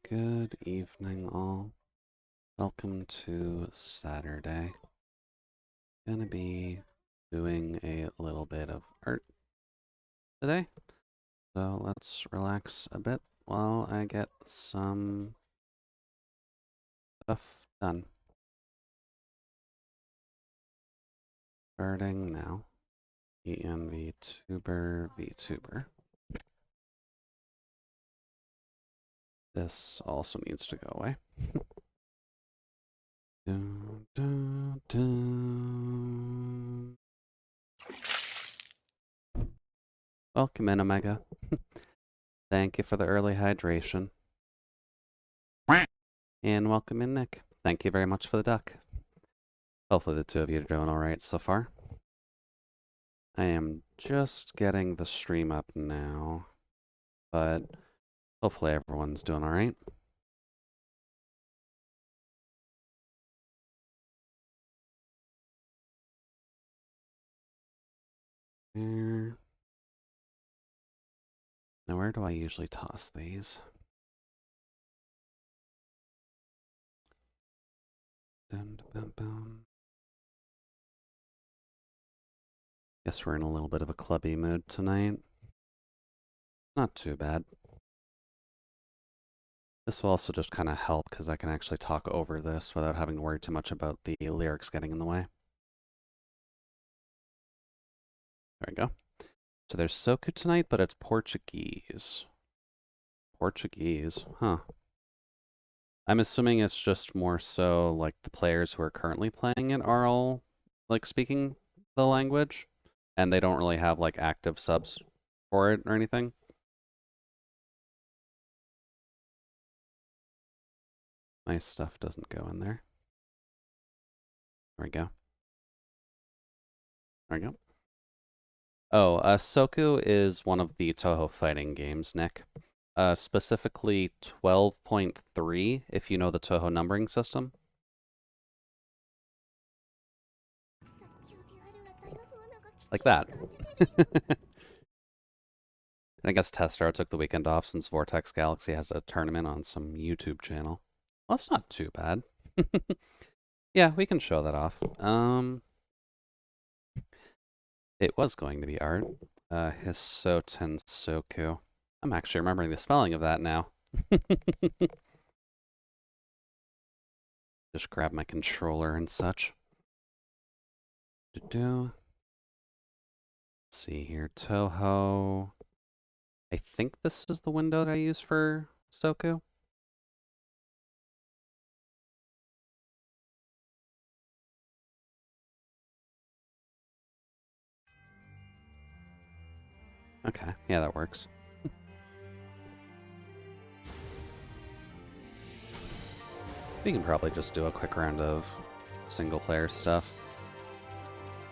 Good evening, all. Welcome to Saturday. Gonna be doing a little bit of art today, so let's relax a bit while I get some stuff done. Starting now. ENVTuber VTuber. This also needs to go away. Dun, dun, dun. Welcome in, Omega. Thank you for the early hydration. And welcome in, Nick. Thank you very much for the duck. Hopefully the two of you are doing alright so far. I am just getting the stream up now, but hopefully everyone's doing alright. Now, where do I usually toss these? Dun, dun, dun. Guess we're in a little bit of a clubby mood tonight. Not too bad. This will also just kind of help because I can actually talk over this without having to worry too much about the lyrics getting in the way. There we go. So there's Soku tonight, but it's Portuguese. Portuguese, huh. I'm assuming it's just more so like the players who are currently playing it are all like speaking the language and they don't really have like active subs for it or anything. My stuff doesn't go in there. There we go. There we go. Oh, Soku is one of the Touhou fighting games, Nick. Specifically 12.3, if you know the Touhou numbering system. Like that. And I guess Testar took the weekend off since Vortex Galaxy has a tournament on some YouTube channel. Well, that's not too bad. Yeah, we can show that off. It was going to be art. Hisoten Soku. I'm actually remembering the spelling of that now. Just grab my controller and such. Let's see here. Touhou. I think this is the window that I use for Soku. Okay, yeah, that works. We can probably just do a quick round of single-player stuff.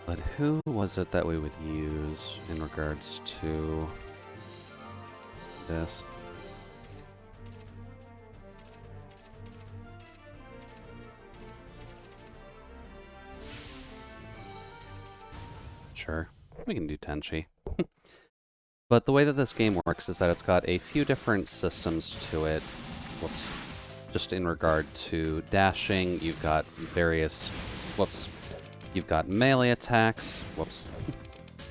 But who was it that we would use in regards to this? Sure, we can do Tenchi. But the way that this game works is that it's got a few different systems to it. Whoops. Just in regard to dashing, you've got various... Whoops. You've got melee attacks. Whoops.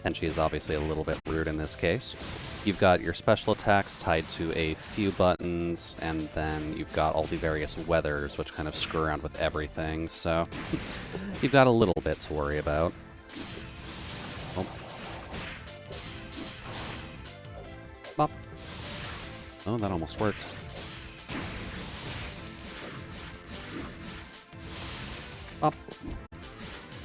Tenchi is obviously a little bit rude in this case. You've got your special attacks tied to a few buttons, and then you've got all the various weathers, which kind of screw around with everything, so you've got a little bit to worry about. Oh. Bop. Oh, that almost worked. Bop.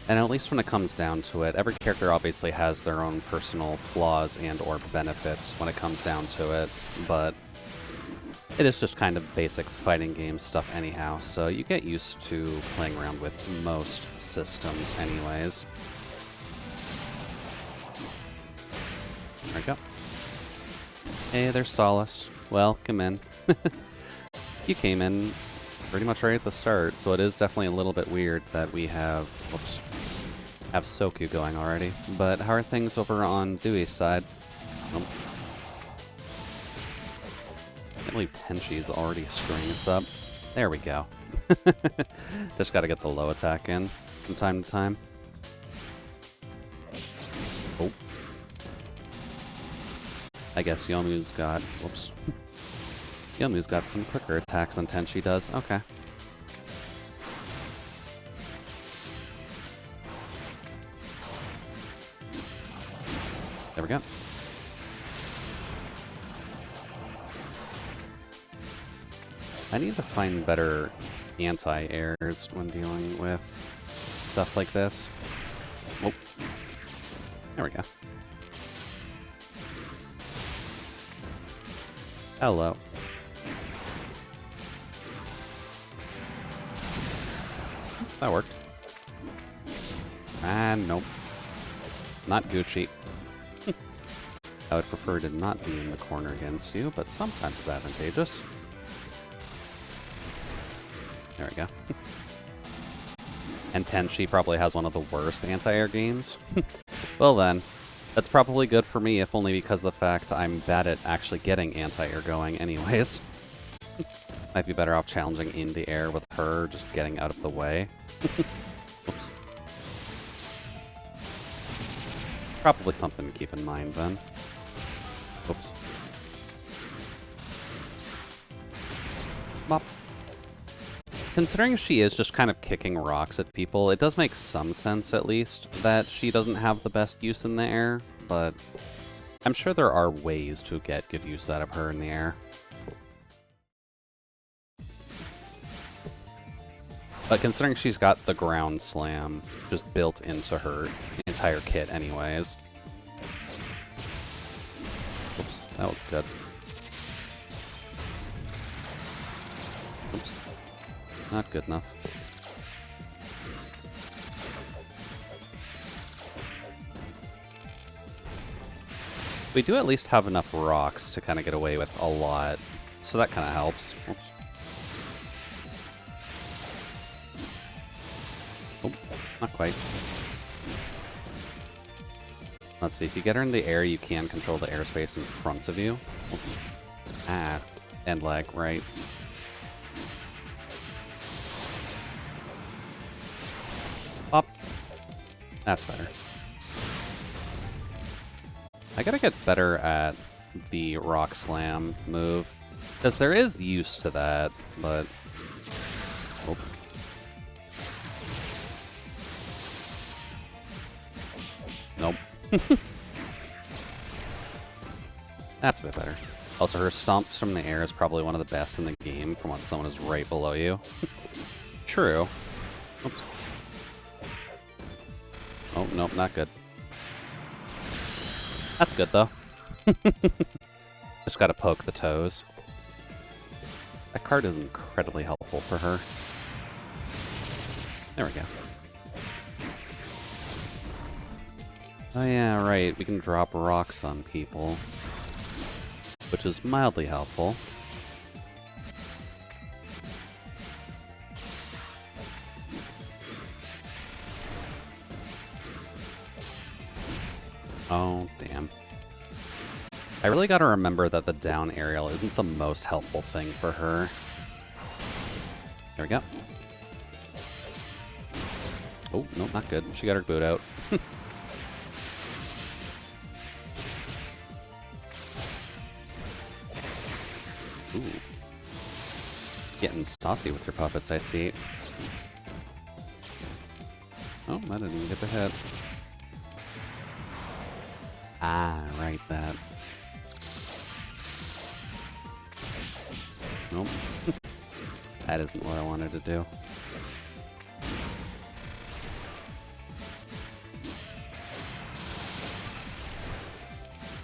And at least when it comes down to it, every character obviously has their own personal flaws and or benefits when it comes down to it, but it is just kind of basic fighting game stuff anyhow, so you get used to playing around with most systems anyways. There we go. Hey, there's Solace. Welcome in. You came in pretty much right at the start, so it is definitely a little bit weird that we have, whoops, have Soku going already. But how are things over on Dewey's side? Nope. can't believe Tenchi's already screwing us up. There we go. Just gotta get the low attack in from time to time. Oh. I guess Youmuu's got... Whoops. Youmuu's got some quicker attacks than Tenchi does. Okay. There we go. I need to find better anti-airs when dealing with stuff like this. Oh. There we go. Hello. That worked. And nope. Not Gucci. I would prefer to not be in the corner against you, but sometimes it's advantageous. There we go. And Tenchi probably has one of the worst anti-air games. Well then, that's probably good for me, if only because of the fact I'm bad at actually getting anti-air going anyways. Might be better off challenging in the air with her, just getting out of the way. Oops. Probably something to keep in mind then. Oops. Bop. Considering she is just kind of kicking rocks at people, it does make some sense, at least, that she doesn't have the best use in the air, but I'm sure there are ways to get good use out of her in the air. But considering she's got the ground slam just built into her entire kit anyways. Oops, that was good. Oops. Not good enough. We do at least have enough rocks to kind of get away with a lot, so that kind of helps. Oops. Oh, not quite. Let's see, if you get her in the air, you can control the airspace in front of you. Oops. Ah, end lag, right. Up. That's better. I gotta get better at the rock slam move, because there is use to that, but... Oops. Nope. That's a bit better. Also, her stomps from the air is probably one of the best in the game from when someone is right below you. True. Oops. Oh, nope, not good. That's good, though. Just gotta poke the toes. That card is incredibly helpful for her. There we go. Oh yeah, right, we can drop rocks on people, which is mildly helpful. Oh, damn. I really gotta remember that the down aerial isn't the most helpful thing for her. There we go. Oh, nope, not good. She got her boot out. Ooh. Getting saucy with your puppets, I see. Oh, I didn't even get the hit. Ah, right, that. Nope. That isn't what I wanted to do.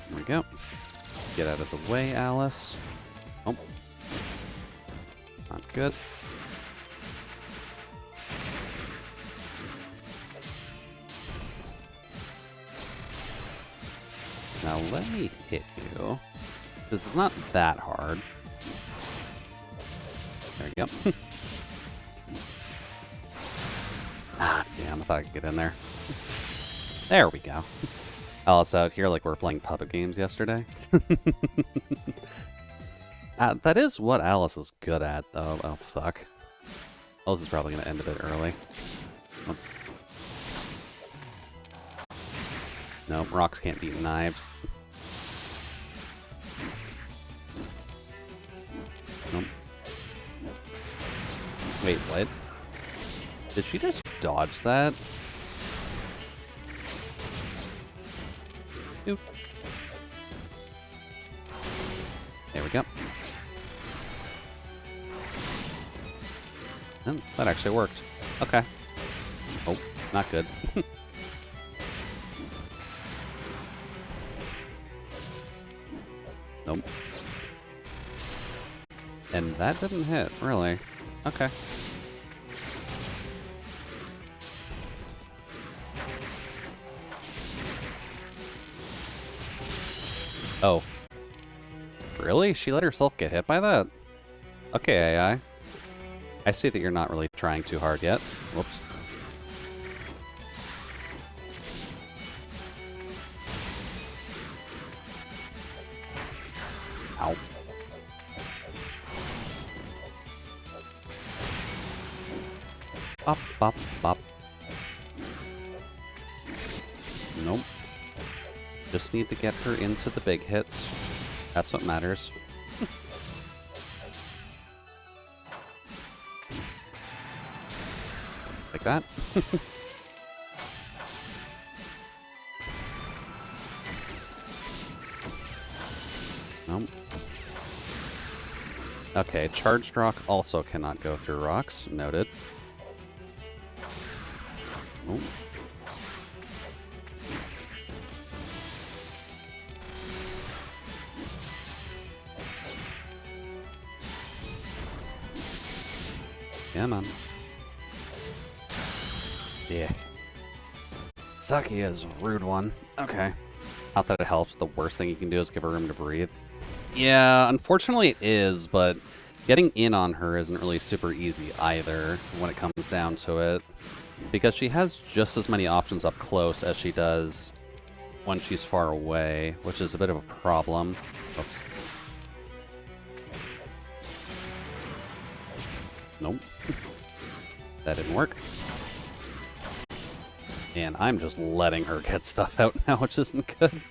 There we go. Get out of the way, Alice. Oh. Not good. Now let me hit you. This is not that hard. There we go. Ah, damn, I thought I could get in there. There we go. Alice out here like we're playing puppet games yesterday. That is what Alice is good at, though. Oh, fuck. Alice is probably going to end a bit early. Oops. No, rocks can't beat knives. Nope. Wait, what? Did she just dodge that? Oop. There we go. Oh, that actually worked. Okay. Oh, not good. Nope. And that didn't hit, really. Okay. Oh. Really? She let herself get hit by that? Okay, AI. I see that you're not really trying too hard yet. Whoops. Ow. Bop, bop, bop. Nope. Just need to get her into the big hits. That's what matters. Like that. Nope. Okay, charged rock also cannot go through rocks. Noted. Nope. Yeah, man. Yeah. Saki is a rude one. Okay. Not that it helps. The worst thing you can do is give her room to breathe. Yeah, unfortunately it is, but getting in on her isn't really super easy either when it comes down to it. Because she has just as many options up close as she does when she's far away, which is a bit of a problem. Oops. Nope. That didn't work. And I'm just letting her get stuff out now, which isn't good.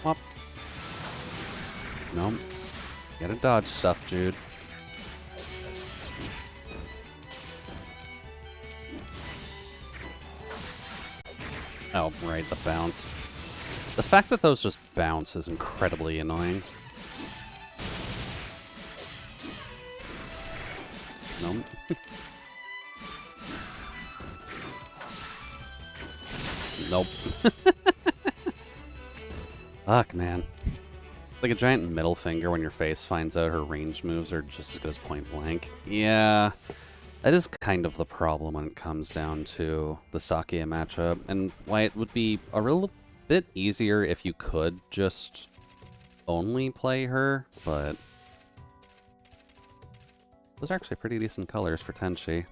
Whop. Nope. Gotta dodge stuff, dude. Oh, right, the bounce. The fact that those just bounce is incredibly annoying. Nope. Nope. Fuck, man. Like a giant middle finger when your face finds out her range moves are just as good as point blank. Yeah, that is kind of the problem when it comes down to the Sakia matchup, and why it would be a real bit easier if you could just only play her, but those are actually pretty decent colors for Tenchi.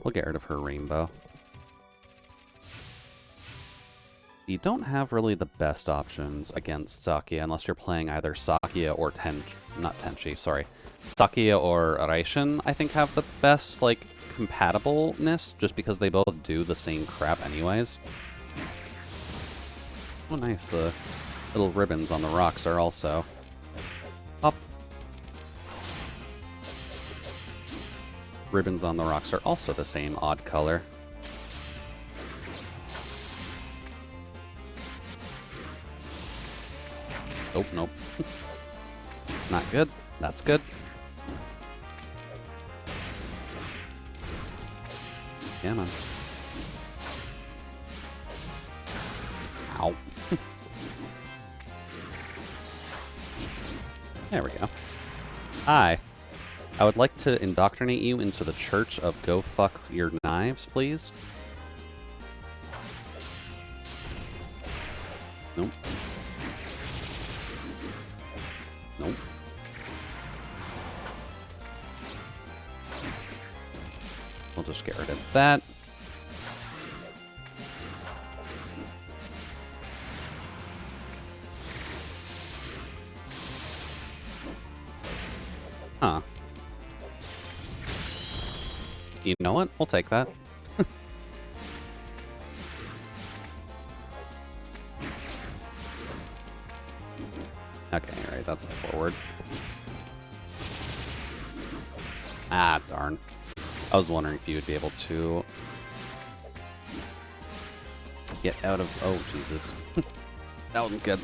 We'll get rid of her rainbow. You don't have really the best options against Sakia unless you're playing either Sakia or not Tenchi, sorry. Sakia or Raishin, I think, have the best, like, compatibleness, just because they both do the same crap anyways. Oh, nice. The little ribbons on the rocks are also up. Ribbons on the rocks are also the same odd color. Oh, nope. Not good. That's good. Yeah, man. Ow. There we go. Hi. I would like to indoctrinate you into the Church of Go Fuck Your Knives, please. Nope. Nope. We'll just get rid of that. Huh. You know what? We'll take that. Okay, right, that's a forward. Ah, darn. I was wondering if you would be able to get out of... Oh, Jesus. That wasn't good.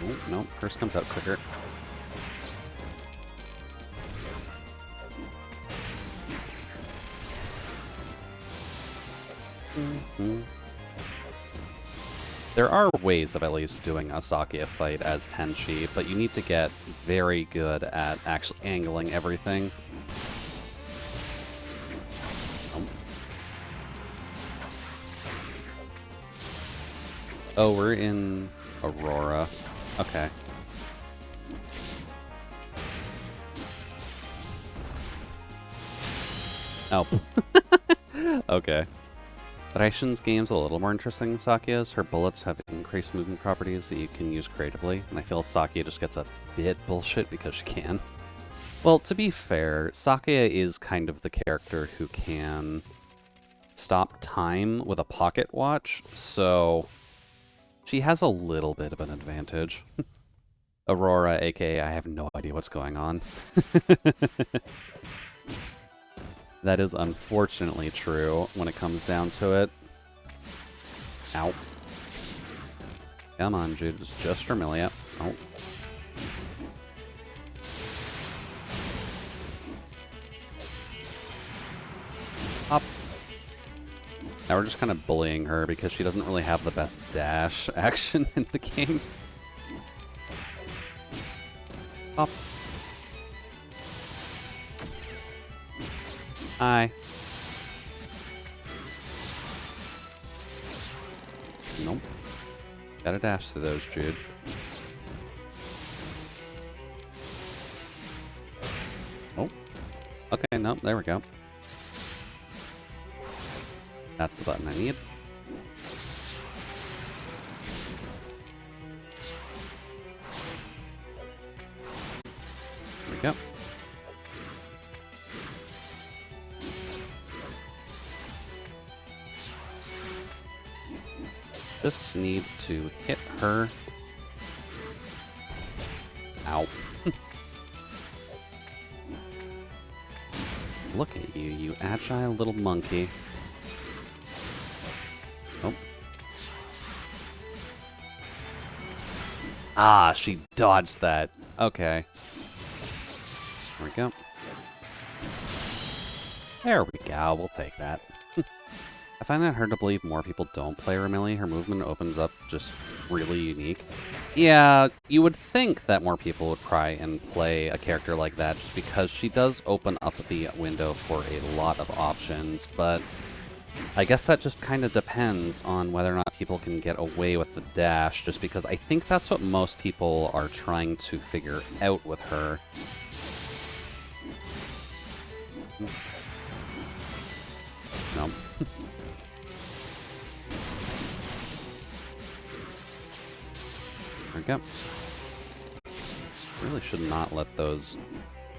Oh, no, first comes out quicker. There are ways of at least doing a Sakuya fight as Tenchi, but you need to get very good at actually angling everything. Oh, we're in Aurora. Okay. Oh. Okay. Raishin's game's a little more interesting than Sakuya's. Her bullets have increased movement properties that you can use creatively, and I feel Sakuya just gets a bit bullshit because she can. Well, to be fair, Sakuya is kind of the character who can stop time with a pocket watch, so she has a little bit of an advantage. Aurora, aka I have no idea what's going on. That is unfortunately true when it comes down to it. Ow. Come on, dude. It's just Vermilia. Oh. Up. Now we're just kind of bullying her because she doesn't really have the best dash action in the game. Up. Hi. Nope. Gotta dash to those, Jude. Oh. Okay, nope, there we go. That's the button I need. There we go. Just need to hit her. Ow. Look at you, you agile little monkey. Oh. Ah, she dodged that. Okay. There we go. There we go, we'll take that. I find it hard to believe more people don't play Remilly. Her movement opens up just really unique. Yeah, you would think that more people would try and play a character like that just because she does open up the window for a lot of options, but I guess that just kind of depends on whether or not people can get away with the dash, just because I think that's what most people are trying to figure out with her. No. There we go. Really should not let those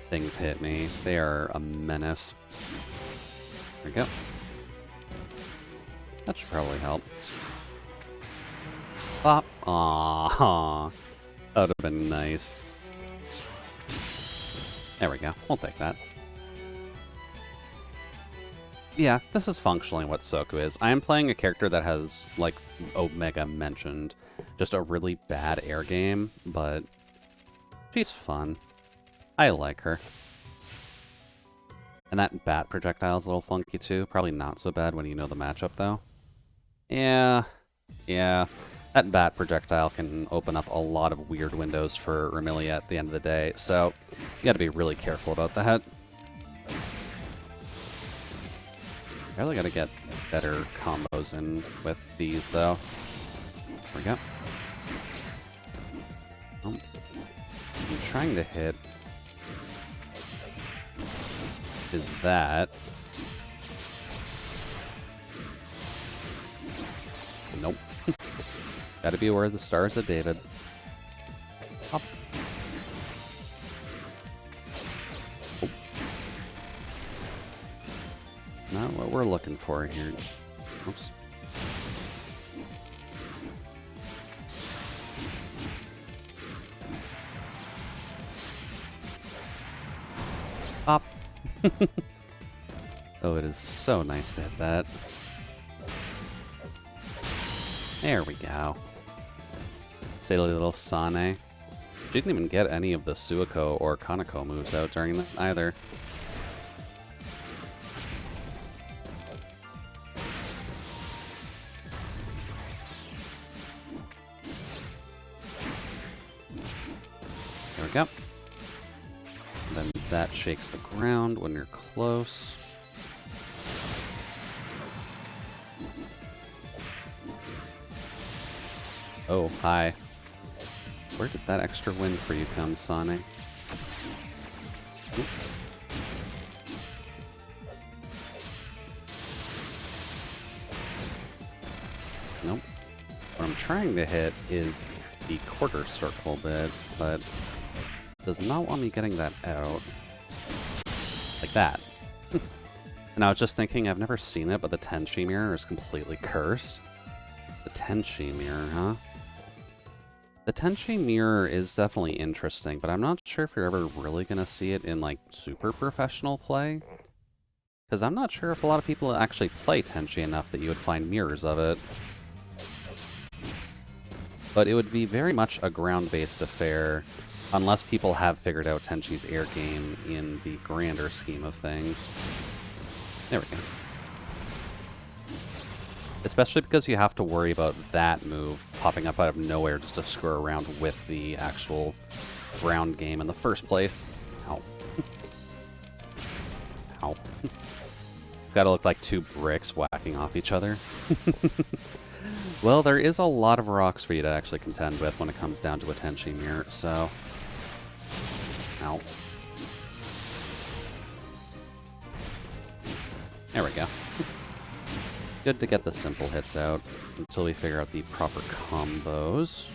things hit me. They are a menace. There we go. That should probably help. Pop. Aww. That would have been nice. There we go. We'll take that. Yeah, this is functionally what Soku is. I am playing a character that has, like Omega mentioned, just a really bad air game, but she's fun. I like her. And that bat projectile is a little funky too. Probably not so bad when you know the matchup though. Yeah. That bat projectile can open up a lot of weird windows for Remilly at the end of the day, so you gotta be really careful about that. I really gotta get better combos in with these, though. There we go. Oh. I'm trying to hit... is that... Nope. Gotta be aware of the Stars of David. Hop. Oh. Not what we're looking for here. Oops. Pop. Oh, it is so nice to hit that. There we go. Silly little Sane. Didn't even get any of the Suiko or Kaneko moves out during that either. There we go. Then that shakes the ground when you're close. Oh, hi. Where did that extra win for you come, Sane? Oop. Nope. What I'm trying to hit is the quarter circle bit, but it does not want me getting that out. Like that. And I was just thinking, I've never seen it, but the Tenchi mirror is completely cursed. The Tenchi mirror, huh? The Tenchi mirror is definitely interesting, but I'm not sure if you're ever really going to see it in, like, super professional play. Because I'm not sure if a lot of people actually play Tenchi enough that you would find mirrors of it. But it would be very much a ground-based affair, unless people have figured out Tenchi's air game in the grander scheme of things. There we go. Especially because you have to worry about that move popping up out of nowhere just to screw around with the actual ground game in the first place. Ow. Ow. It's gotta look like two bricks whacking off each other. Well, there is a lot of rocks for you to actually contend with when it comes down to a Tenchi mirror, so... Ow. There we go. Good to get the simple hits out until we figure out the proper combos.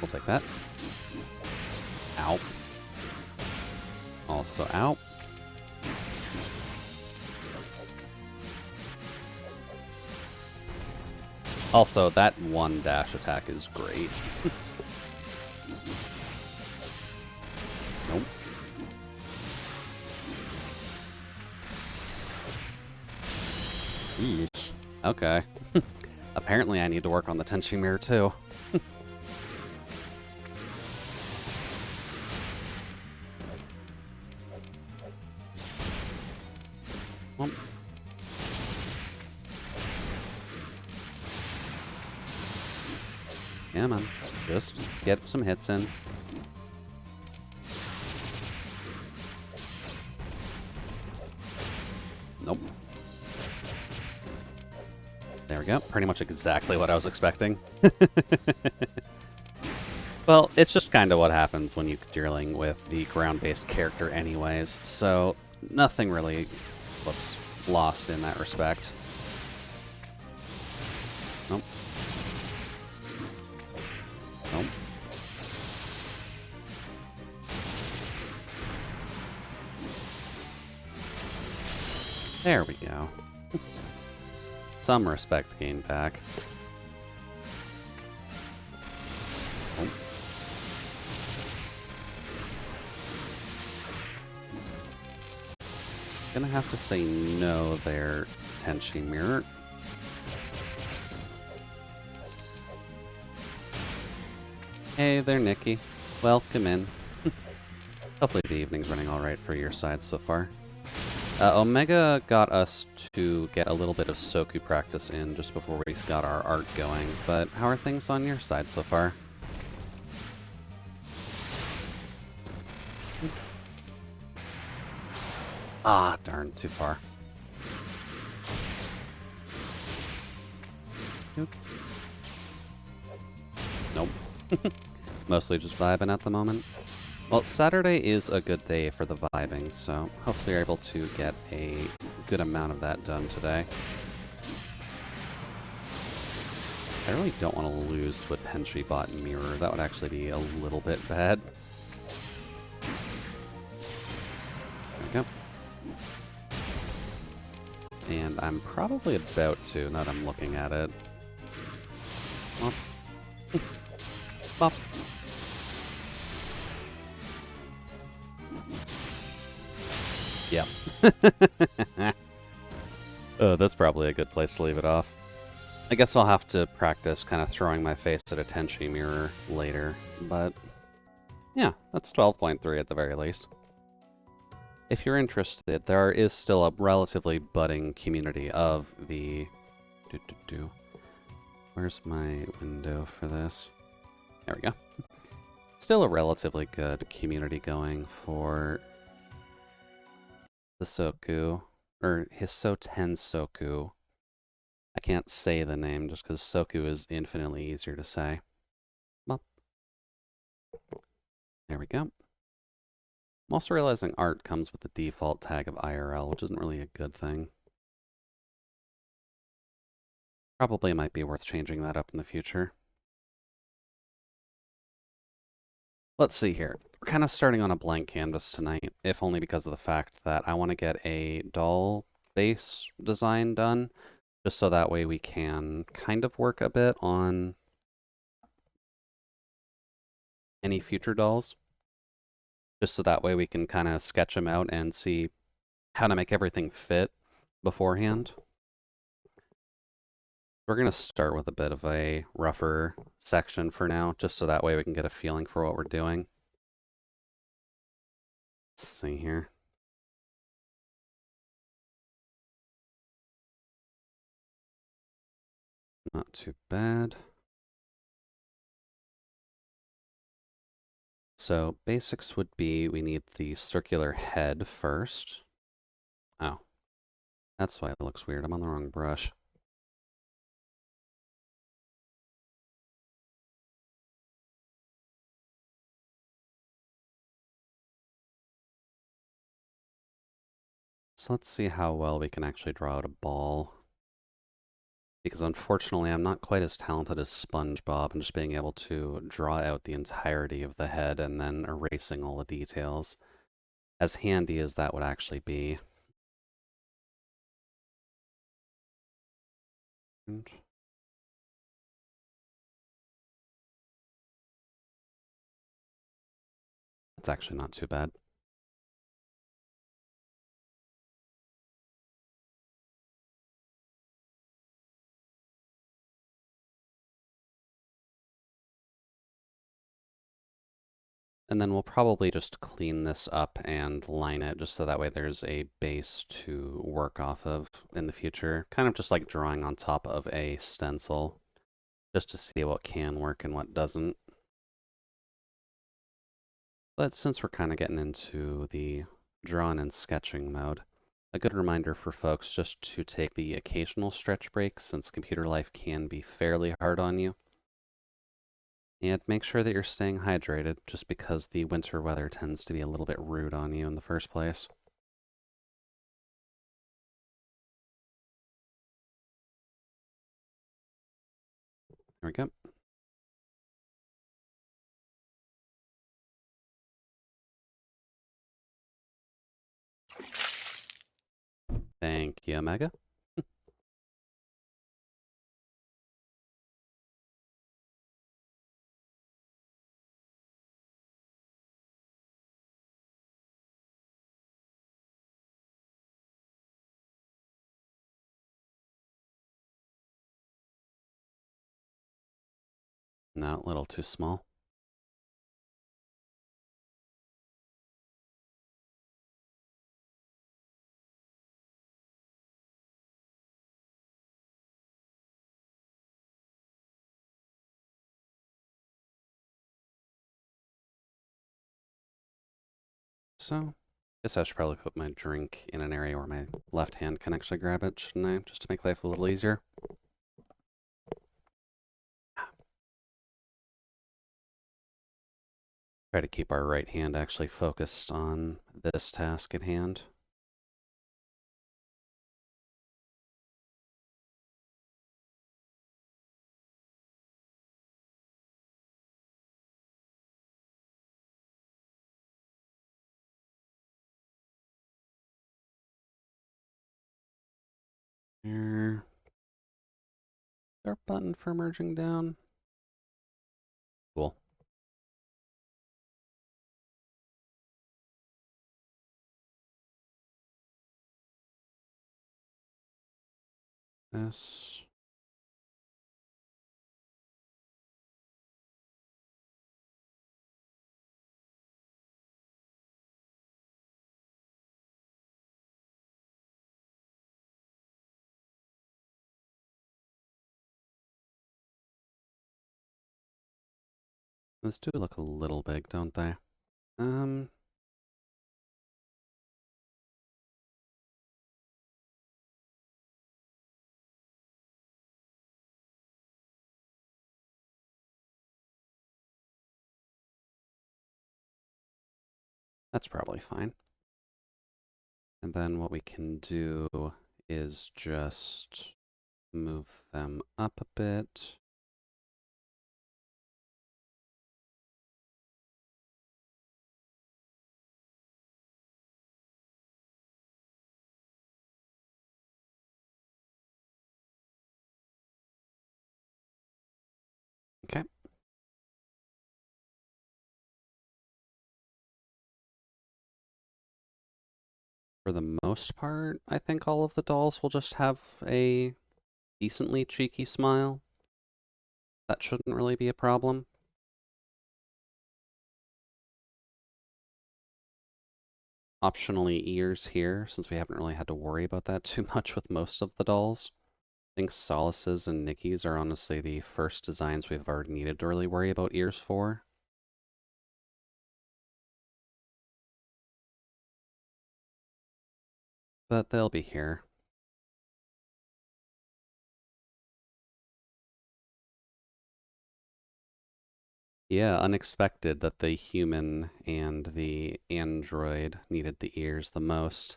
We'll take that. Ow. Also ow. Also, that one dash attack is great. Nope. Okay. Apparently I need to work on the Tenchi mirror too. Well. Yeah, man. Just get some hits in. Nope. There we go. Pretty much exactly what I was expecting. Well, it's just kind of what happens when you're dealing with the ground-based character anyways, so nothing really, whoops, lost in that respect. Nope. Nope. There we go. Some respect gained back. Oh. Gonna have to say no there, Tenchi mirror. Hey there, Nikki. Welcome in. Hopefully the evening's running alright for your side so far. Omega got us to get a little bit of Soku practice in just before we got our art going, but how are things on your side so far? Ah, darn, too far. Nope. Mostly just vibing at the moment. Well, Saturday is a good day for the vibing, so hopefully you're able to get a good amount of that done today. I really don't want to lose to a Tenchi bot mirror. That would actually be a little bit bad. There we go. And I'm probably about to, now that I'm looking at it. Bop. Bop. Yep. Oh, that's probably a good place to leave it off. I guess I'll have to practice kind of throwing my face at a Tenchi mirror later, but yeah, that's 12.3 at the very least. If you're interested, there is still a relatively budding community of the... Where's my window for this? There we go. Still a relatively good community going for the Soku, or Hisoten Soku. I can't say the name just because Soku is infinitely easier to say. Well, there we go. I'm also realizing art comes with the default tag of IRL, which isn't really a good thing. Probably might be worth changing that up in the future. Let's see here. We're kind of starting on a blank canvas tonight, if only because of the fact that I want to get a doll base design done, just so that way we can kind of work a bit on any future dolls. Just so that way we can kind of sketch them out and see how to make everything fit beforehand. We're going to start with a bit of a rougher section for now, just so that way we can get a feeling for what we're doing. Let's see here. Not too bad. So basics would be we need the circular head first. Oh, that's why it looks weird. I'm on the wrong brush. So let's see how well we can actually draw out a ball. Because unfortunately, I'm not quite as talented as SpongeBob in just being able to draw out the entirety of the head and then erasing all the details. As handy as that would actually be. It's actually not too bad. And then we'll probably just clean this up and line it just so that way there's a base to work off of in the future. Kind of just like drawing on top of a stencil, just to see what can work and what doesn't. But since we're kind of getting into the drawing and sketching mode, a good reminder for folks just to take the occasional stretch break since computer life can be fairly hard on you. And make sure that you're staying hydrated, just because the winter weather tends to be a little bit rude on you in the first place. There we go. Thank you, Mega. No, a little too small. So, guess I should probably put my drink in an area where my left hand can actually grab it, shouldn't I? Just to make life a little easier. Try to keep our right hand actually focused on this task at hand. There. Is there a button for merging down? Cool. This. Those do look a little big, don't they? Um, that's probably fine. And then what we can do is just move them up a bit. Okay. For the most part, I think all of the dolls will just have a decently cheeky smile. That shouldn't really be a problem. Optionally ears here, since we haven't really had to worry about that too much with most of the dolls. I think Solace's and Nikki's are honestly the first designs we've ever needed to really worry about ears for. But they'll be here. Yeah, unexpected that the human and the android needed the ears the most,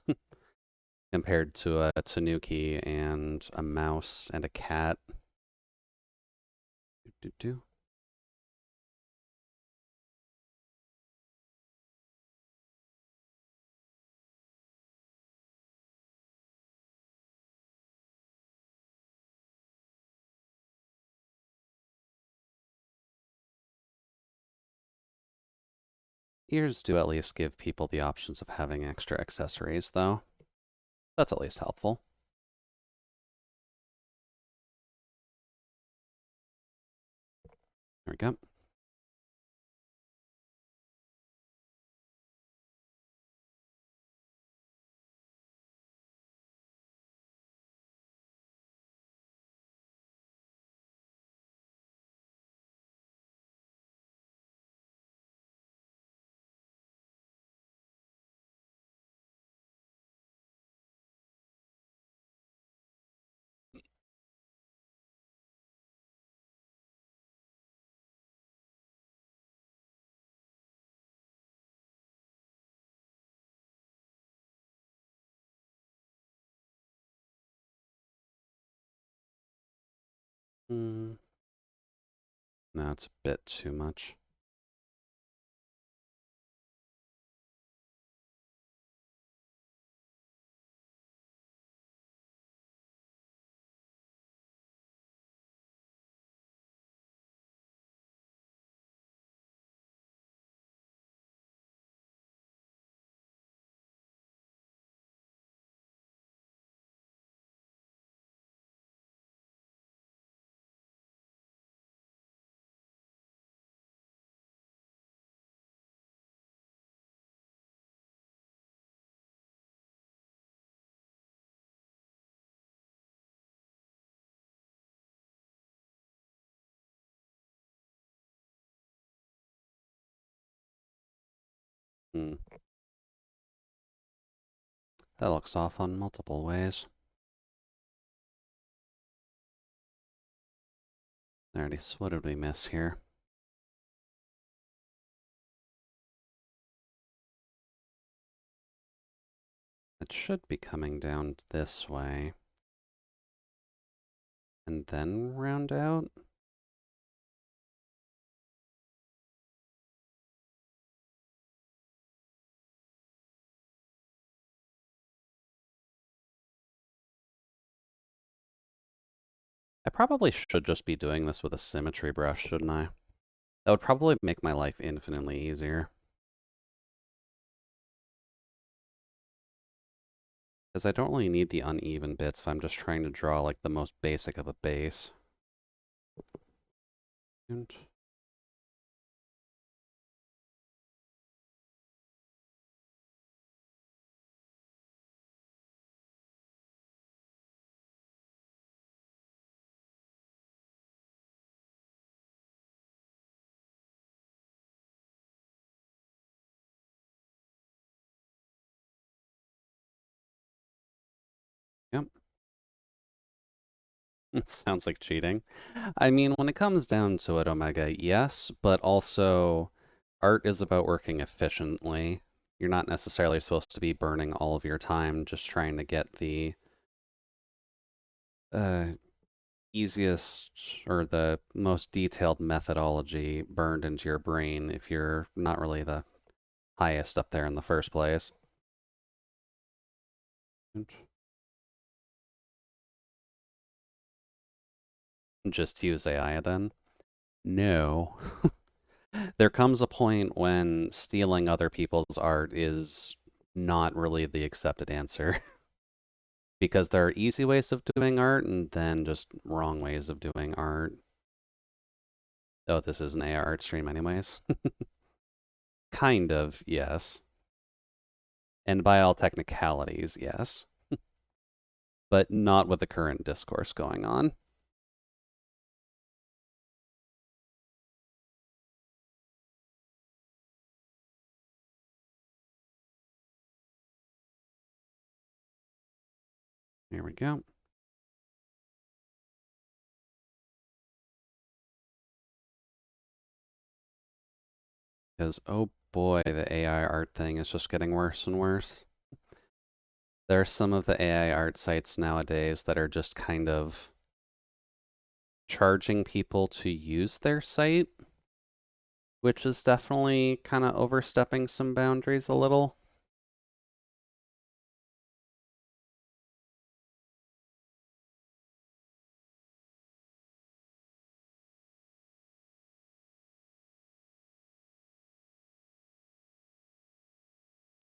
compared to a Tanuki and a mouse and a cat. Do, do, do. Ears do at least give people the options of having extra accessories, though. That's at least helpful. There we go. No, it's a bit too much. Hmm. That looks off on multiple ways. Alrighty, so what did we miss here? It should be coming down this way. And then round out? I probably should just be doing this with a symmetry brush, shouldn't I? That would probably make my life infinitely easier. Because I don't really need the uneven bits if I'm just trying to draw like the most basic of a base. And yep. It sounds like cheating. I mean, when it comes down to it, Omega, yes, but also art is about working efficiently. You're not necessarily supposed to be burning all of your time just trying to get the uh, easiest or the most detailed methodology burned into your brain if you're not really the highest up there in the first place. Just use AI then? No. There comes a point when stealing other people's art is not really the accepted answer. Because there are easy ways of doing art and then just wrong ways of doing art. Oh, this is an AR art stream anyways. Kind of, yes. And by all technicalities, yes. But not with the current discourse going on. Here we go. Because, oh boy, the AI art thing is just getting worse and worse. There are some of the AI art sites nowadays that are just kind of charging people to use their site, which is definitely kind of overstepping some boundaries a little.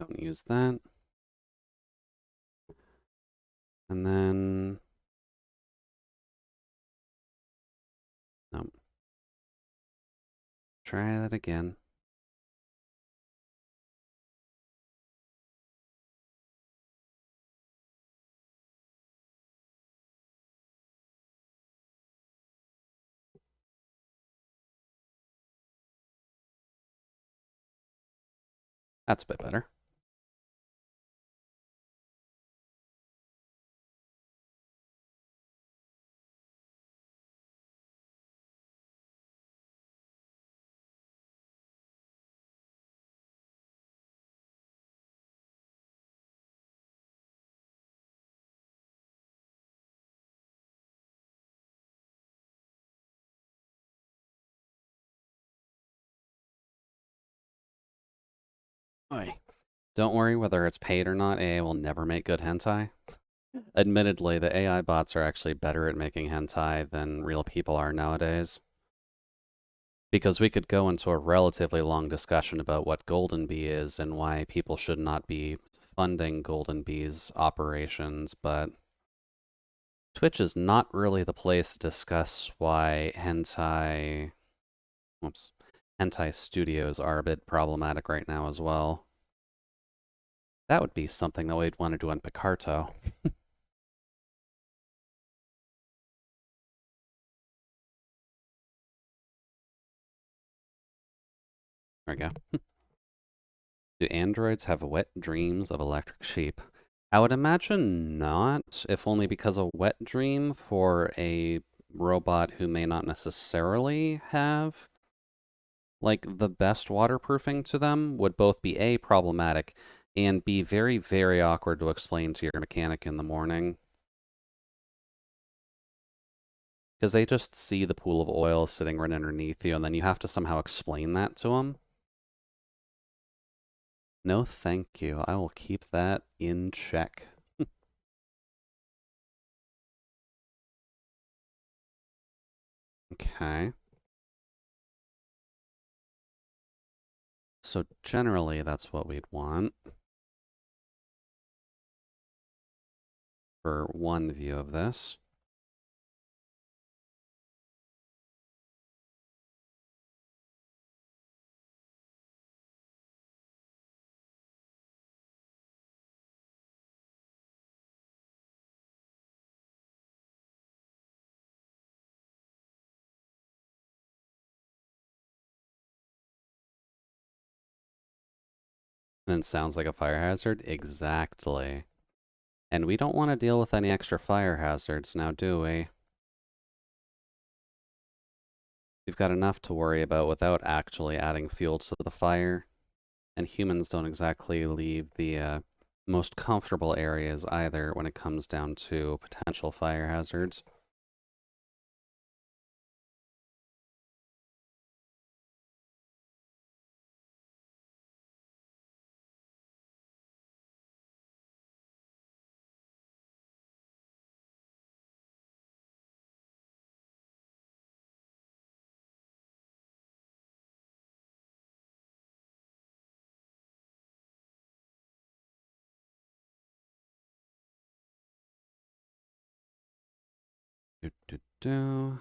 Don't use that. And then, no. Try that again. That's a bit better. Oy. Don't worry whether it's paid or not, AI will never make good hentai. Admittedly, the AI bots are actually better at making hentai than real people are nowadays. Because we could go into a relatively long discussion about what Golden Bee is and why people should not be funding Golden Bee's operations, but Twitch is not really the place to discuss why hentai studios are a bit problematic right now as well. That would be something that we'd want to do on Picarto. There we go. Do androids have wet dreams of electric sheep? I would imagine not, if only because a wet dream for a robot who may not necessarily have like the best waterproofing to them would both be A, problematic, and be very, very awkward to explain to your mechanic in the morning. Because they just see the pool of oil sitting right underneath you, and then you have to somehow explain that to them. No, thank you. I will keep that in check. Okay. So generally, that's what we'd want for one view of this. And sounds like a fire hazard? Exactly. And we don't want to deal with any extra fire hazards now, do we? We've got enough to worry about without actually adding fuel to the fire. And humans don't exactly leave the most comfortable areas either when it comes down to potential fire hazards. Do, do, do.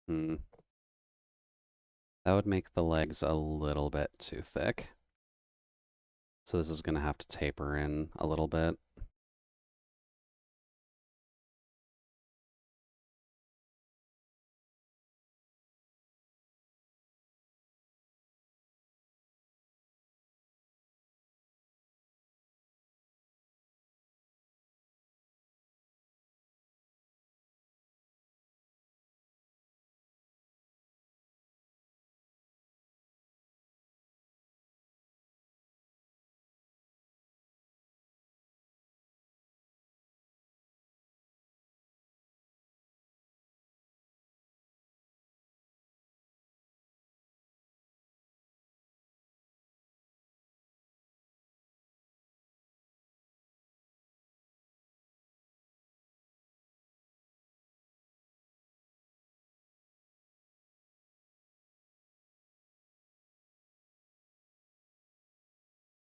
Hmm. That would make the legs a little bit too thick. So this is going to have to taper in a little bit.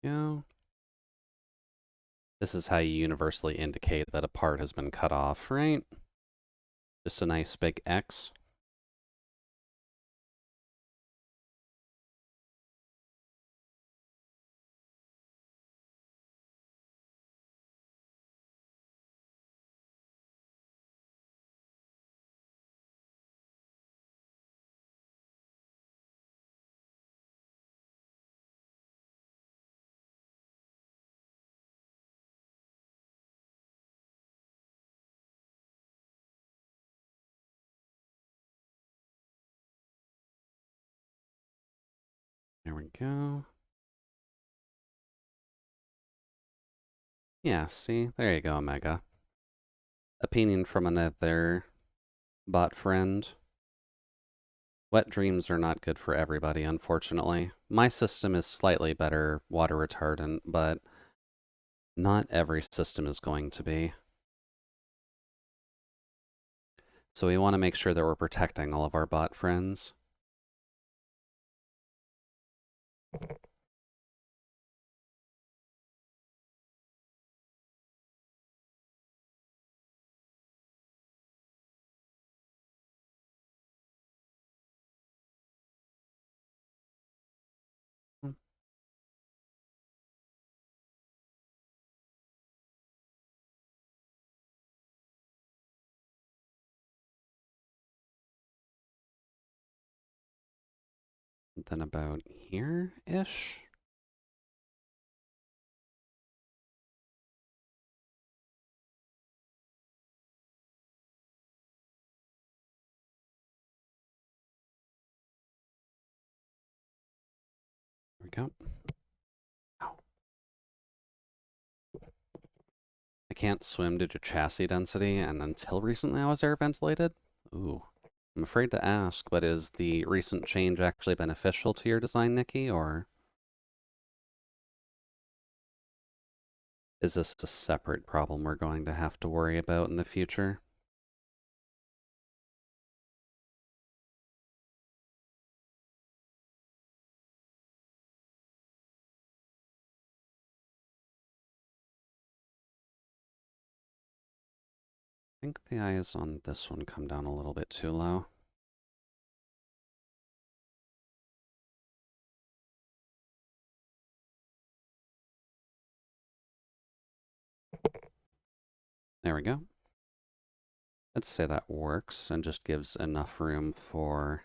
Yeah. This is how you universally indicate that a part has been cut off, right? Just a nice big X. There we go. Yeah, see? There you go, Omega. Opinion from another bot friend. Wet dreams are not good for everybody, unfortunately. My system is slightly better water retardant, but not every system is going to be. So we want to make sure that we're protecting all of our bot friends. Then about here-ish. There we go. Ow. I can't swim due to chassis density, and until recently I was air ventilated. Ooh, I'm afraid to ask, but is the recent change actually beneficial to your design, Nikki, or is this a separate problem we're going to have to worry about in the future? I think the eyes on this one come down a little bit too low. There we go. Let's say that works and just gives enough room for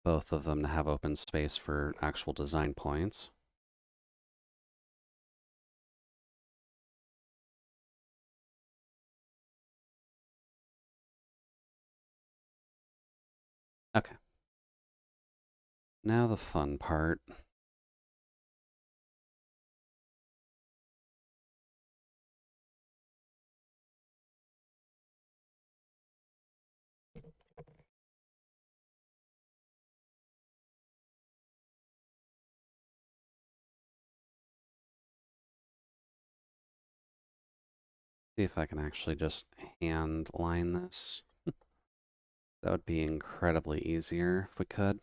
both of them to have open space for actual design points. Okay. Now the fun part. See if I can actually just hand line this. That would be incredibly easier if we could.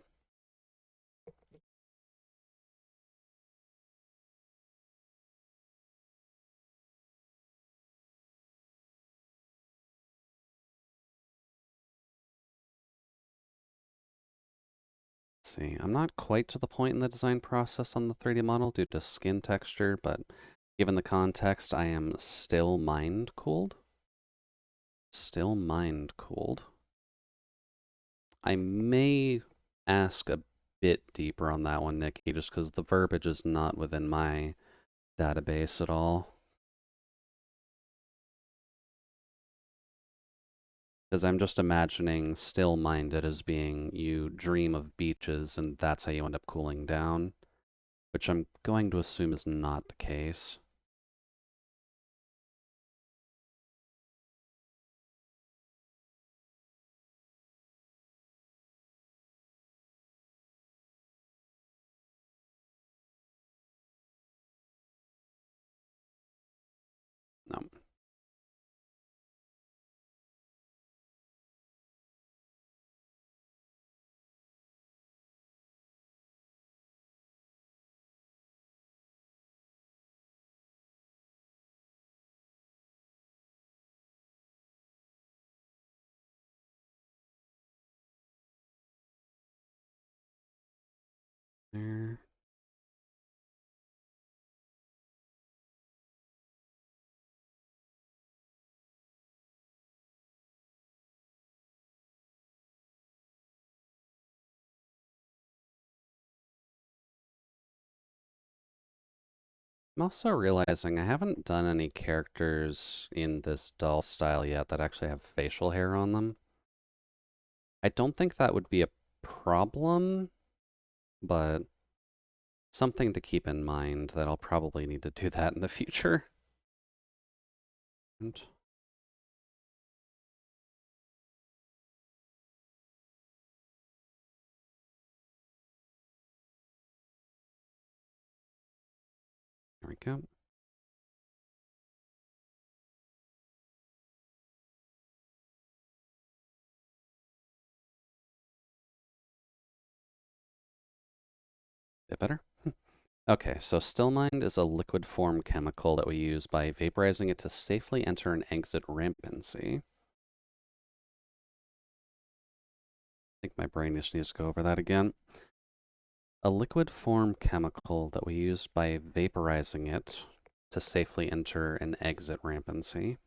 Let's see, I'm not quite to the point in the design process on the 3D model due to skin texture, but given the context, I am still mind cooled. Still mind cooled. I may ask a bit deeper on that one, Nikki, just because the verbiage is not within my database at all. Because I'm just imagining still-minded as being you dream of beaches and that's how you end up cooling down, which I'm going to assume is not the case. No. There. I'm also realizing I haven't done any characters in this doll style yet that actually have facial hair on them. I don't think that would be a problem, but something to keep in mind that I'll probably need to do that in the future. And there we go. Bit better. Okay, so Stillmind is a liquid form chemical that we use by vaporizing it to safely enter and exit rampancy. I think my brain just needs to go over that again. A liquid form chemical that we use by vaporizing it to safely enter and exit rampancy.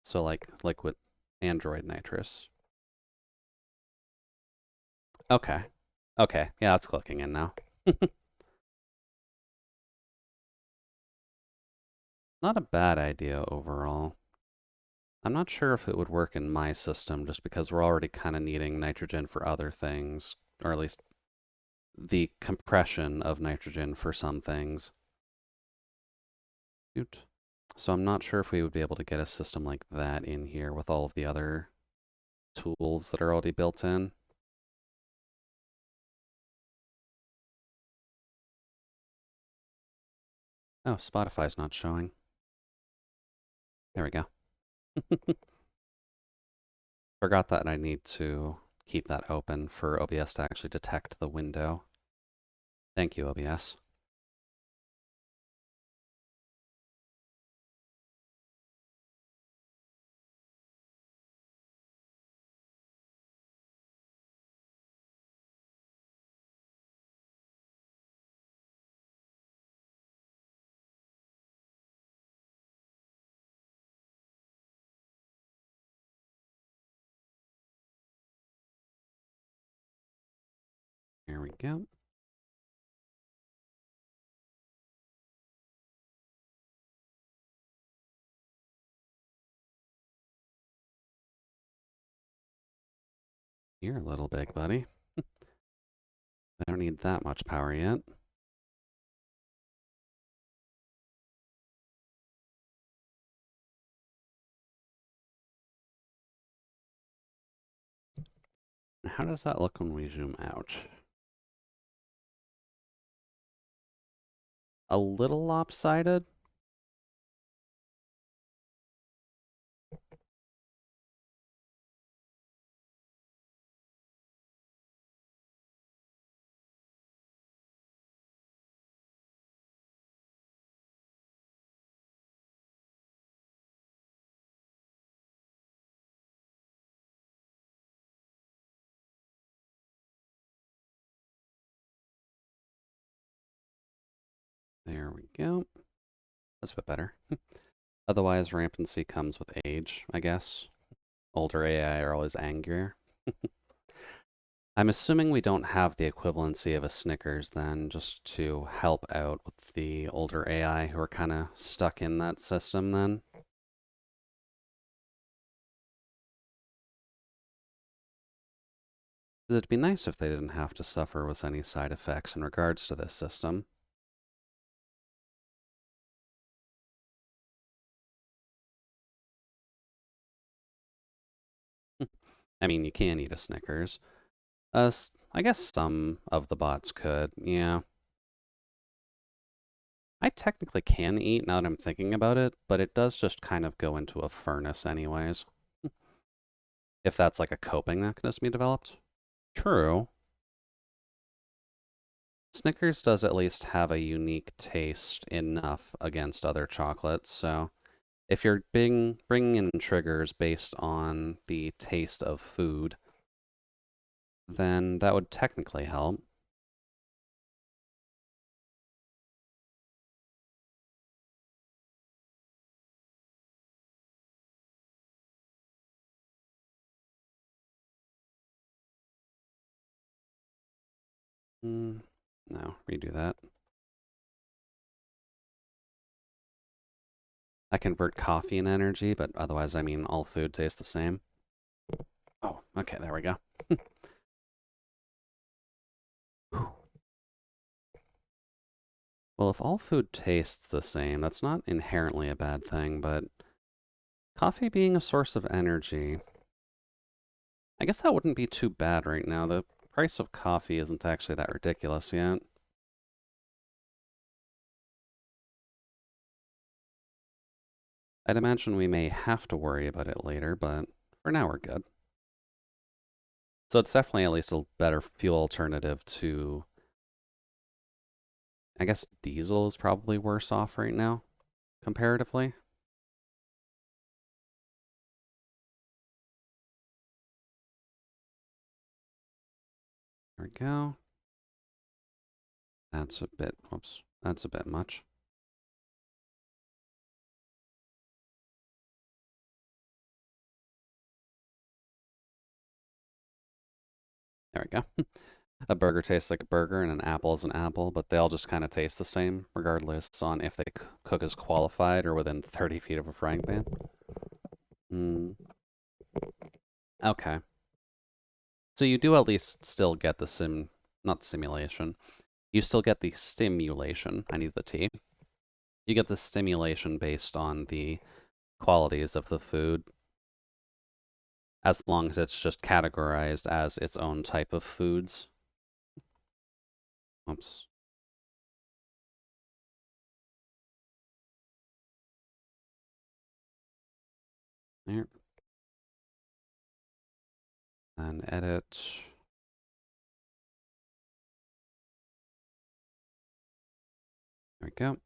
So like liquid android nitrous. Okay. Okay, yeah, it's clicking in now. Not a bad idea overall. I'm not sure if it would work in my system just because we're already kind of needing nitrogen for other things, or at least the compression of nitrogen for some things. So I'm not sure if we would be able to get a system like that in here with all of the other tools that are already built in. Oh, Spotify's not showing. There we go. Forgot that I need to keep that open for OBS to actually detect the window. Thank you, OBS. Here we go. You're a little big, buddy. I don't need that much power yet. How does that look when we zoom out? A little lopsided? There we go. That's a bit better. Otherwise, rampancy comes with age, I guess. Older AI are always angrier. I'm assuming we don't have the equivalency of a Snickers then, just to help out with the older AI who are kind of stuck in that system then. It'd be nice if they didn't have to suffer with any side effects in regards to this system. I mean, you can eat a Snickers. I guess some of the bots could, yeah. I technically can eat now that I'm thinking about it, but it does just kind of go into a furnace anyways. If that's like a coping mechanism you developed. True. Snickers does at least have a unique taste enough against other chocolates, so if you're bringing in triggers based on the taste of food, then that would technically help. No, redo that. I convert coffee and energy, but otherwise, I mean, all food tastes the same. Oh, okay, there we go. Well, if all food tastes the same, that's not inherently a bad thing, but coffee being a source of energy, I guess that wouldn't be too bad right now. The price of coffee isn't actually that ridiculous yet. I'd imagine we may have to worry about it later, but for now we're good. So it's definitely at least a better fuel alternative to... I guess diesel is probably worse off right now, comparatively. There we go. That's a bit, whoops, that's a bit much. There we go. A burger tastes like a burger and an apple is an apple, but they all just kind of taste the same, regardless on if they cook as qualified or within 30 feet of a frying pan. Okay. So you do at least still get the not simulation. You still get the stimulation. I need the T. You get the stimulation based on the qualities of the food. as long as it's just categorized as its own type of foods. Oops. There. And edit. There we go.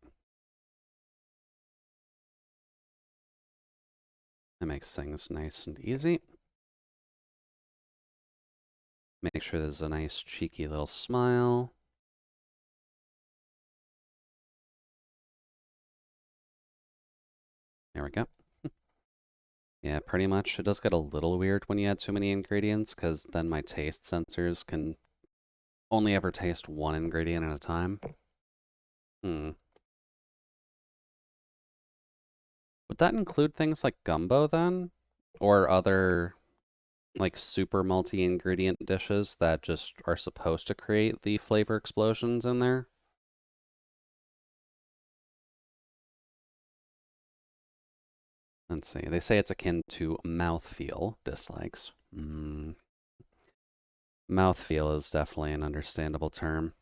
That makes things nice and easy. Make sure there's a nice cheeky little smile. There we go. Yeah, pretty much. It does get a little weird when you add too many ingredients, because then my taste sensors can only ever taste one ingredient at a time. Would that include things like gumbo then? Or other, like, super multi-ingredient dishes that just are supposed to create the flavor explosions in there? Let's see. They say it's akin to mouthfeel dislikes. Mouthfeel is definitely an understandable term.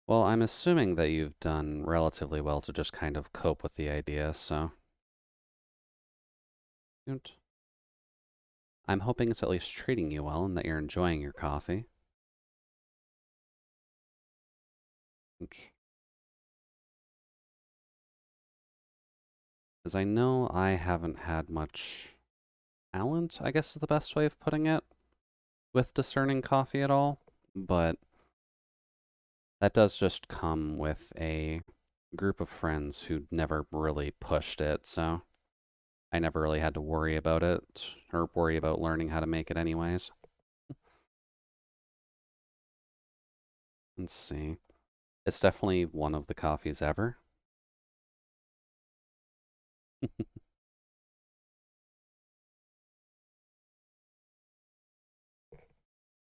Well, I'm assuming that you've done relatively well to just kind of cope with the idea, so. I'm hoping it's at least treating you well and that you're enjoying your coffee. Because I know I haven't had much talent, I guess is the best way of putting it, with discerning coffee at all, but that does just come with a group of friends who never really pushed it, so I never really had to worry about it, or worry about learning how to make it anyways. Let's see. It's definitely one of the coffees ever.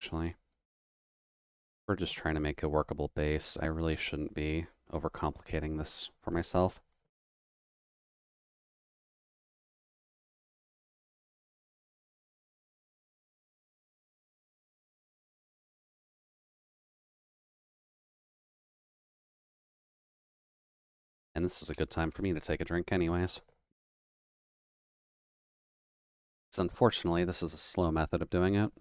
Actually, we're just trying to make a workable base. I really shouldn't be overcomplicating this for myself. And this is a good time for me to take a drink anyways. So unfortunately, this is a slow method of doing it.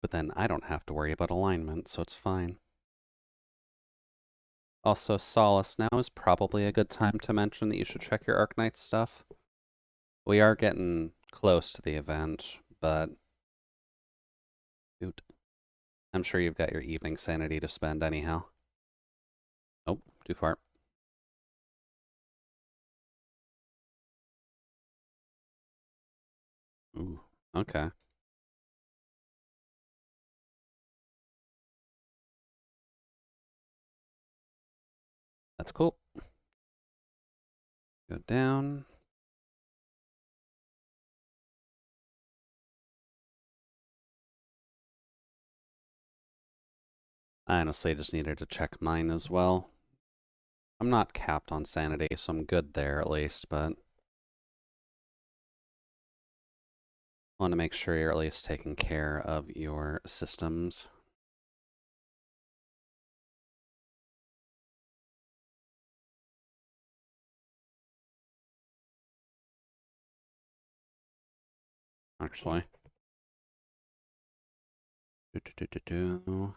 But then I don't have to worry about alignment, so it's fine. Also, Solace, now is probably a good time to mention that you should check your Arknight stuff. We are getting close to the event, but I'm sure you've got your evening sanity to spend anyhow. Oh, too far. Ooh, okay. That's cool. Go down. I honestly just needed to check mine as well. I'm not capped on sanity, so I'm good there at least, but want to make sure you're at least taking care of your systems. Actually. Do.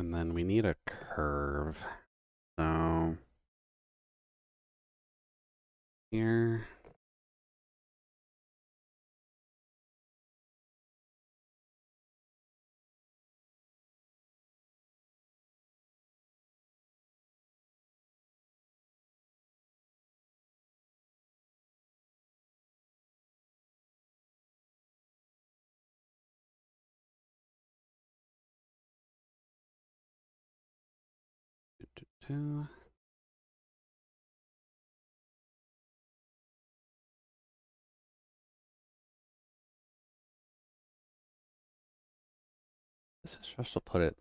And then we need a curve. So here. Two. This is supposed to put it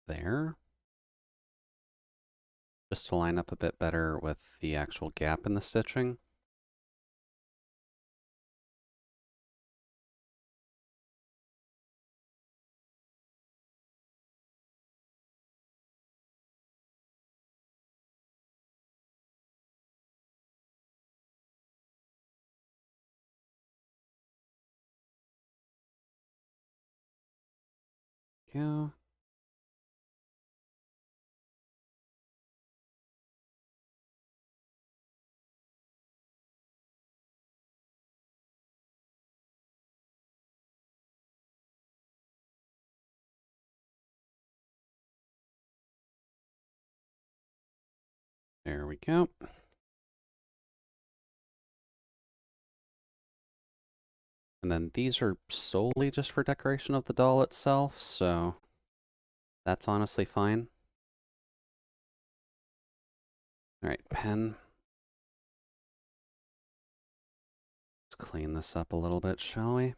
there. Just to line up a bit better with the actual gap in the stitching. Yeah. There we go. And then these are solely just for decoration of the doll itself, so that's honestly fine. All right, pen. Let's clean this up a little bit, shall we?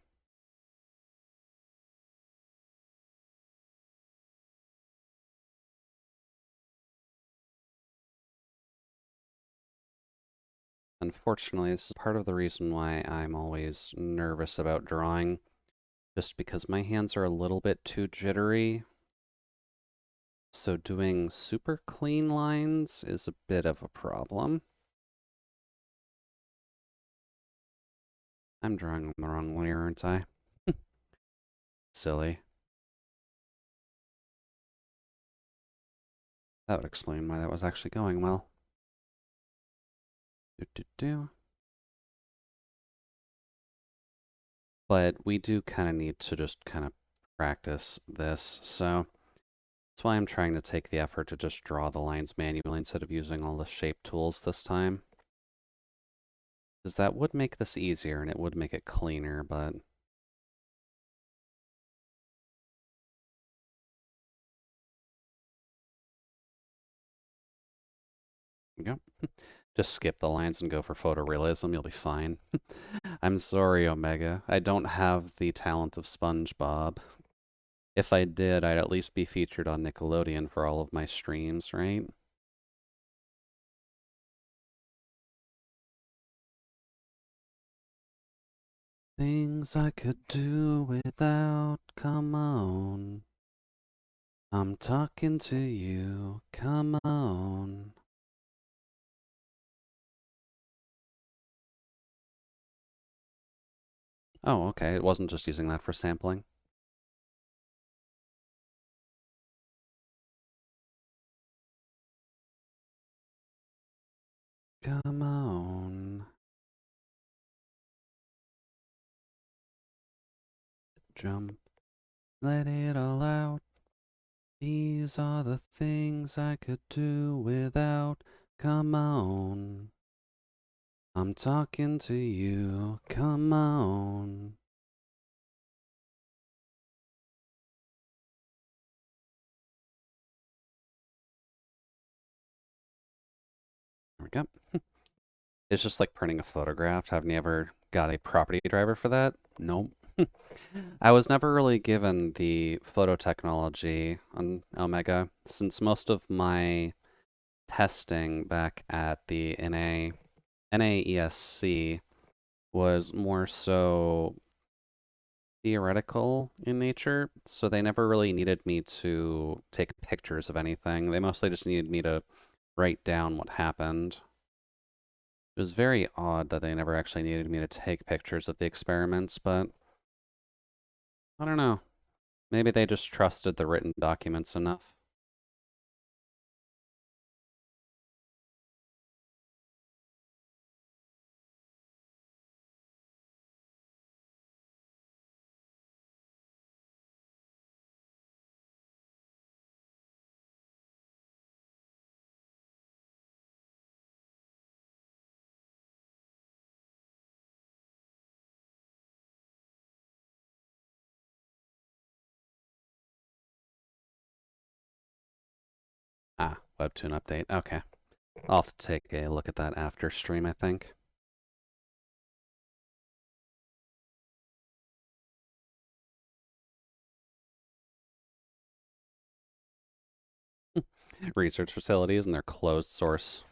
Unfortunately, this is part of the reason why I'm always nervous about drawing, just because my hands are a little bit too jittery. So doing super clean lines is a bit of a problem. I'm drawing them the wrong way, aren't I? Silly. That would explain why that was actually going well. But we do kind of need to just kind of practice this, so that's why I'm trying to take the effort to just draw the lines manually instead of using all the shape tools this time. Because that would make this easier and it would make it cleaner, but yep. Just skip the lines and go for photorealism, you'll be fine. I'm sorry, Omega. I don't have the talent of SpongeBob. If I did, I'd at least be featured on Nickelodeon for all of my streams, right? Things I could do without, come on. I'm talking to you, come on. Oh, okay, it wasn't just using that for sampling. Come on. Jump, let it all out. These are the things I could do without, come on. I'm talking to you, come on. There we go. It's just like printing a photograph. Haven't you ever got a property driver for that? Nope. I was never really given the photo technology on Omega, since most of my testing back at the NAESC was more so theoretical in nature, so they never really needed me to take pictures of anything. They mostly just needed me to write down what happened. It was very odd that they never actually needed me to take pictures of the experiments, but I don't know. Maybe they just trusted the written documents enough. Webtoon update. Okay. I'll have to take a look at that after stream, I think. Research facilities and their closed source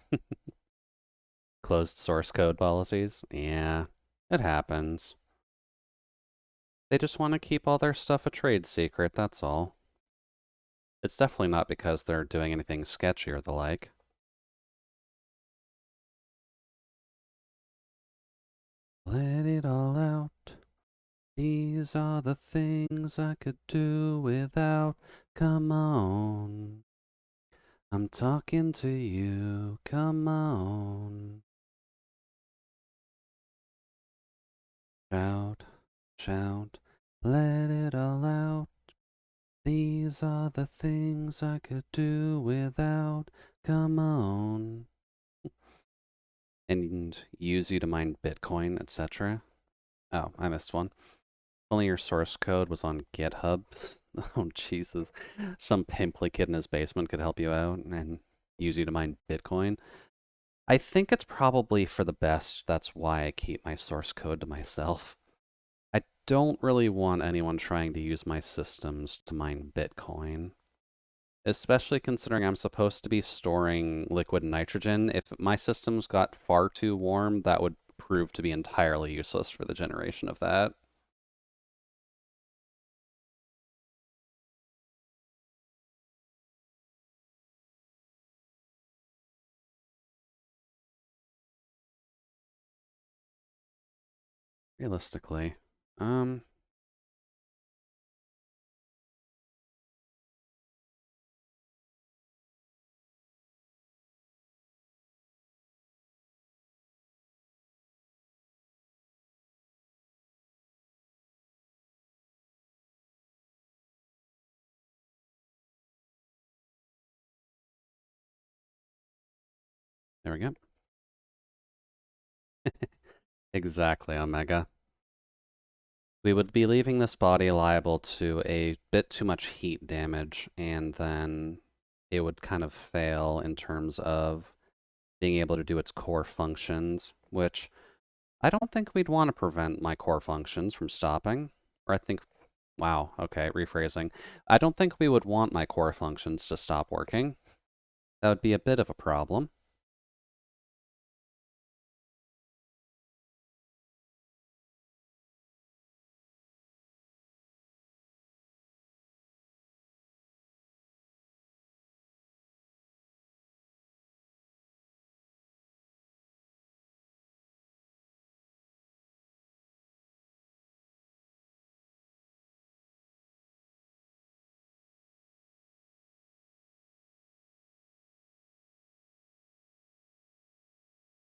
code policies. Yeah, it happens. They just want to keep all their stuff a trade secret, that's all. It's definitely not because they're doing anything sketchy or the like. Let it all out. These are the things I could do without. Come on. I'm talking to you. Come on. Shout, shout, let it all out. These are the things I could do without. Come on. And use you to mine Bitcoin, etc. Oh, I missed one. Only your source code was on GitHub. Oh, Jesus. Some pimply kid in his basement could help you out and use you to mine Bitcoin. I think it's probably for the best. That's why I keep my source code to myself. I don't really want anyone trying to use my systems to mine Bitcoin. Especially considering I'm supposed to be storing liquid nitrogen. If my systems got far too warm, that would prove to be entirely useless for the generation of that. Realistically. Um, there we go. Exactly, Omega. We would be leaving this body liable to a bit too much heat damage, and then it would kind of fail in terms of being able to do its core functions, which I don't think we'd want to prevent my core functions from stopping. Or I think, wow, okay, rephrasing. I don't think we would want my core functions to stop working. That would be a bit of a problem.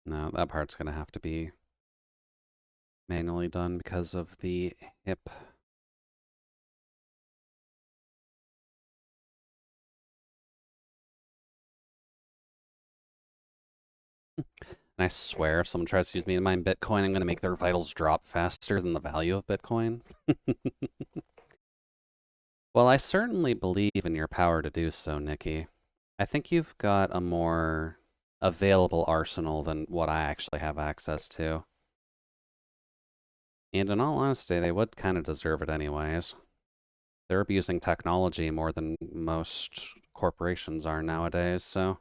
No, that part's going to have to be manually done because of the hip. And I swear, if someone tries to use me to mine Bitcoin, I'm going to make their vitals drop faster than the value of Bitcoin. Well, I certainly believe in your power to do so, Nikki. I think you've got a more available arsenal than what I actually have access to. And in all honesty, they would kind of deserve it anyways. They're abusing technology more than most corporations are nowadays, so...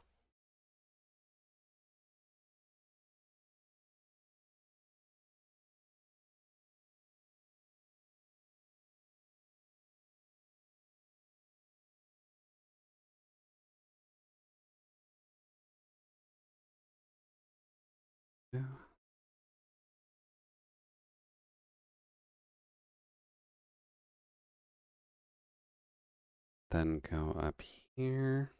Yeah. Then go up here.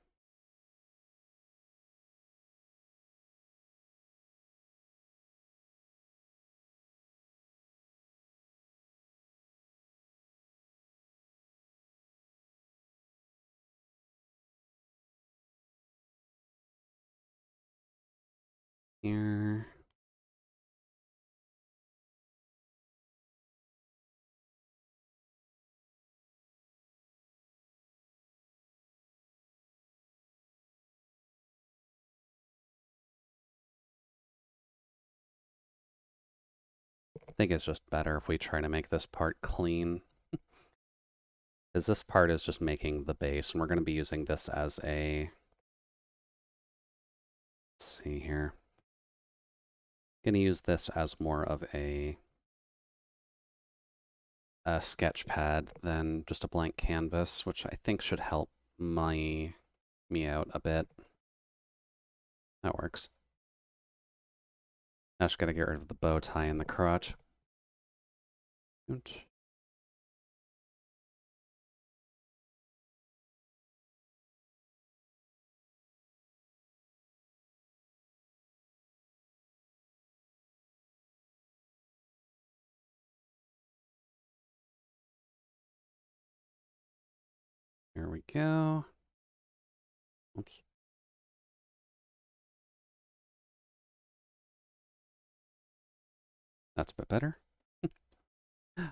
Here. I think it's just better if we try to make this part clean. Because this part is just making the base, and we're going to be using this as a... Let's see here. Going to use this as more of a sketch pad than just a blank canvas, which I think should help me out a bit. That works. I just gotta get rid of the bow tie and the crotch. Oops. Here we go. Oops. That's a bit better.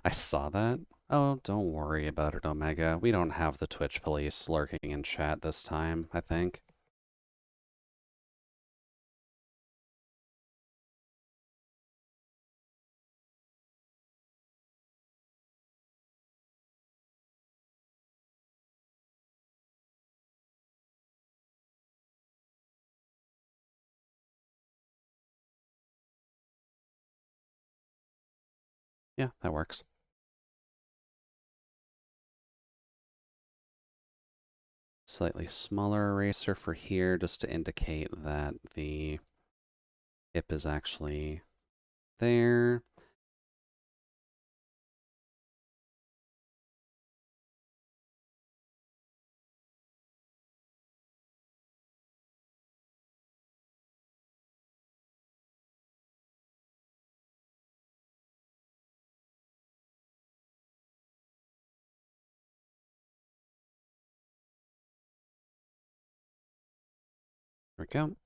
I saw that. Oh, don't worry about it, Omega. We don't have the Twitch police lurking in chat this time, I think. Yeah, that works. Slightly smaller eraser for here, just to indicate that the hip is actually there. There we go.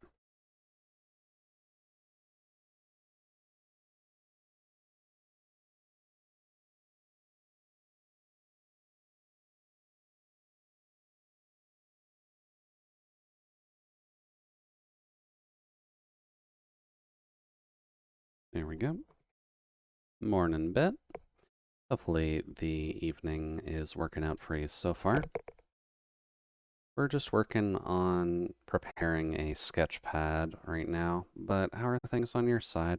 There we go. Morning, Bet. Hopefully the evening is working out for you so far. We're just working on preparing a sketch pad right now, but how are things on your side?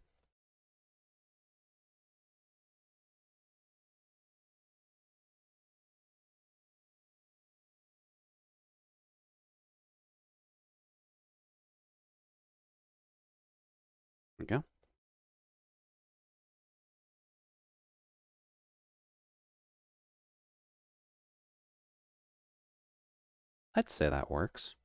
There we go. I'd say that works.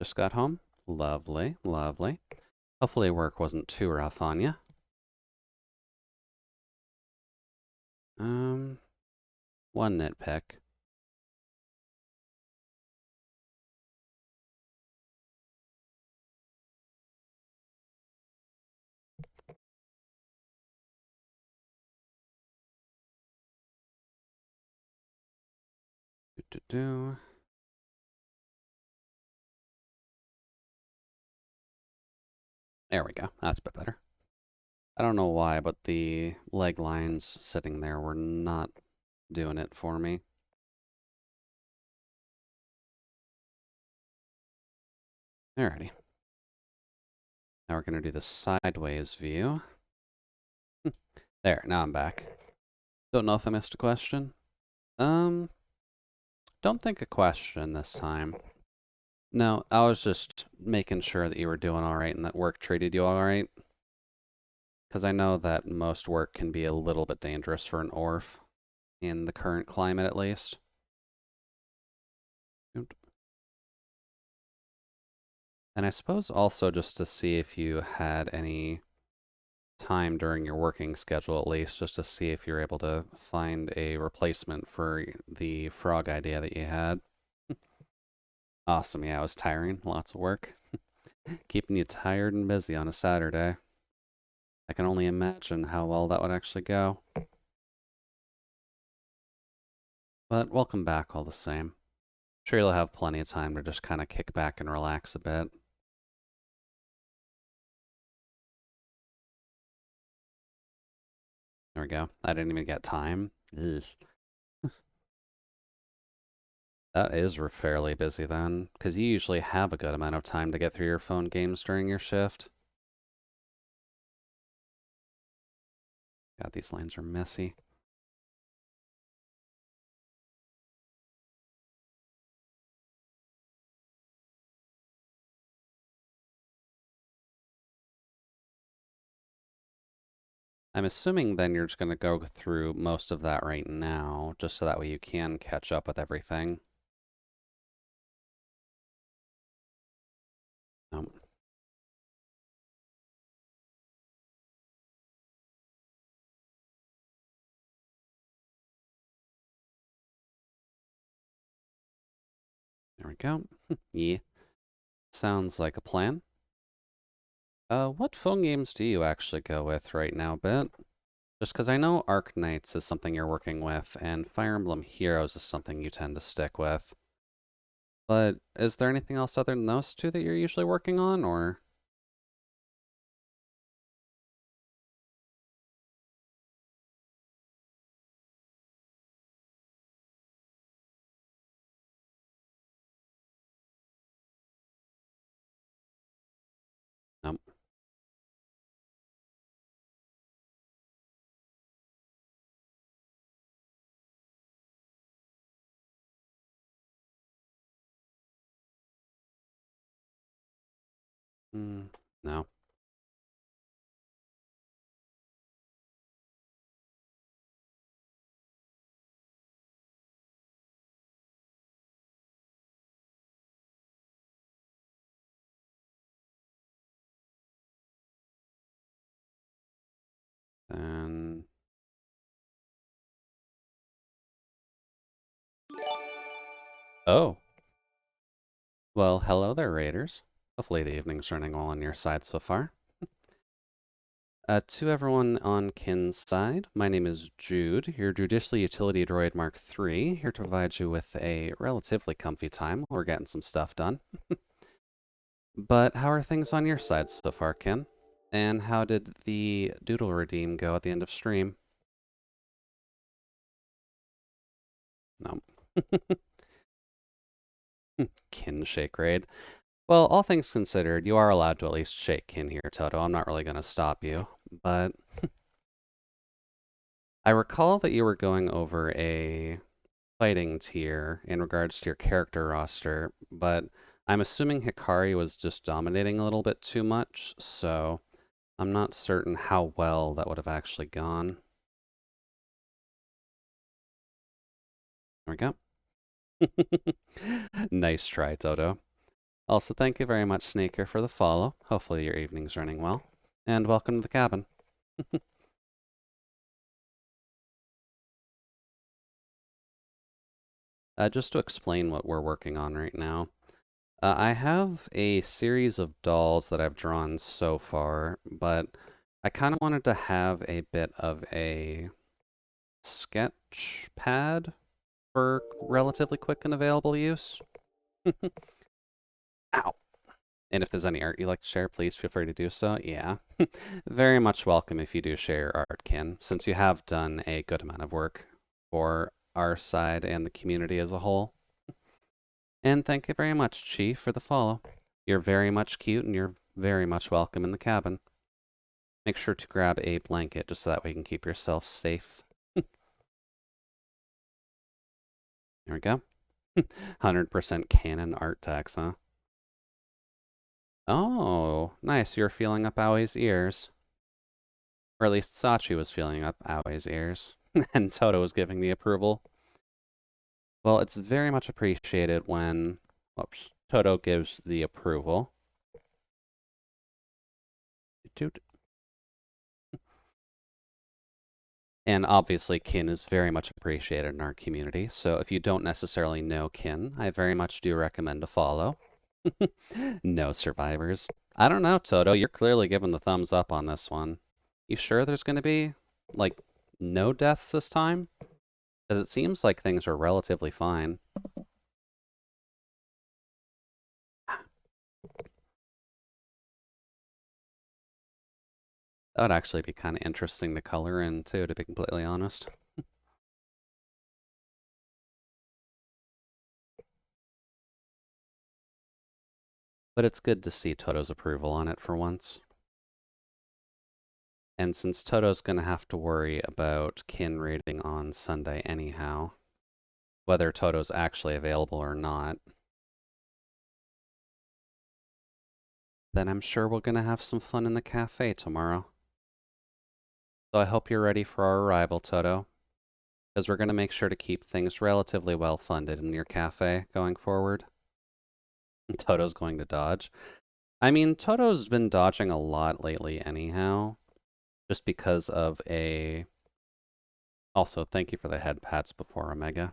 Just got home? Lovely, lovely. Hopefully work wasn't too rough on you. One nitpick. Do-do-do. There we go. That's a bit better. I don't know why, but the leg lines sitting there were not doing it for me. Alrighty. Now we're going to do the sideways view. There, now I'm back. Don't know if I missed a question. Don't think a question this time. No, I was just making sure that you were doing alright and that work treated you alright. Because I know that most work can be a little bit dangerous for an ORF, in the current climate at least. And I suppose also just to see if you had any time during your working schedule at least, just to see if you're able to find a replacement for the frog idea that you had. Awesome, yeah, it was tiring, lots of work. Keeping you tired and busy on a Saturday. I can only imagine how well that would actually go. But welcome back all the same. Sure you'll have plenty of time to just kind of kick back and relax a bit. There we go. I didn't even get time. Ugh. That is fairly busy then, because you usually have a good amount of time to get through your phone games during your shift. God, these lines are messy. I'm assuming then you're just going to go through most of that right now, just so that way you can catch up with everything. Um, there we go. Yeah, sounds like a plan. What phone games do you actually go with right now, Bit? Just because I know Arc Knights is something you're working with, and Fire Emblem Heroes is something you tend to stick with. But is there anything else other than those two that you're usually working on, or? Nope. No. Then... Oh. Well, hello there, Raiders. Hopefully the evening's running well on your side so far. To everyone on Kin's side, my name is Jude, your Judicial Utility Droid Mark III, here to provide you with a relatively comfy time while we're getting some stuff done. But how are things on your side so far, Kin? And how did the Doodle Redeem go at the end of stream? No. Kin Shake Raid. Well, all things considered, you are allowed to at least shake Kin here, Toto. I'm not really going to stop you, but I recall that you were going over a fighting tier in regards to your character roster, but I'm assuming Hikari was just dominating a little bit too much, so I'm not certain how well that would have actually gone. There we go. Nice try, Toto. Also, thank you very much, Sneaker, for the follow. Hopefully your evening's running well. And welcome to the cabin. Just to explain what we're working on right now. I have a series of dolls that I've drawn so far, but I kind of wanted to have a bit of a sketch pad for relatively quick and available use. Ow. And if there's any art you'd like to share, please feel free to do so. Yeah. Very much welcome if you do share your art, Kin, since you have done a good amount of work for our side and the community as a whole. And thank you very much, Chief, for the follow. You're very much cute and you're very much welcome in the cabin. Make sure to grab a blanket just so that way you can keep yourself safe. There we go. 100% canon art tax, huh? Oh, nice. You're feeling up Aui's ears. Or at least Sachi was feeling up Aui's ears. And Toto was giving the approval. Well, it's very much appreciated when Toto gives the approval. And obviously, Kin is very much appreciated in our community. So if you don't necessarily know Kin, I very much do recommend a follow. No survivors. I don't know, Toto. You're clearly giving the thumbs up on this one. You sure there's going to be, like, no deaths this time? Because it seems like things are relatively fine. That would actually be kind of interesting to color in, too, to be completely honest. But it's good to see Toto's approval on it for once. And since Toto's going to have to worry about kin rating on Sunday anyhow, whether Toto's actually available or not, then I'm sure we're going to have some fun in the cafe tomorrow. So I hope you're ready for our arrival, Toto, because we're going to make sure to keep things relatively well funded in your cafe going forward. Toto's going to dodge. I mean, Toto's been dodging a lot lately anyhow, just because of a... Also, thank you for the head pats before, Omega.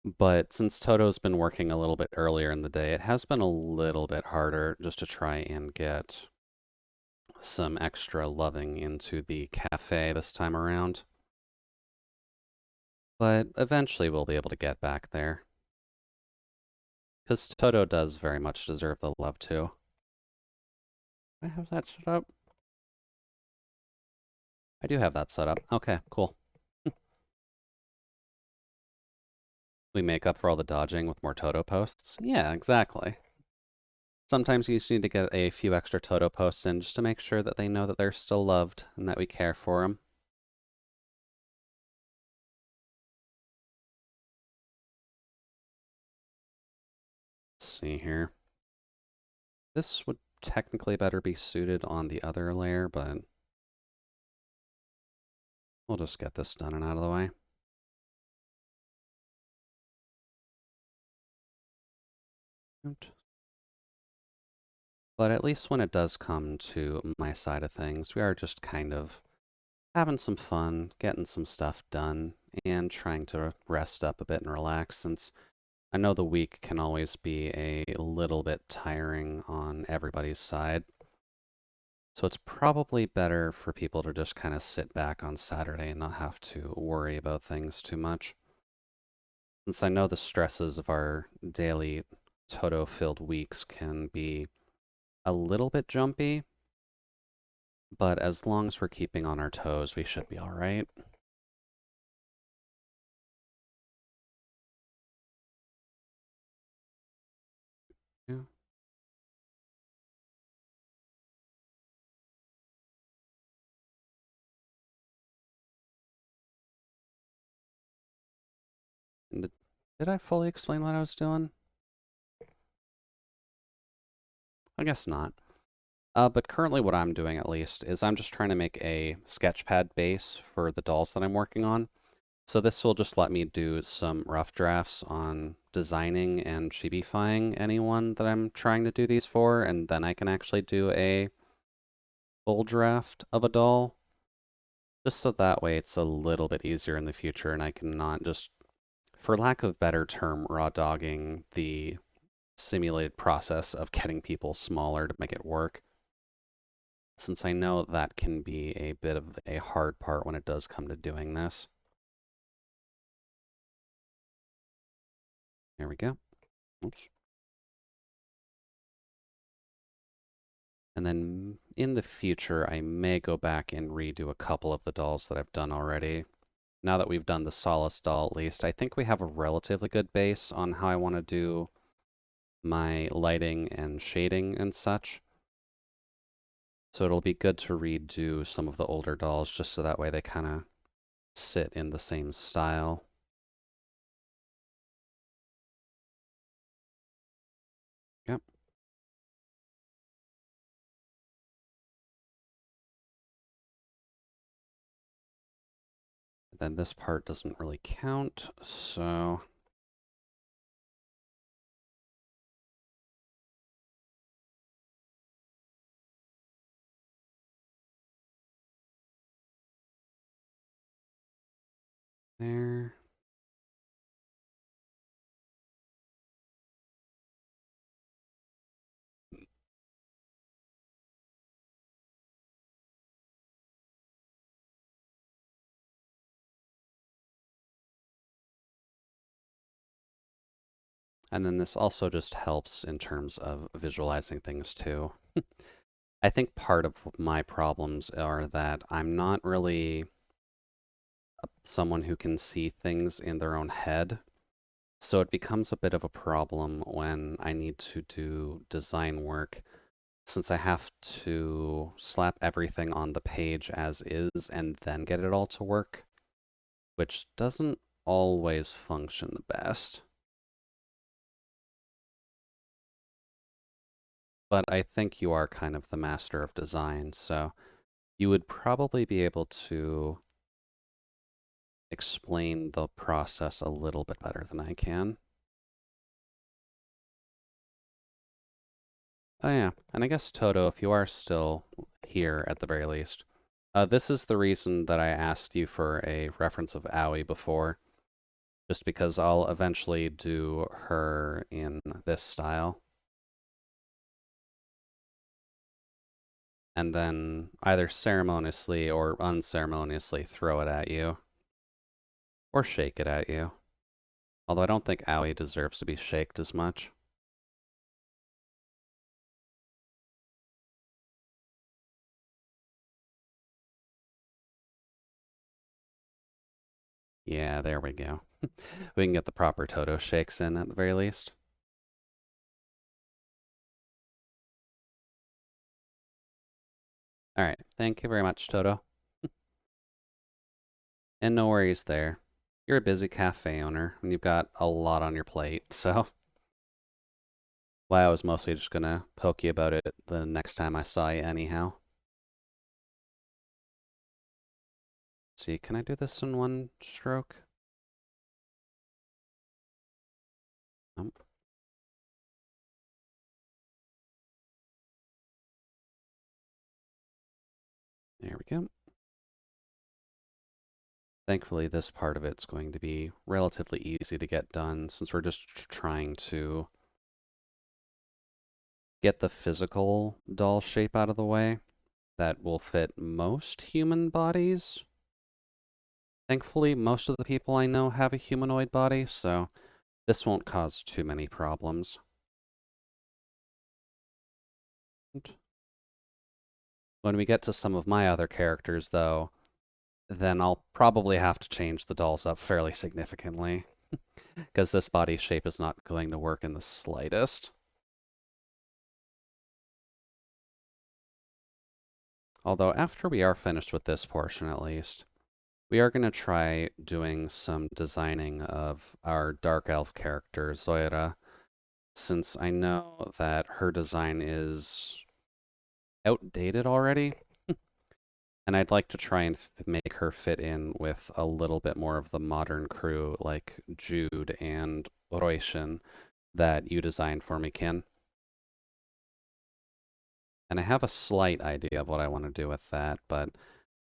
But since Toto's been working a little bit earlier in the day, it has been a little bit harder just to try and get some extra loving into the cafe this time around. But eventually we'll be able to get back there. Because Toto does very much deserve the love, too. I have that set up? I do have that set up. Okay, cool. We make up for all the dodging with more Toto posts? Yeah, exactly. Sometimes you just need to get a few extra Toto posts in just to make sure that they know that they're still loved and that we care for them. Let's see here. This would technically better be suited on the other layer, but we'll just get this done and out of the way. But at least when it does come to my side of things, we are just kind of having some fun, getting some stuff done, and trying to rest up a bit and relax, since I know the week can always be a little bit tiring on everybody's side. So it's probably better for people to just kind of sit back on Saturday and not have to worry about things too much. Since I know the stresses of our daily Toto-filled weeks can be a little bit jumpy, but as long as we're keeping on our toes, we should be all right. Yeah. Did I fully explain what I was doing? I guess not. But currently what I'm doing, at least, is I'm just trying to make a sketchpad base for the dolls that I'm working on. So this will just let me do some rough drafts on designing and chibifying anyone that I'm trying to do these for, and then I can actually do a full draft of a doll. Just so that way it's a little bit easier in the future and I can not just, for lack of better term, raw dogging the simulated process of getting people smaller to make it work. Since I know that can be a bit of a hard part when it does come to doing this. There we go. Oops. And then in the future, I may go back and redo a couple of the dolls that I've done already. Now that we've done the Solace doll, at least, I think we have a relatively good base on how I want to do my lighting and shading and such. So it'll be good to redo some of the older dolls just so that way they kind of sit in the same style. Yep. Then this part doesn't really count, so... There. And then this also just helps in terms of visualizing things too. I think part of my problems are that I'm not really someone who can see things in their own head. So it becomes a bit of a problem when I need to do design work, since I have to slap everything on the page as is and then get it all to work, which doesn't always function the best. But I think you are kind of the master of design, so you would probably be able to explain the process a little bit better than I can. Oh yeah, and I guess Toto, if you are still here at the very least, this is the reason that I asked you for a reference of Aoi before, just because I'll eventually do her in this style. And then either ceremoniously or unceremoniously throw it at you, or shake it at you. Although I don't think Aoi deserves to be shaked as much. Yeah, there we go. We can get the proper Toto shakes in at the very least. All right, thank you very much, Toto. And no worries there. You're a busy cafe owner, and you've got a lot on your plate, so... Well, I was mostly just gonna poke you about it the next time I saw you anyhow. Let's see, can I do this in one stroke? Nope. There we go. Thankfully, this part of it's going to be relatively easy to get done since we're just trying to get the physical doll shape out of the way that will fit most human bodies. Thankfully, most of the people I know have a humanoid body, so this won't cause too many problems. When we get to some of my other characters, though, then I'll probably have to change the dolls up fairly significantly, because this body shape is not going to work in the slightest. Although after we are finished with this portion at least, we are going to try doing some designing of our Dark Elf character, Zoira, since I know that her design is outdated already. And I'd like to try and make her fit in with a little bit more of the modern crew like Jude and Roishin that you designed for me, Ken. And I have a slight idea of what I want to do with that, but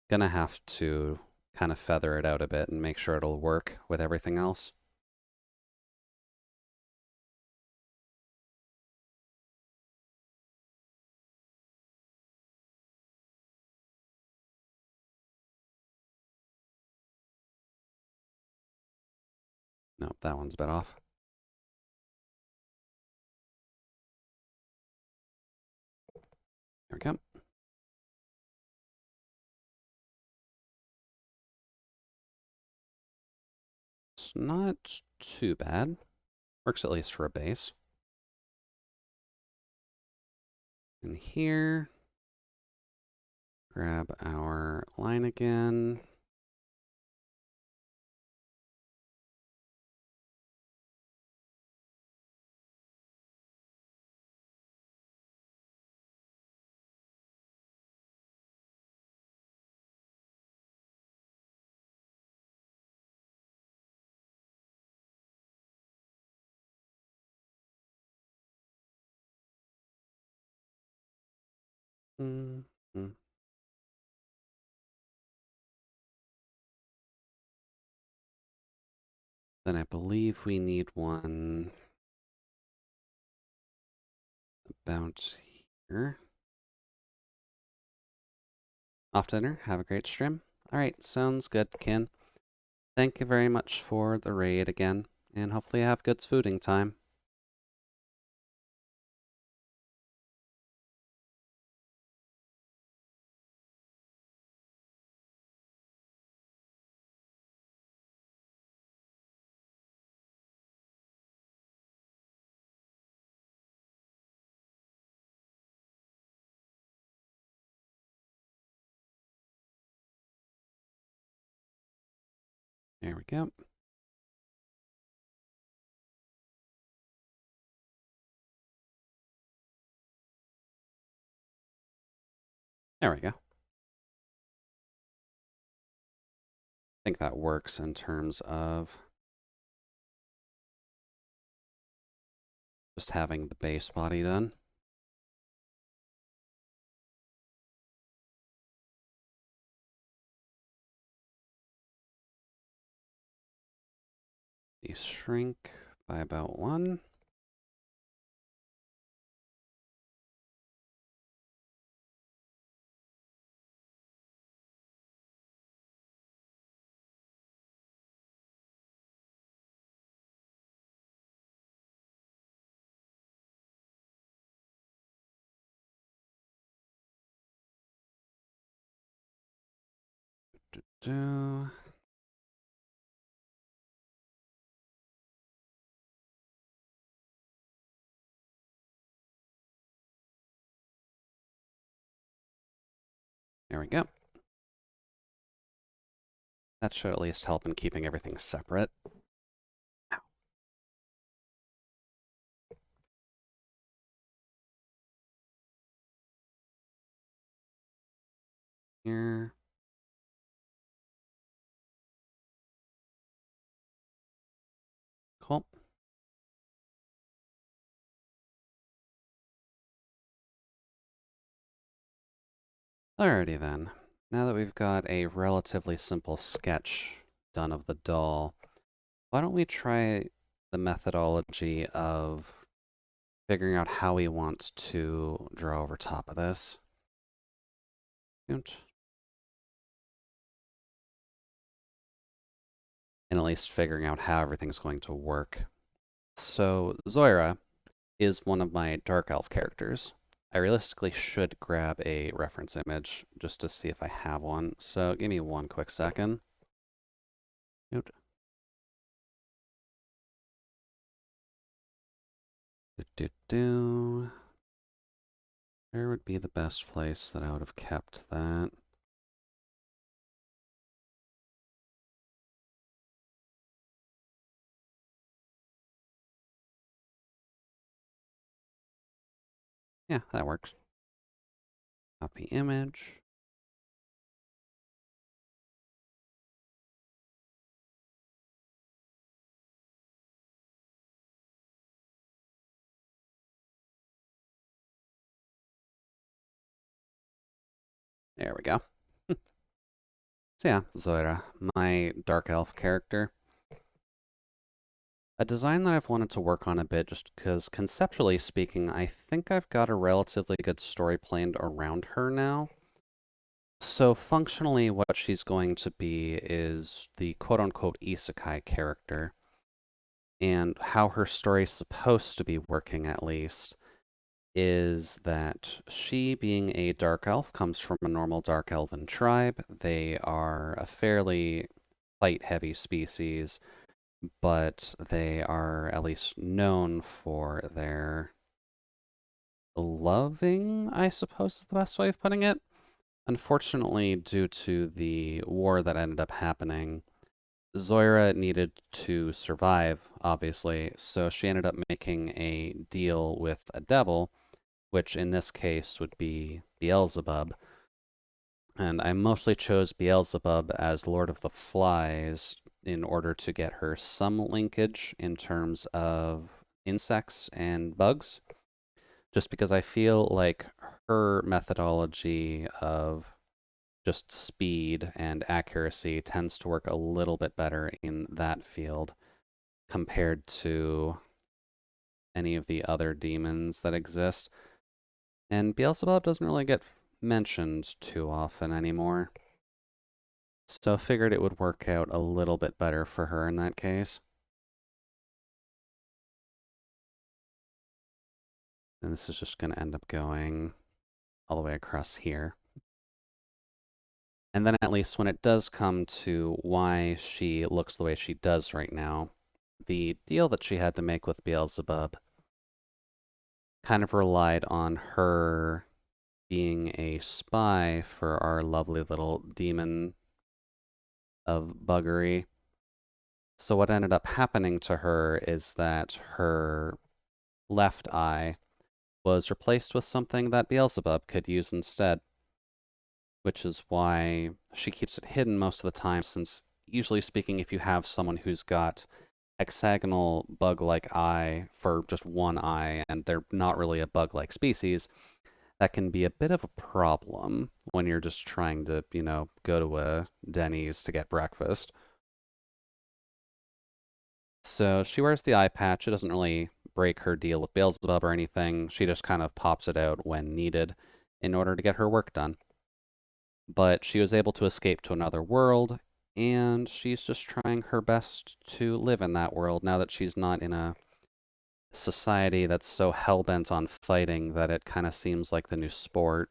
gonna have to kind of feather it out a bit and make sure it'll work with everything else. Nope, that one's a bit off. There we go. It's not too bad. Works at least for a base. And here, grab our line again. Mm -hmm. Then I believe we need one about here. Off dinner. Have a great stream. All right, sounds good, Ken. Thank you very much for the raid again, and hopefully have good fooding time. There we go. There we go. I think that works in terms of just having the base body done. These shrink by about 1. Do. There we go. That should at least help in keeping everything separate. Here. Cool. Alrighty then. Now that we've got a relatively simple sketch done of the doll, why don't we try the methodology of figuring out how we want to draw over top of this. And at least figuring out how everything's going to work. So Zoira is one of my Dark Elf characters. I realistically should grab a reference image just to see if I have one. So give me one quick second. Note. Where would be the best place that I would have kept that? Yeah, that works. Copy image. There we go. So yeah, Zoira, my Dark Elf character. A design that I've wanted to work on a bit just because, conceptually speaking, I think I've got a relatively good story planned around her now. So functionally, what she's going to be is the quote-unquote isekai character, and how her story's supposed to be working, at least, is that she, being a dark elf, comes from a normal dark elven tribe. They are a fairly fight-heavy species, but they are at least known for their loving, I suppose is the best way of putting it. Unfortunately, due to the war that ended up happening, Zoira needed to survive, obviously, so she ended up making a deal with a devil, which in this case would be Beelzebub. And I mostly chose Beelzebub as Lord of the Flies in order to get her some linkage in terms of insects and bugs, just because I feel like her methodology of just speed and accuracy tends to work a little bit better in that field compared to any of the other demons that exist. And Beelzebub doesn't really get mentioned too often anymore. So I figured it would work out a little bit better for her in that case. And this is just going to end up going all the way across here. And then at least when it does come to why she looks the way she does right now, the deal that she had to make with Beelzebub kind of relied on her being a spy for our lovely little demon of buggery. So what ended up happening to her is that her left eye was replaced with something that Beelzebub could use instead, which is why she keeps it hidden most of the time, since usually speaking, if you have someone who's got hexagonal bug-like eye for just one eye, and they're not really a bug-like species, that can be a bit of a problem when you're just trying to, go to a Denny's to get breakfast. So she wears the eye patch. It doesn't really break her deal with Beelzebub or anything. She just kind of pops it out when needed in order to get her work done. But she was able to escape to another world, and she's just trying her best to live in that world now that she's not in a society that's so hell-bent on fighting that it kind of seems like the new sport.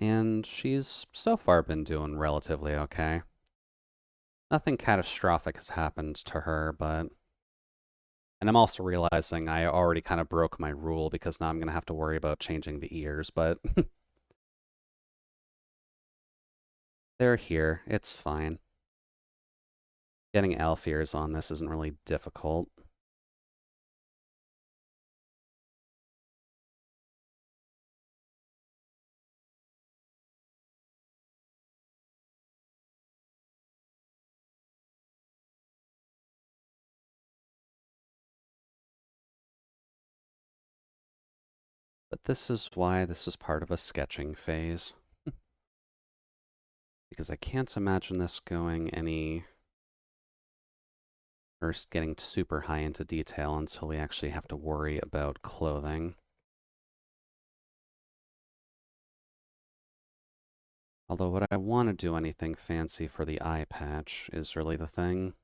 And she's so far been doing relatively okay. Nothing catastrophic has happened to her, but... And I'm also realizing I already kind of broke my rule because now I'm going to have to worry about changing the ears, but... they're here. It's fine. Getting elf ears on this isn't really difficult. But this is why this is part of a sketching phase. Because I can't imagine this going any... or getting super high into detail until we actually have to worry about clothing. Although would I want to do anything fancy for the eye patch is really the thing.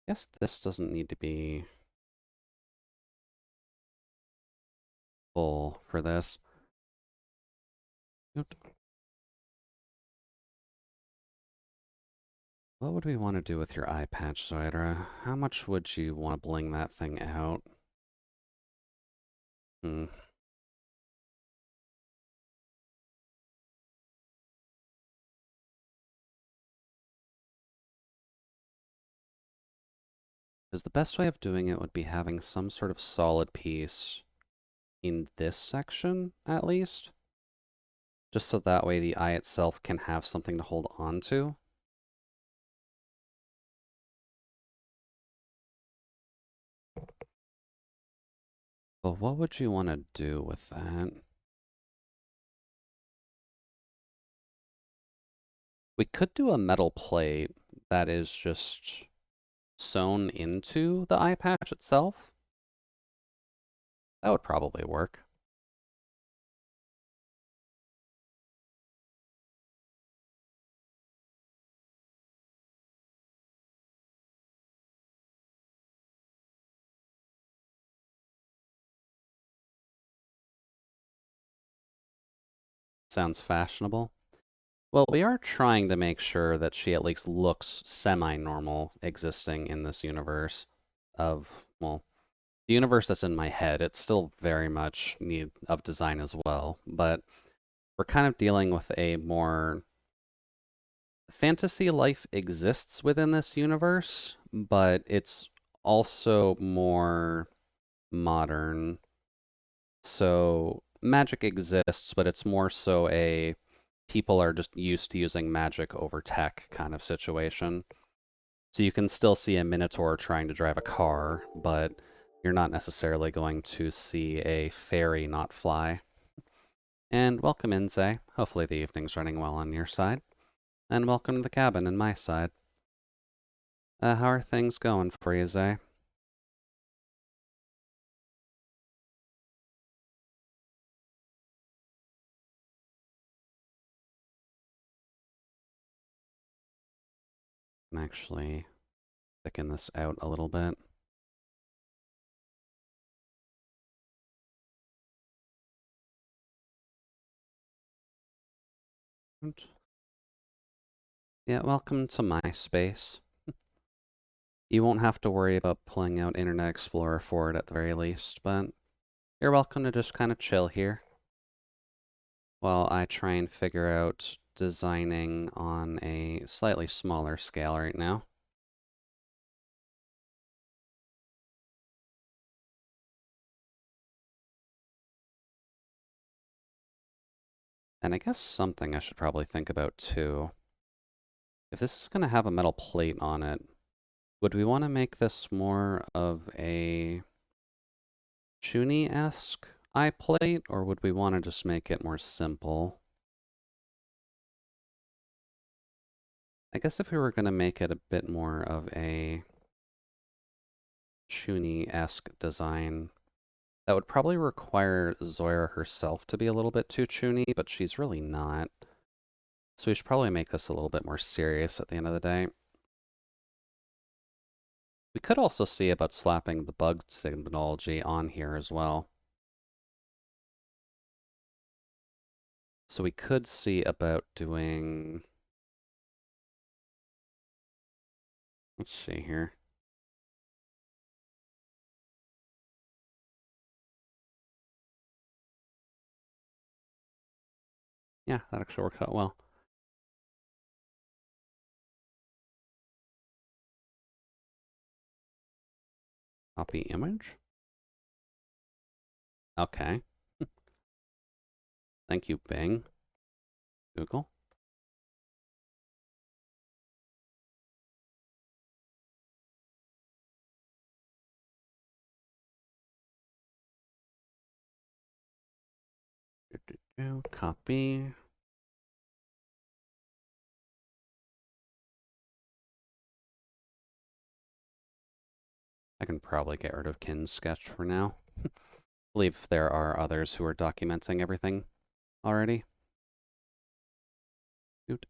Guess this doesn't need to be full for this. What would we want to do with your eye patch, Zoidra? How much would you want to bling that thing out? Hmm. Because the best way of doing it would be having some sort of solid piece in this section, at least. Just so that way the eye itself can have something to hold on to. But what would you want to do with that? We could do a metal plate that is just sewn into the eye patch itself. That would probably work. Sounds fashionable. Well, we are trying to make sure that she at least looks semi-normal existing in this universe of, well, the universe that's in my head. It's still very much need of design as well, but we're kind of dealing with a more fantasy life exists within this universe, but it's also more modern. So magic exists, but it's more so a people are just used to using magic over tech kind of situation. So you can still see a minotaur trying to drive a car, but you're not necessarily going to see a fairy not fly. And welcome in, Zay. Hopefully the evening's running well on your side. And welcome to the cabin on my side. How are things going for you, Zay? can actually thicken this out a little bit. Yeah, welcome to my space. You won't have to worry about pulling out Internet Explorer for it at the very least, but you're welcome to just kind of chill here while I try and figure out designing on a slightly smaller scale right now. And I guess something I should probably think about too. If this is going to have a metal plate on it, would we want to make this more of a Chuny-esque eye plate, or would we want to just make it more simple? I guess if we were going to make it a bit more of a Chuny-esque design, that would probably require Zoya herself to be a little bit too Chuny, but she's really not. So we should probably make this a little bit more serious at the end of the day. We could also see about slapping the bug symbology on here as well. So we could see about doing... Let's see here. Yeah, that actually works out well. Copy image. Okay. Thank you, Bing. Google. Copy. I can probably get rid of Kin's sketch for now. I believe there are others who are documenting everything already. Oot.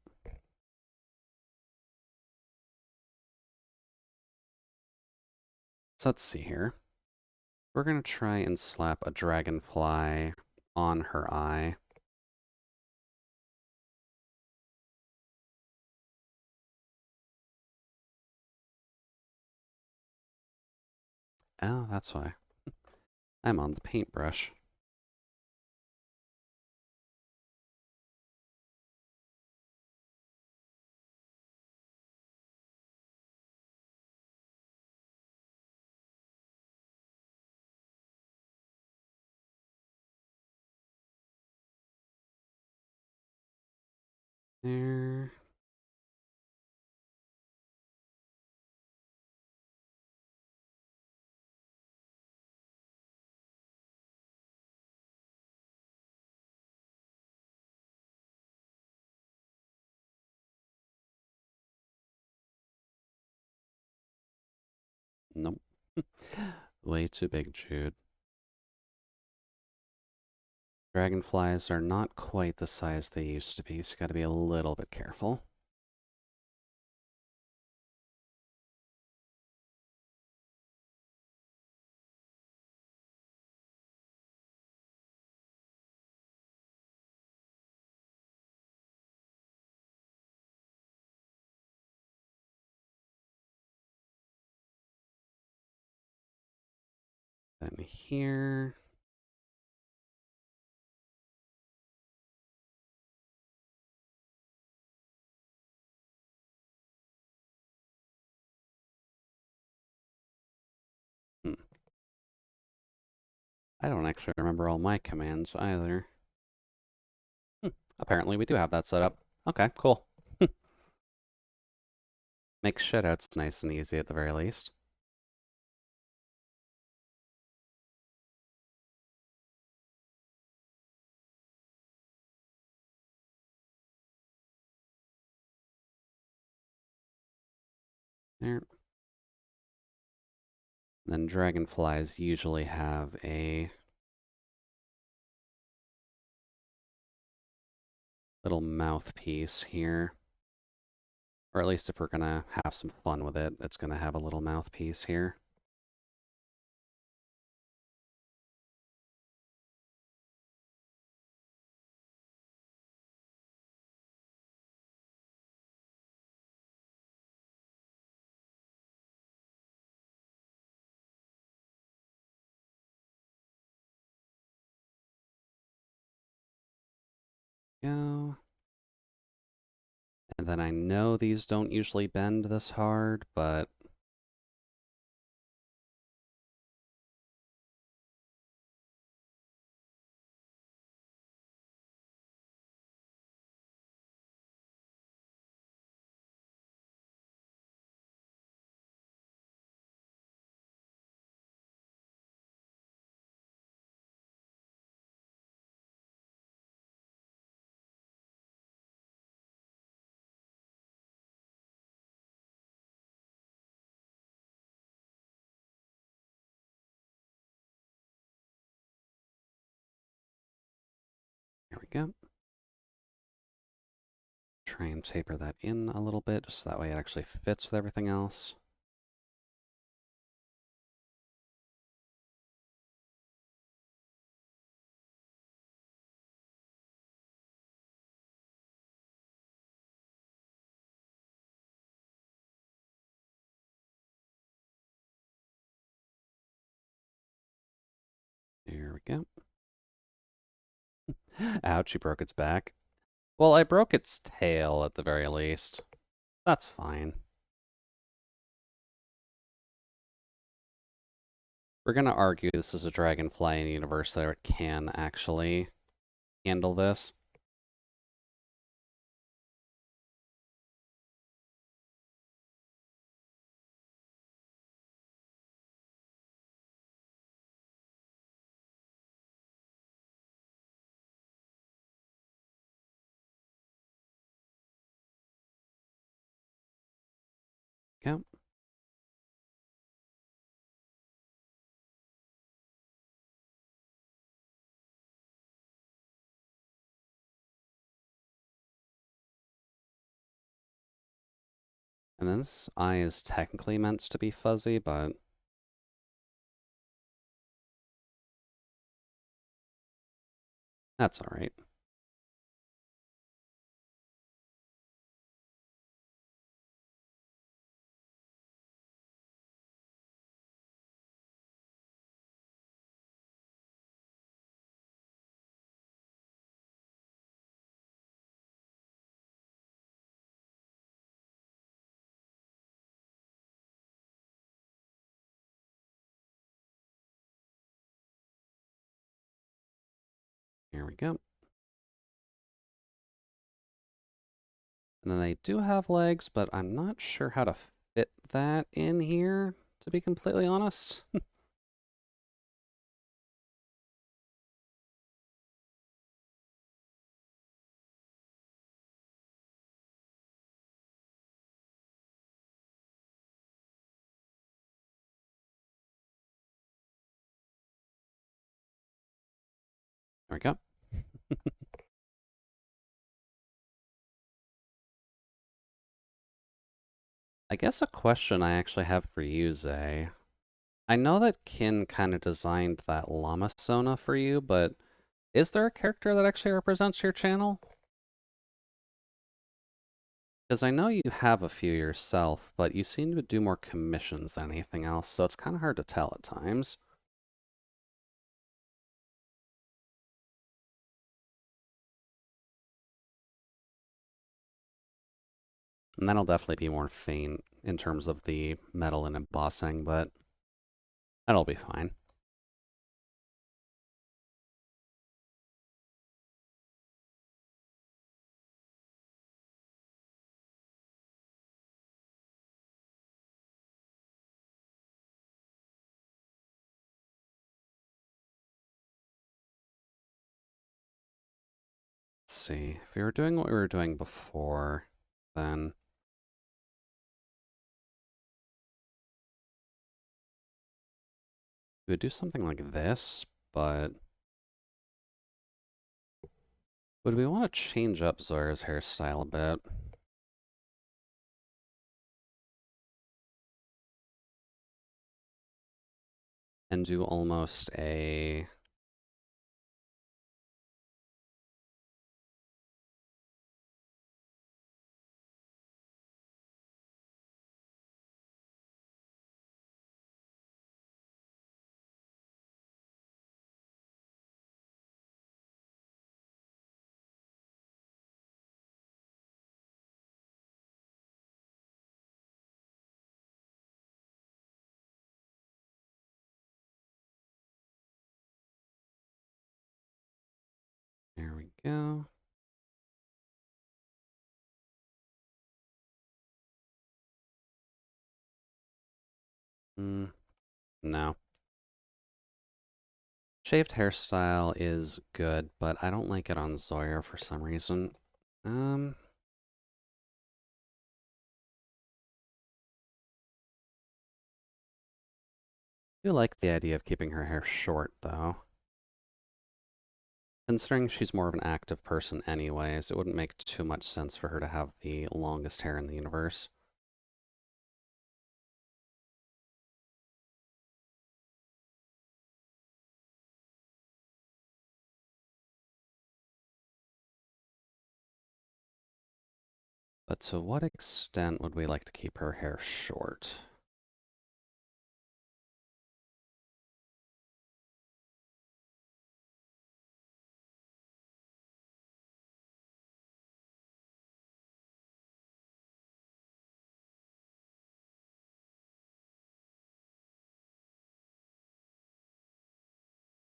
So let's see here. We're going to try and slap a dragonfly on her eye. Oh, that's why. I'm on the paintbrush. There. Nope. Way too big, Jude. Dragonflies are not quite the size they used to be, so you gotta be a little bit careful. Then here. Hmm. I don't actually remember all my commands either. Apparently we do have that set up. Okay, cool. Make shitouts nice and easy at the very least. There. Then dragonflies usually have a little mouthpiece here. Or at least if we're gonna have some fun with it, it's gonna have a little mouthpiece here. Go. And then I know these don't usually bend this hard, but here we go. Try and taper that in a little bit, just so that way it actually fits with everything else. There we go. Ouch, you broke its back. Well, I broke its tail at the very least. That's fine. We're gonna argue this is a dragonfly in a universe that it can actually handle this. Okay. And then this eye is technically meant to be fuzzy, but that's alright. Here we go. And then they do have legs, but I'm not sure how to fit that in here, to be completely honest. There we go. I guess a question I actually have for you, Zay. I know that Kin kind of designed that llama Sona for you, but is there a character that actually represents your channel? Because I know you have a few yourself, but you seem to do more commissions than anything else, so it's kind of hard to tell at times. And that'll definitely be more faint in terms of the metal and embossing, but that'll be fine. Let's see. If we were doing what we were doing before, then we would do something like this, but would we want to change up Zora's hairstyle a bit? and do almost a... There we go. No. Shaved hairstyle is good, but I don't like it on Zoya for some reason. I do like the idea of keeping her hair short, though. Considering she's more of an active person anyways, it wouldn't make too much sense for her to have the longest hair in the universe. But to what extent would we like to keep her hair short?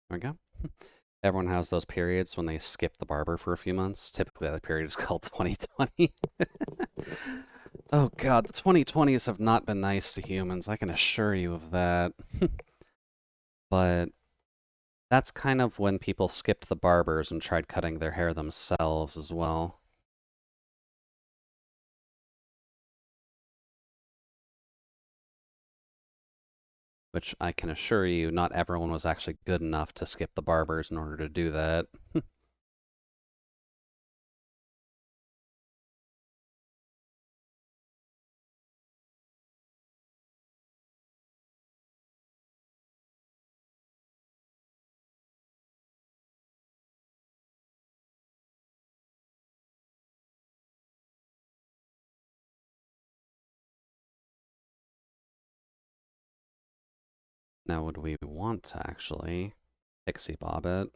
There we go. Everyone has those periods when they skip the barber for a few months. Typically, that period is called 2020. Oh god, the 2020s have not been nice to humans, I can assure you of that. But that's kind of when people skipped the barbers and tried cutting their hair themselves as well. Which I can assure you, not everyone was actually good enough to skip the barbers in order to do that. Now, would we want to actually pixie bob it?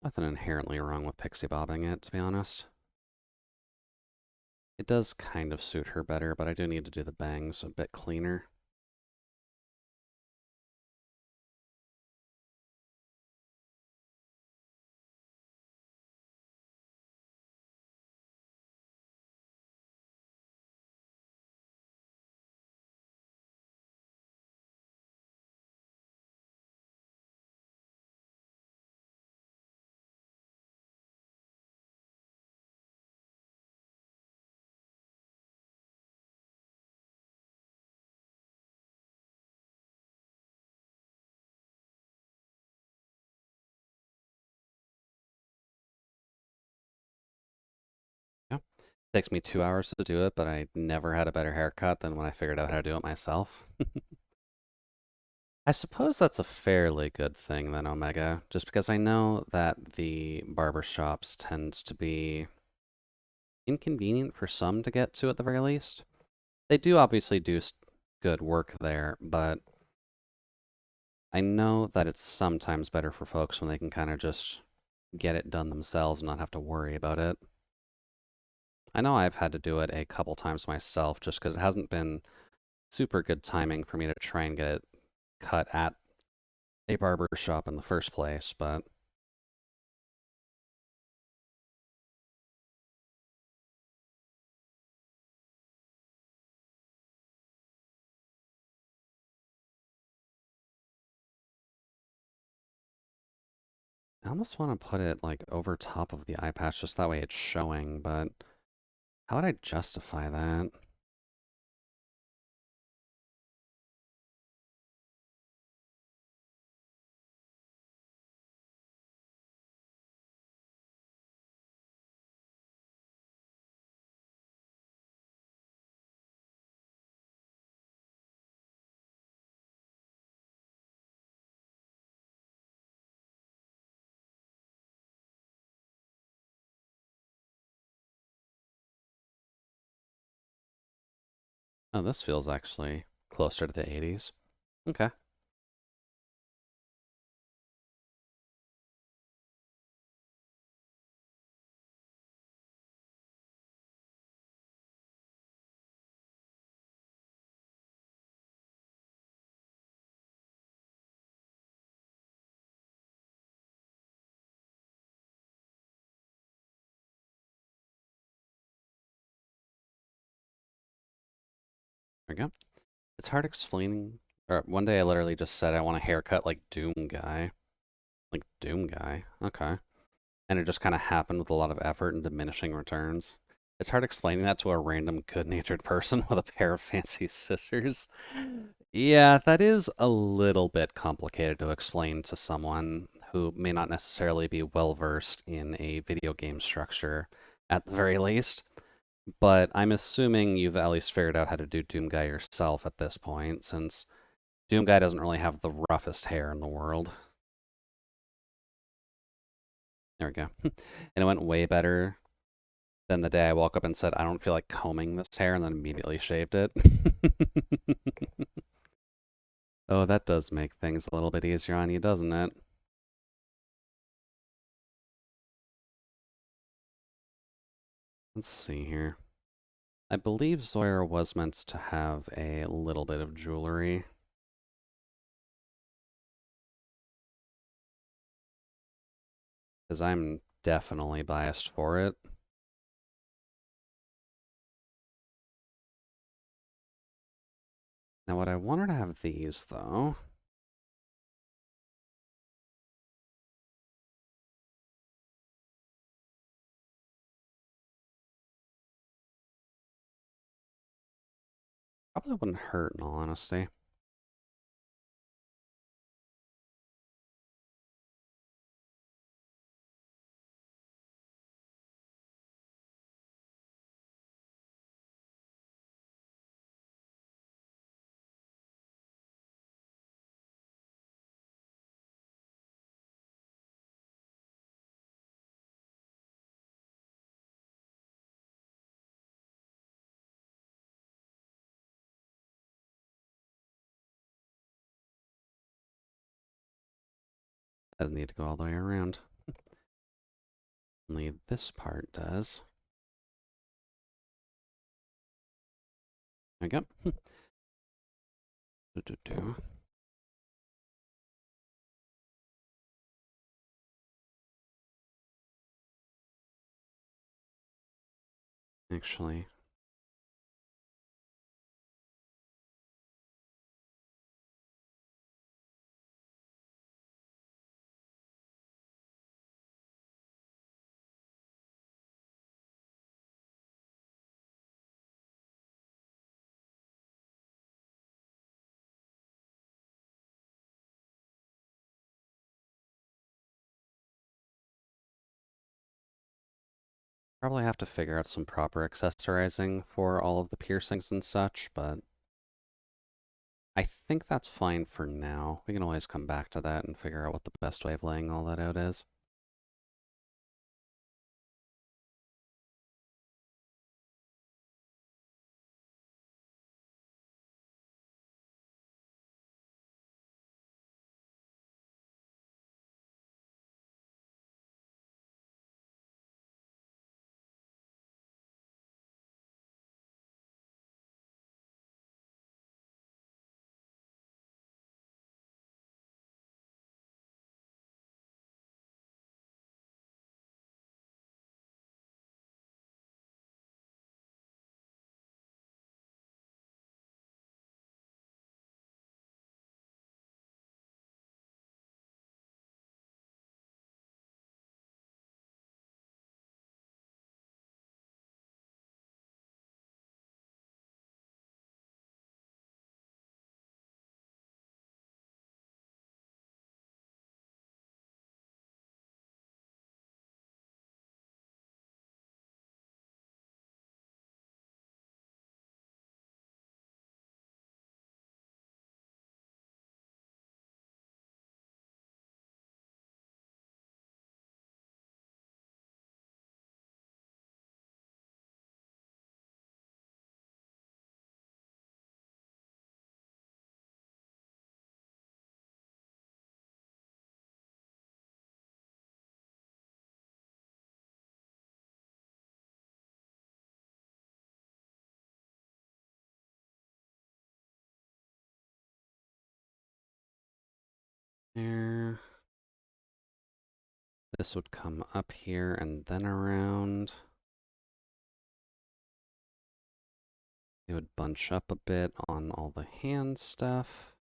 Nothing inherently wrong with pixie bobbing it, to be honest. It does kind of suit her better, but I do need to do the bangs a bit cleaner. Yeah. Takes me 2 hours to do it, but I never had a better haircut than when I figured out how to do it myself. I suppose that's a fairly good thing then, Omega, just because I know that the barber shops tend to be inconvenient for some to get to at the very least. They do obviously do good work there, but I know that it's sometimes better for folks when they can kind of just get it done themselves and not have to worry about it. I know I've had to do it a couple times myself just because it hasn't been super good timing for me to try and get it cut at a barber shop in the first place, but I almost want to put it like over top of the eye patch just that way it's showing, but how would I justify that? Oh, this feels actually closer to the 80s. Okay. There we go. It's hard explaining. Or one day I literally just said I want a haircut like Doom Guy. Like Doom Guy. Okay. And it just kind of happened with a lot of effort and diminishing returns. It's hard explaining that to a random good-natured person with a pair of fancy scissors. Yeah, that is a little bit complicated to explain to someone who may not necessarily be well-versed in a video game structure at the very least. But I'm assuming you've at least figured out how to do Doom Guy yourself at this point, since Doom Guy doesn't really have the roughest hair in the world. There we go. And it went way better than the day I woke up and said, I don't feel like combing this hair, and then immediately shaved it. Oh, that does make things a little bit easier on you, doesn't it? Let's see here. I believe Zoya was meant to have a little bit of jewelry. Because I'm definitely biased for it. Now, what I want her to have these, though. Probably wouldn't hurt, in all honesty. Doesn't need to go all the way around. Only this part does. There we go. Actually, probably have to figure out some proper accessorizing for all of the piercings and such, but I think that's fine for now. We can always come back to that and figure out what the best way of laying all that out is. There. This would come up here and then around. It would bunch up a bit on all the hand stuff.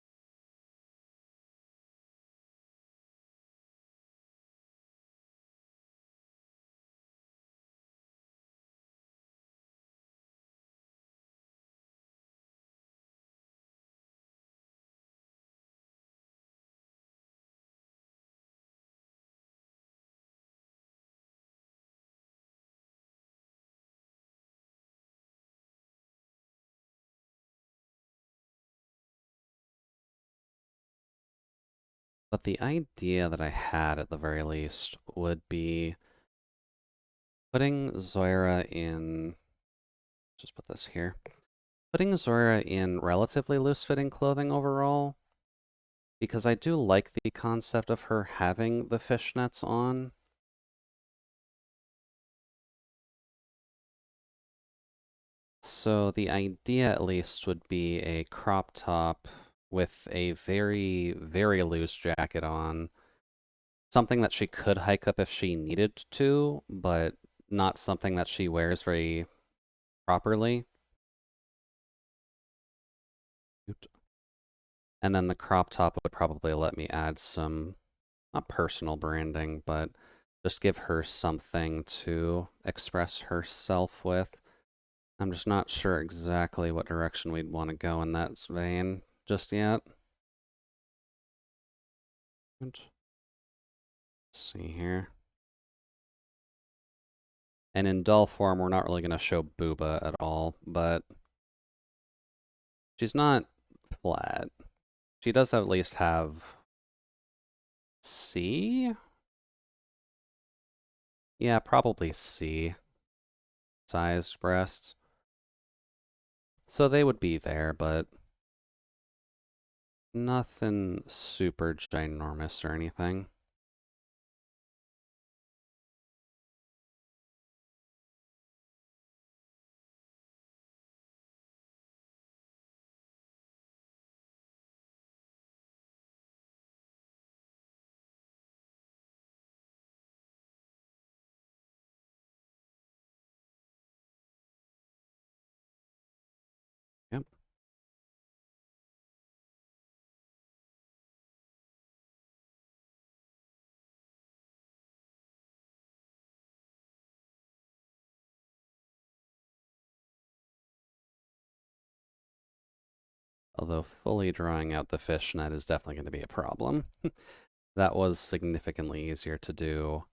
But the idea that I had at the very least would be putting Zoira in, just put this here, putting Zoira in relatively loose-fitting clothing overall, because I do like the concept of her having the fishnets on. So the idea at least would be a crop top with a very, very loose jacket on. Something that she could hike up if she needed to, but not something that she wears very properly. And then the crop top would probably let me add some, not personal branding, but just give her something to express herself with. I'm just not sure exactly what direction we'd want to go in that vein just yet. Let's see here. And in dull form, we're not really going to show Booba at all, but she's not flat. She does at least have C? Yeah, probably C sized breasts. So they would be there, but nothing super ginormous or anything. Yep. Although fully drawing out the fishnet is definitely going to be a problem. That was significantly easier to do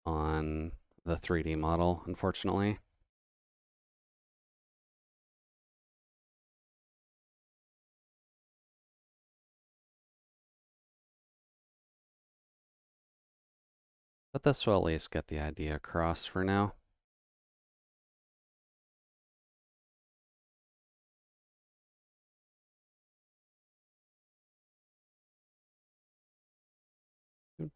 on the 3D model, unfortunately. But this will at least get the idea across for now. Good.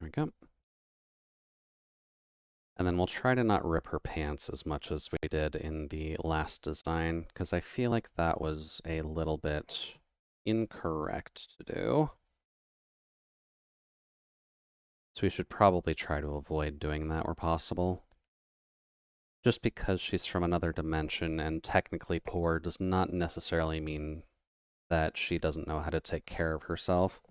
There we go. And then we'll try to not rip her pants as much as we did in the last design, because I feel like that was a little bit incorrect to do. So we should probably try to avoid doing that where possible. Just because she's from another dimension and technically poor does not necessarily mean that she doesn't know how to take care of herself.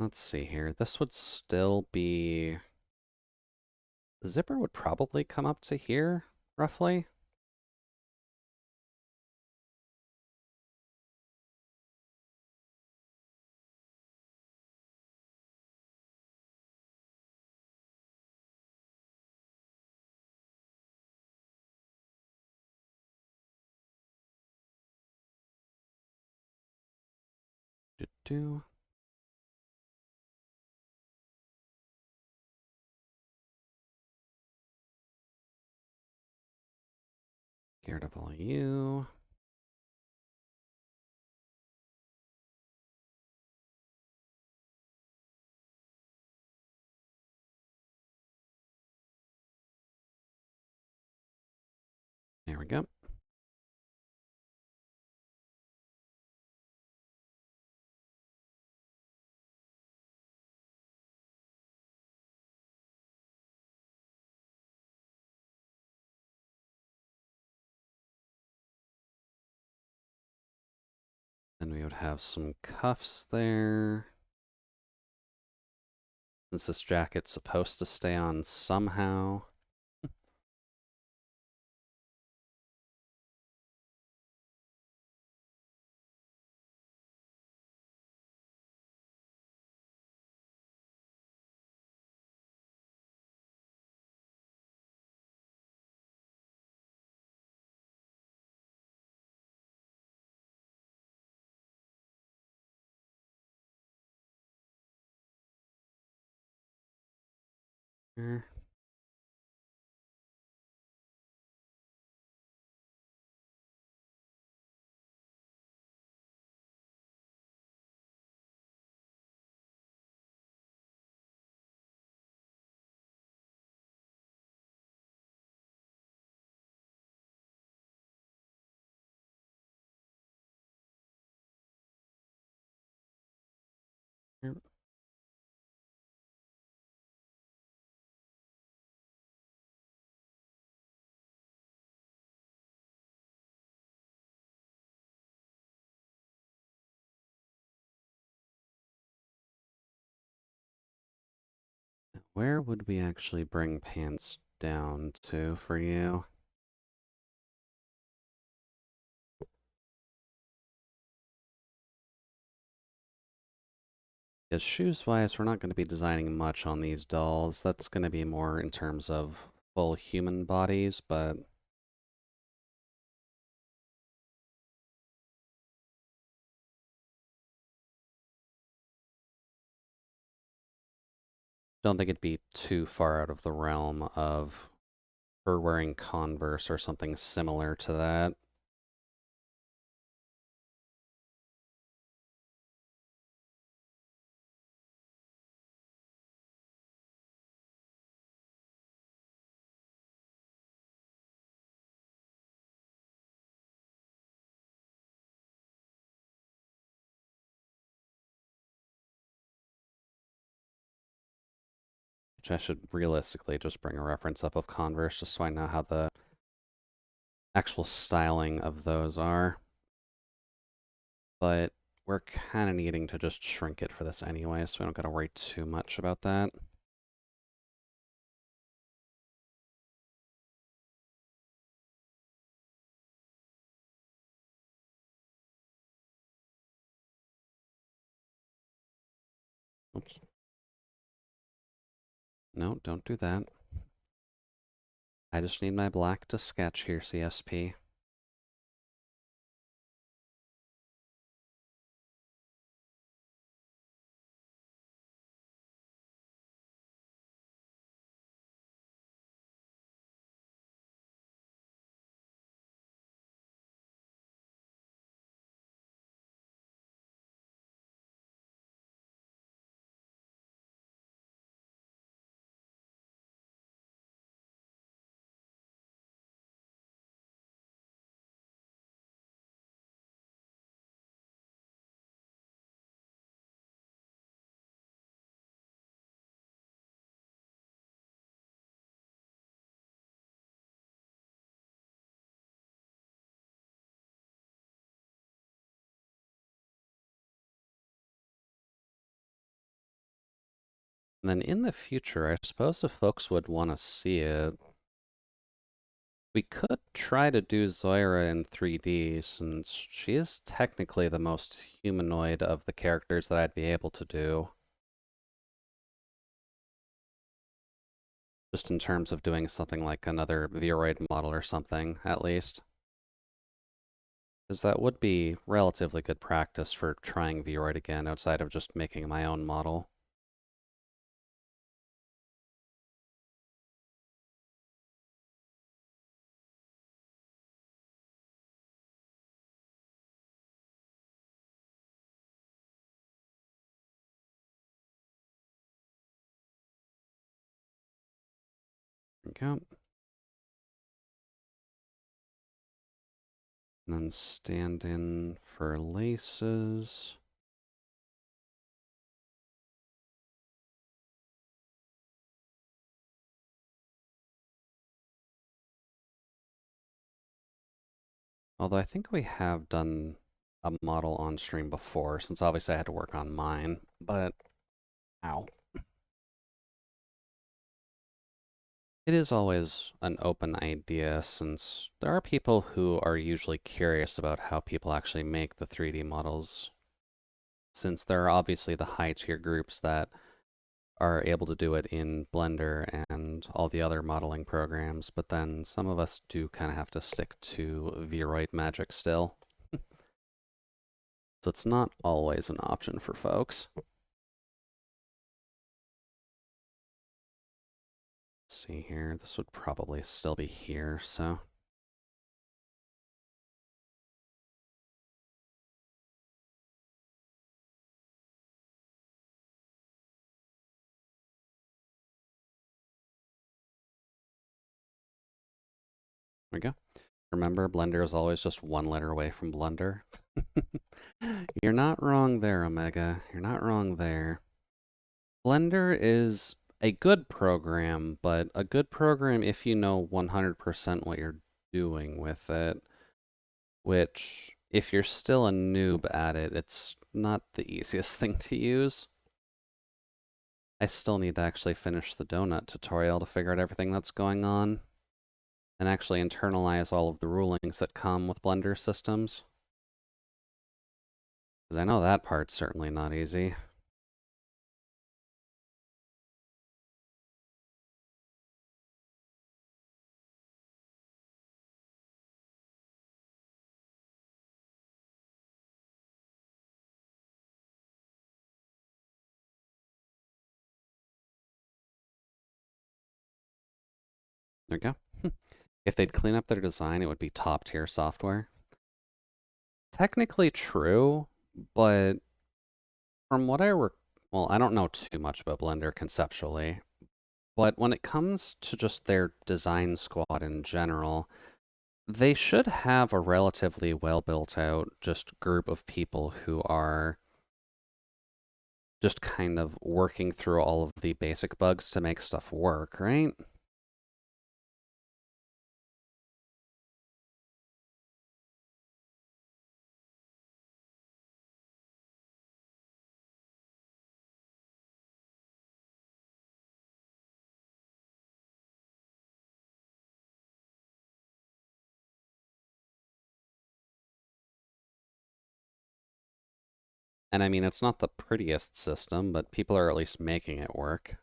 Let's see here. This would still be... The zipper would probably come up to here, roughly. do. Get rid of all you. There we go. Then we would have some cuffs there. Since this jacket's supposed to stay on somehow. Here. Here. Where would we actually bring pants down to for you? Because shoes-wise, we're not going to be designing much on these dolls. That's going to be more in terms of full human bodies, but don't think it'd be too far out of the realm of her wearing Converse or something similar to that. Which I should realistically just bring a reference up of Converse just so I know how the actual styling of those are. But we're kind of needing to just shrink it for this anyway, so we don't gotta worry too much about that. Oops. No, don't do that. I just need my black to sketch here, CSP. And then in the future, I suppose if folks would want to see it, we could try to do Zoira in 3D, since she is technically the most humanoid of the characters that I'd be able to do. Just in terms of doing something like another Viroid model or something, at least. Because that would be relatively good practice for trying Vroid again outside of just making my own model. There we go. And then stand in for laces. Although I think we have done a model on stream before, since obviously I had to work on mine, but ow. It is always an open idea, since there are people who are usually curious about how people actually make the 3D models, since there are obviously the high tier groups that are able to do it in Blender and all the other modeling programs, but then some of us do kind of have to stick to Vroid magic still. So it's not always an option for folks. Let's see here, this would probably still be here, so. There we go. Remember, Blender is always just one letter away from blunder. You're not wrong there, Omega. You're not wrong there. Blender is a good program, but a good program if you know 100% what you're doing with it, which, if you're still a noob at it, it's not the easiest thing to use. I still need to actually finish the donut tutorial to figure out everything that's going on, and actually internalize all of the rulings that come with Blender systems. Because I know that part's certainly not easy. There we go. If they'd clean up their design, it would be top tier software. Technically true, but from what well, I don't know too much about Blender conceptually, but when it comes to just their design squad in general, they should have a relatively well built out just group of people who are just kind of working through all of the basic bugs to make stuff work, right? And I mean, it's not the prettiest system, but people are at least making it work.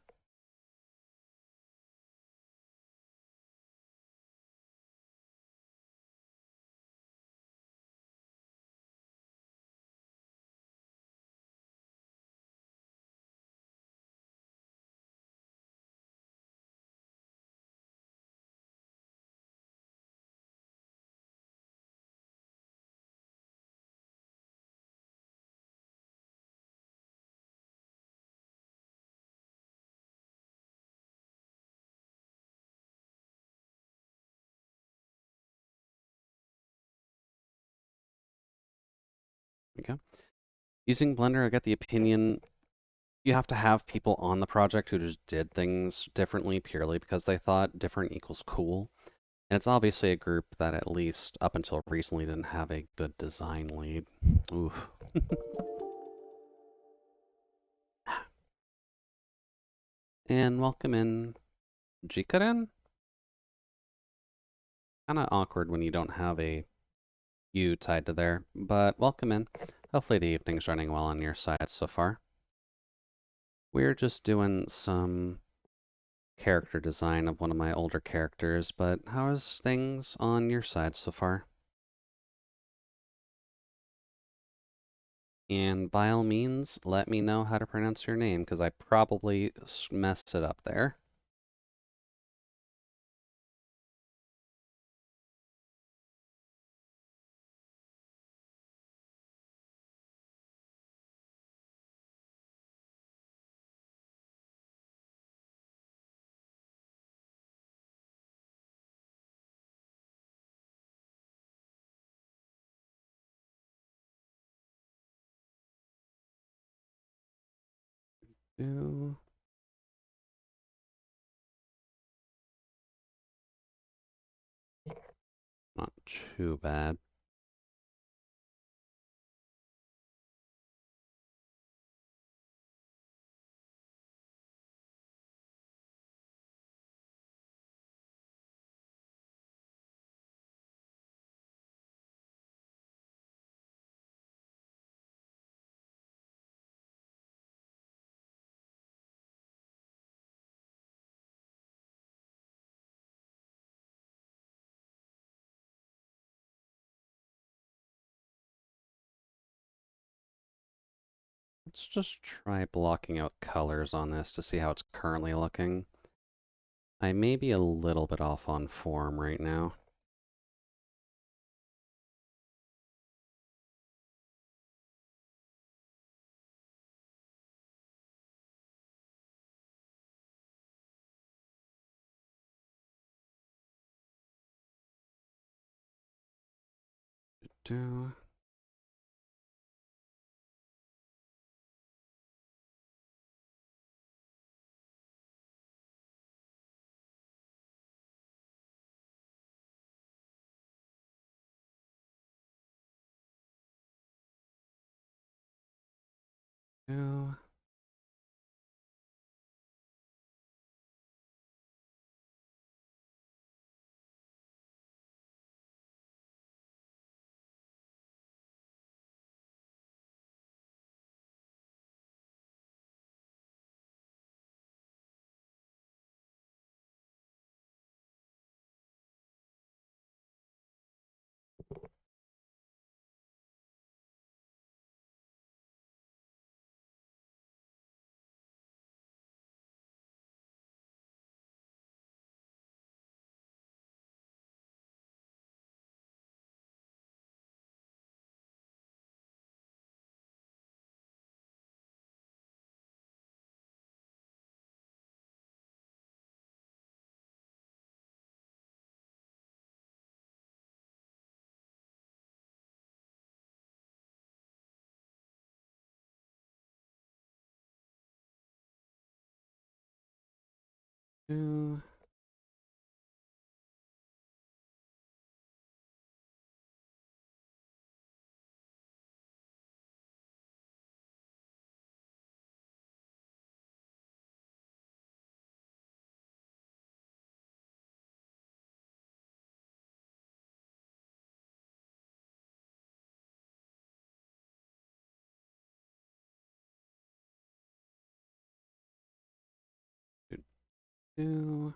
Okay. Using Blender, I get the opinion you have to have people on the project who just did things differently purely because they thought different equals cool. And it's obviously a group that at least up until recently didn't have a good design lead. Oof. And welcome in Jikaren. Kind of awkward when you don't have a U tied to there, but welcome in. Hopefully the evening's running well on your side so far. We're just doing some character design of one of my older characters, but how is things on your side so far? And by all means, let me know how to pronounce your name, because I probably messed it up there. Not too bad. Let's just try blocking out colors on this to see how it's currently looking. I may be a little bit off on form right now. Do. Do. Do. Do.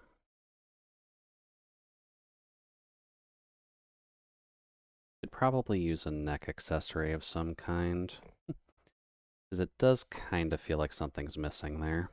Could probably use a neck accessory of some kind, because it does kind of feel like something's missing there.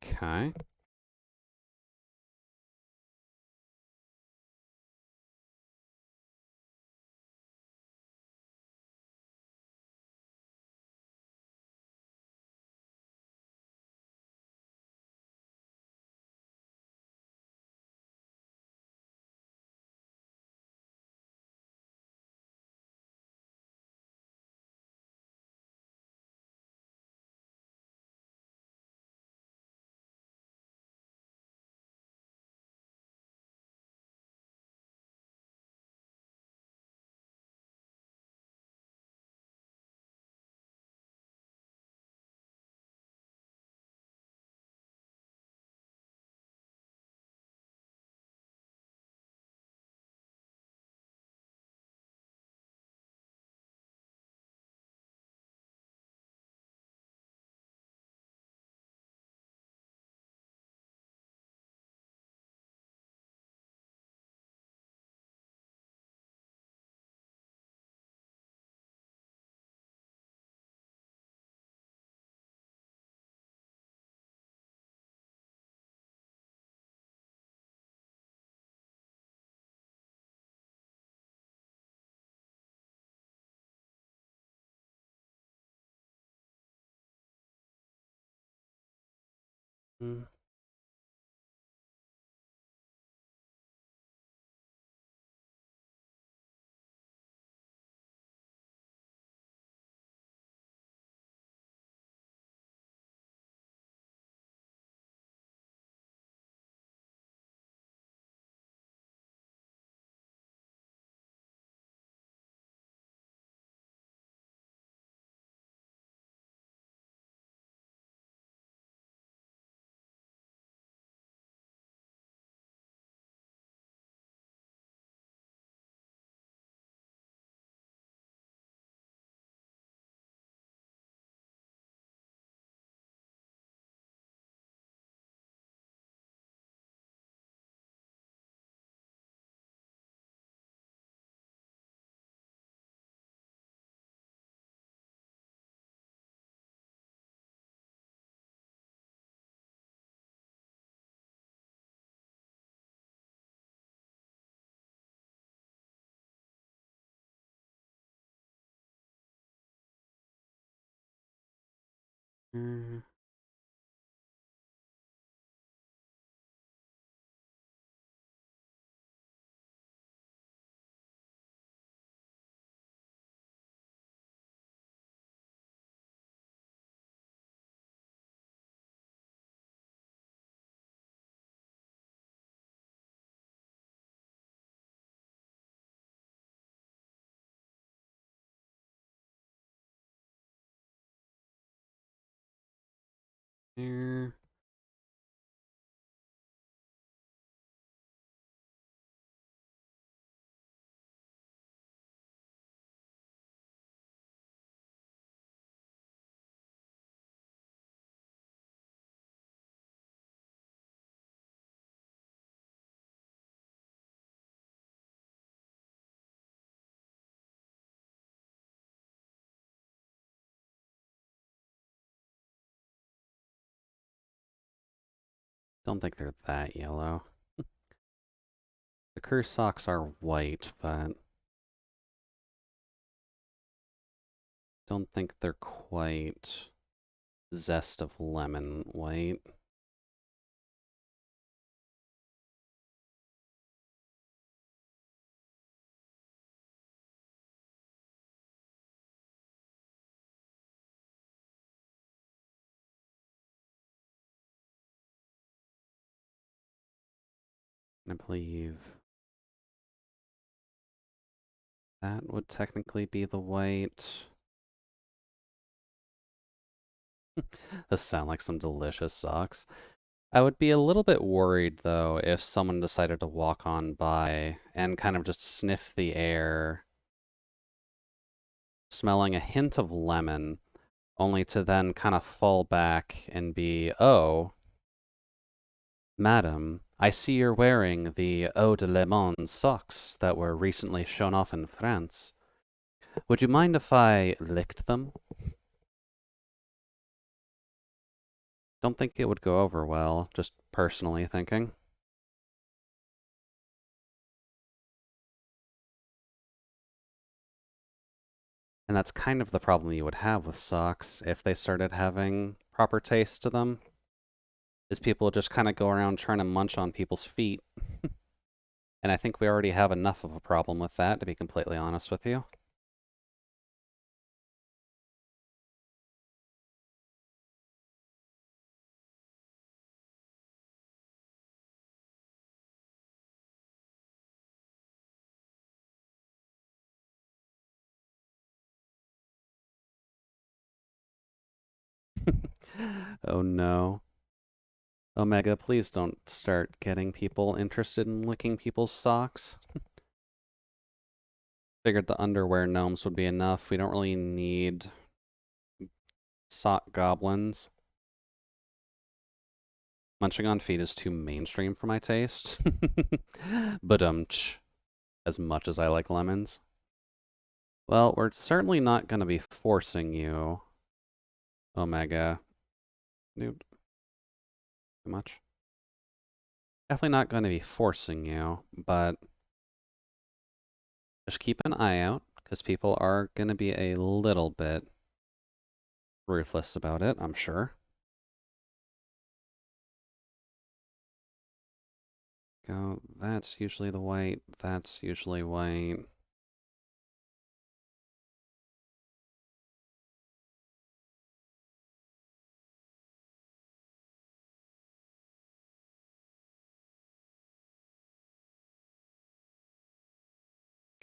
Okay. Mm. Mm. Here. Don't think they're that yellow. The curse socks are white, but don't think they're quite zest of lemon white. I believe that would technically be the white. Those sound like some delicious socks. I would be a little bit worried, though, if someone decided to walk on by and kind of just sniff the air, smelling a hint of lemon, only to then kind of fall back and be, oh, madam, I see you're wearing the Eau de Lemon socks that were recently shown off in France. Would you mind if I licked them? Don't think it would go over well, just personally thinking. And that's kind of the problem you would have with socks if they started having proper taste to them, is people just kind of go around trying to munch on people's feet. And I think we already have enough of a problem with that, to be completely honest with you. Oh no. Omega, please don't start getting people interested in licking people's socks. Figured the underwear gnomes would be enough. We don't really need sock goblins. Munching on feet is too mainstream for my taste. But as much as I like lemons. Well, we're certainly not going to be forcing you, Omega. Dude, too much. Definitely not going to be forcing you, but just keep an eye out, because people are going to be a little bit ruthless about it, I'm sure. Go, that's usually the white, that's usually white.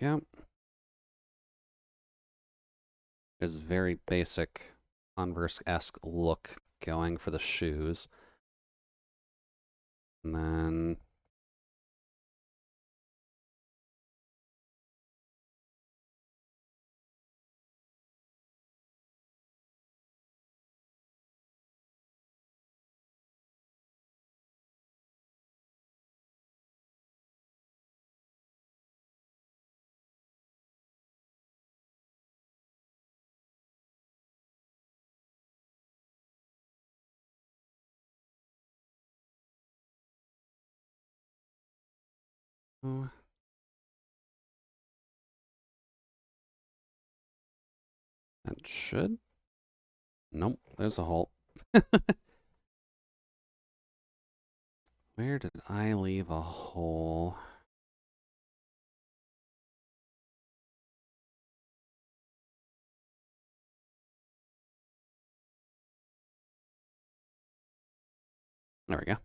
Yep. There's very basic Converse-esque look going for the shoes. And then oh, that should. Nope, there's a hole. Where did I leave a hole? There we go.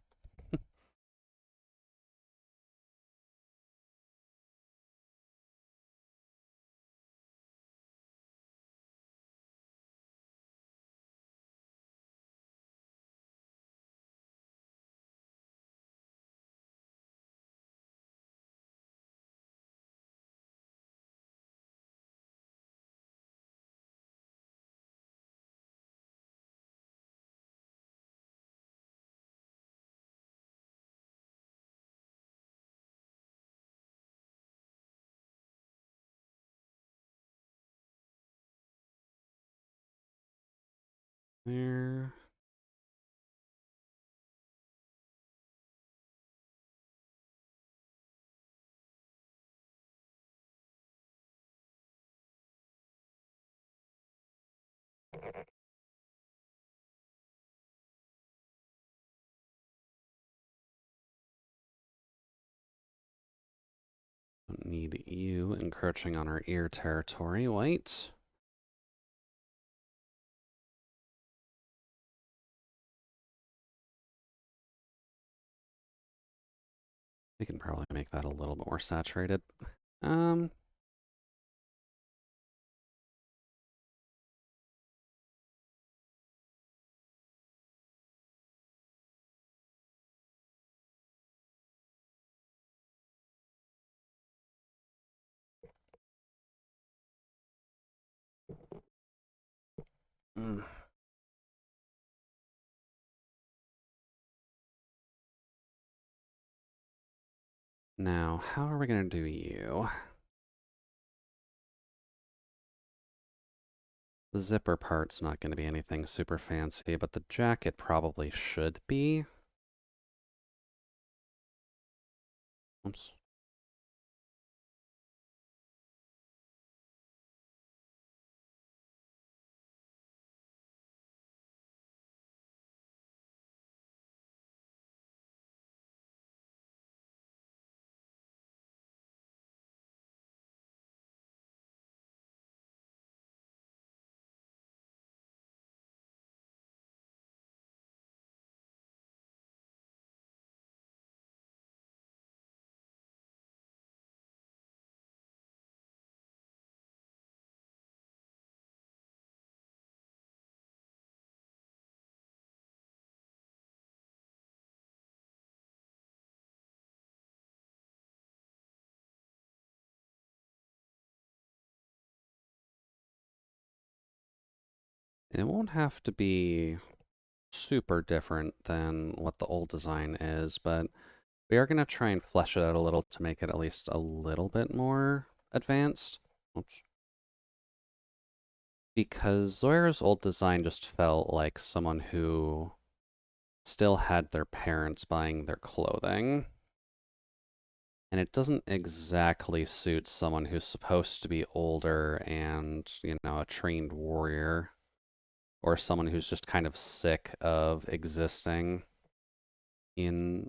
There. Don't need you encroaching on our ear territory, white. We can probably make that a little bit more saturated. Mm. Now, how are we going to do you? The zipper part's not going to be anything super fancy, but the jacket probably should be. Oops. It won't have to be super different than what the old design is, but we are going to try and flesh it out a little to make it at least a little bit more advanced. Oops. Because Zora's old design just felt like someone who still had their parents buying their clothing. And it doesn't exactly suit someone who's supposed to be older and, you know, a trained warrior, or someone who's just kind of sick of existing in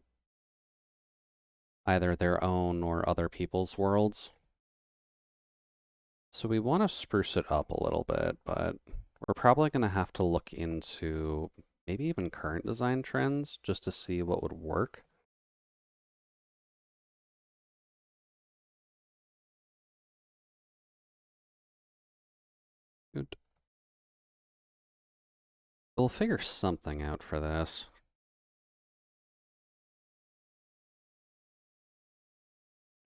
either their own or other people's worlds. So we want to spruce it up a little bit, but we're probably going to have to look into maybe even current design trends just to see what would work. Good. We'll figure something out for this.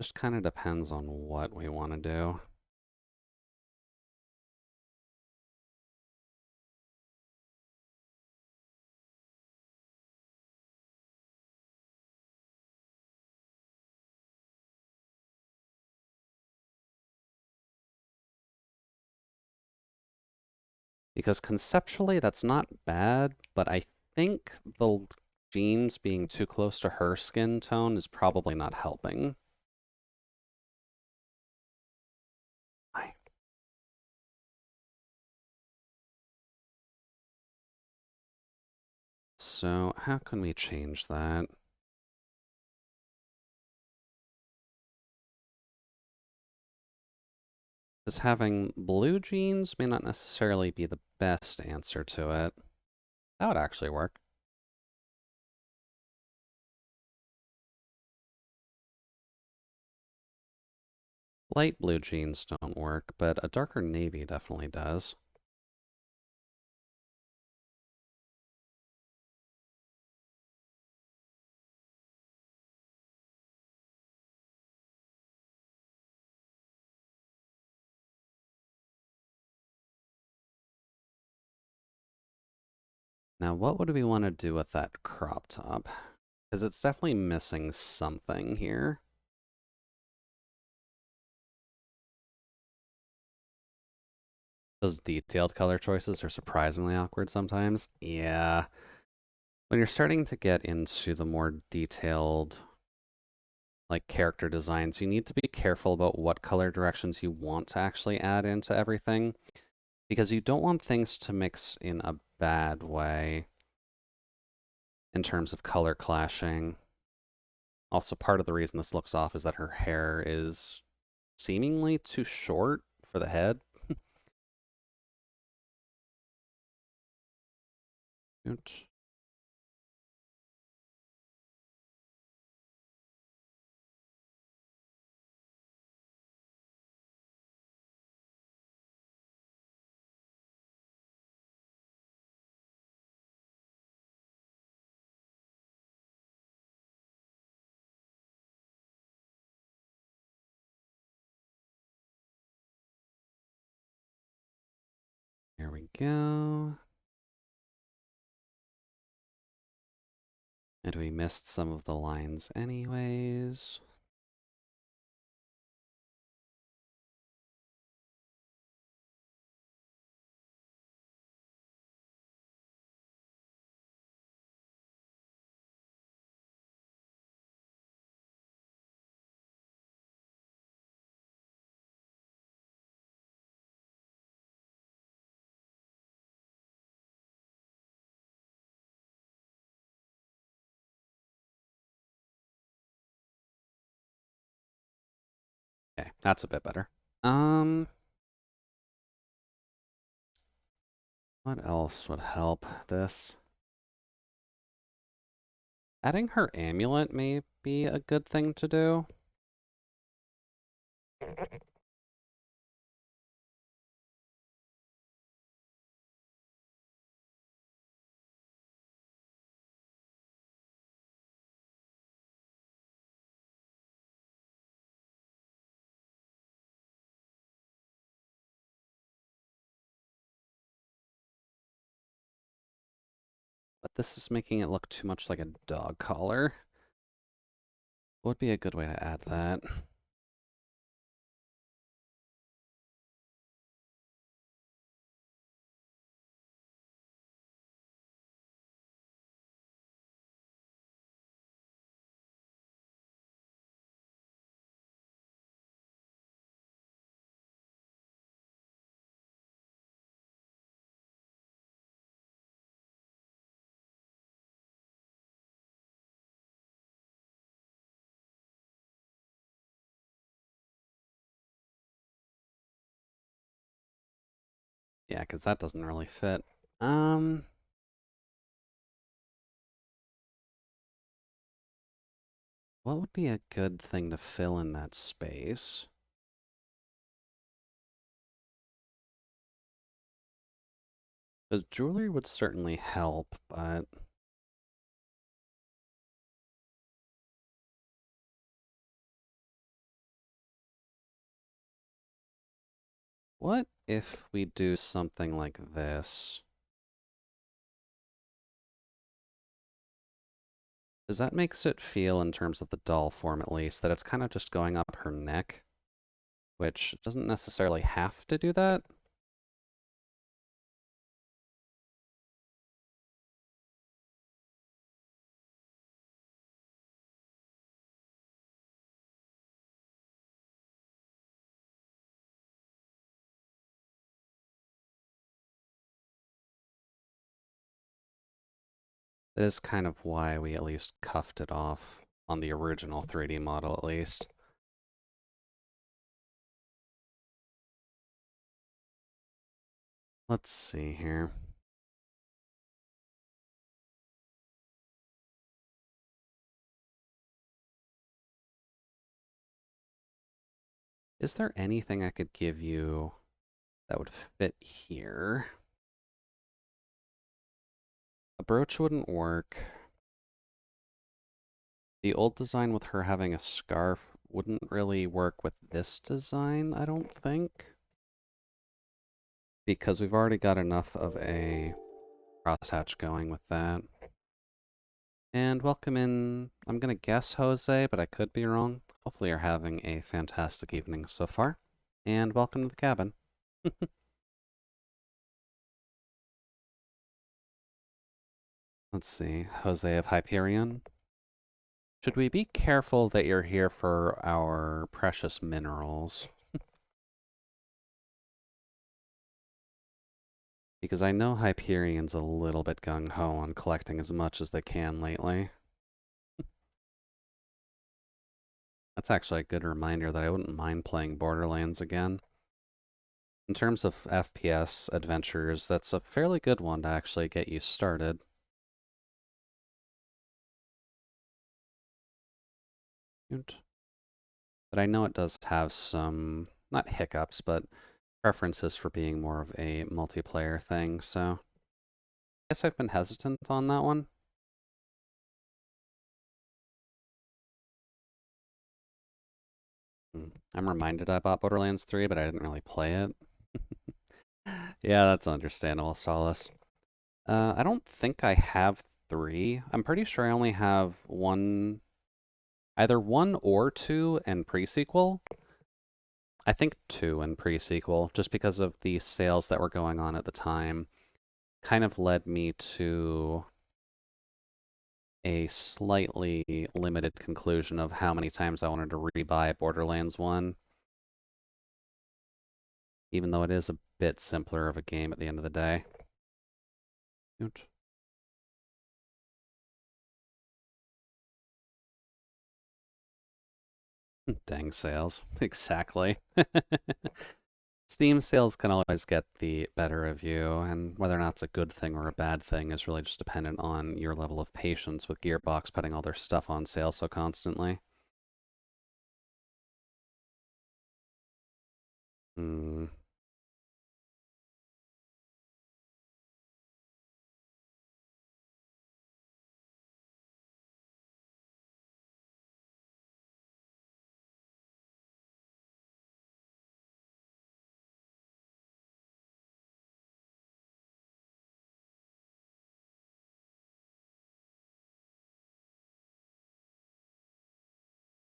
Just kind of depends on what we want to do. Because conceptually, that's not bad, but I think the jeans being too close to her skin tone is probably not helping. So how can we change that? Because having blue jeans may not necessarily be the best answer to it. That would actually work. Light blue jeans don't work, but a darker navy definitely does. Now, what would we want to do with that crop top? Because it's definitely missing something here. Those detailed color choices are surprisingly awkward sometimes. Yeah. When you're starting to get into the more detailed, like, character designs, you need to be careful about what color directions you want to actually add into everything, because you don't want things to mix in a bad way in terms of color clashing. Also, part of the reason this looks off is that her hair is seemingly too short for the head. Oops. Here we go. And we missed some of the lines anyways. Okay, that's a bit better. What else would help this? Adding her amulet may be a good thing to do. But this is making it look too much like a dog collar. What would be a good way to add that? Yeah, because that doesn't really fit. What would be a good thing to fill in that space? Because jewelry would certainly help, but... What if we do something like this? Because that makes it feel, in terms of the doll form at least, that it's kind of just going up her neck, which doesn't necessarily have to do that. That is kind of why we at least cuffed it off on the original 3D model, at least. Let's see here. Is there anything I could give you that would fit here? A brooch wouldn't work. The old design with her having a scarf wouldn't really work with this design, I don't think. Because we've already got enough of a crosshatch going with that. And welcome in, I'm gonna guess Jose, but I could be wrong. Hopefully you're having a fantastic evening so far. And welcome to the cabin. Let's see, Jose of Hyperion. Should we be careful that you're here for our precious minerals? Because I know Hyperion's a little bit gung-ho on collecting as much as they can lately. That's actually a good reminder that I wouldn't mind playing Borderlands again. In terms of FPS adventures, that's a fairly good one to actually get you started. But I know it does have some, not hiccups, but preferences for being more of a multiplayer thing, so I guess I've been hesitant on that one. I'm reminded I bought Borderlands 3, but I didn't really play it. Yeah, that's understandable, Solace. I don't think I have 3. I'm pretty sure I only have one, either 1 or 2 in pre-sequel. I think 2 in pre-sequel, just because of the sales that were going on at the time, kind of led me to a slightly limited conclusion of how many times I wanted to rebuy Borderlands 1. Even though it is a bit simpler of a game at the end of the day. Dang sales. Exactly. Steam sales can always get the better of you, and whether or not it's a good thing or a bad thing is really just dependent on your level of patience with Gearbox putting all their stuff on sale so constantly. Hmm.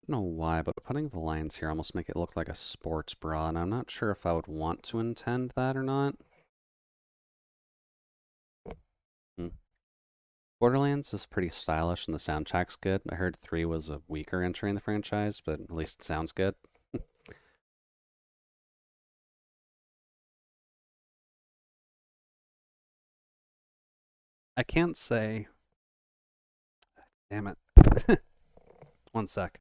I don't know why, but putting the lines here almost make it look like a sports bra, and I'm not sure if I would want to intend that or not. Hmm. Borderlands is pretty stylish and the soundtrack's good. I heard 3 was a weaker entry in the franchise, but at least it sounds good. I can't say. Damn it. One sec.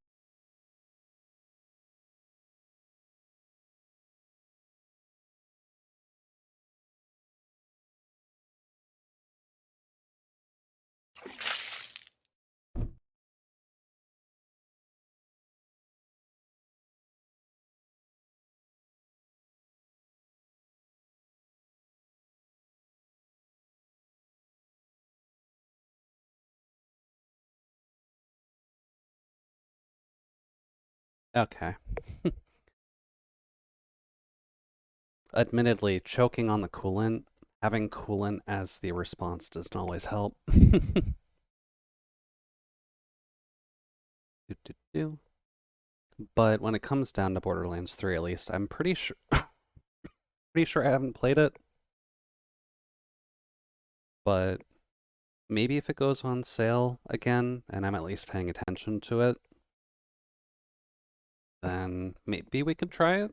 Okay. Admittedly, choking on the coolant, having coolant as the response doesn't always help. Do, do, do. But when it comes down to Borderlands 3, at least, I'm pretty sure I haven't played it, but maybe if it goes on sale again and I'm at least paying attention to it, then maybe we could try it.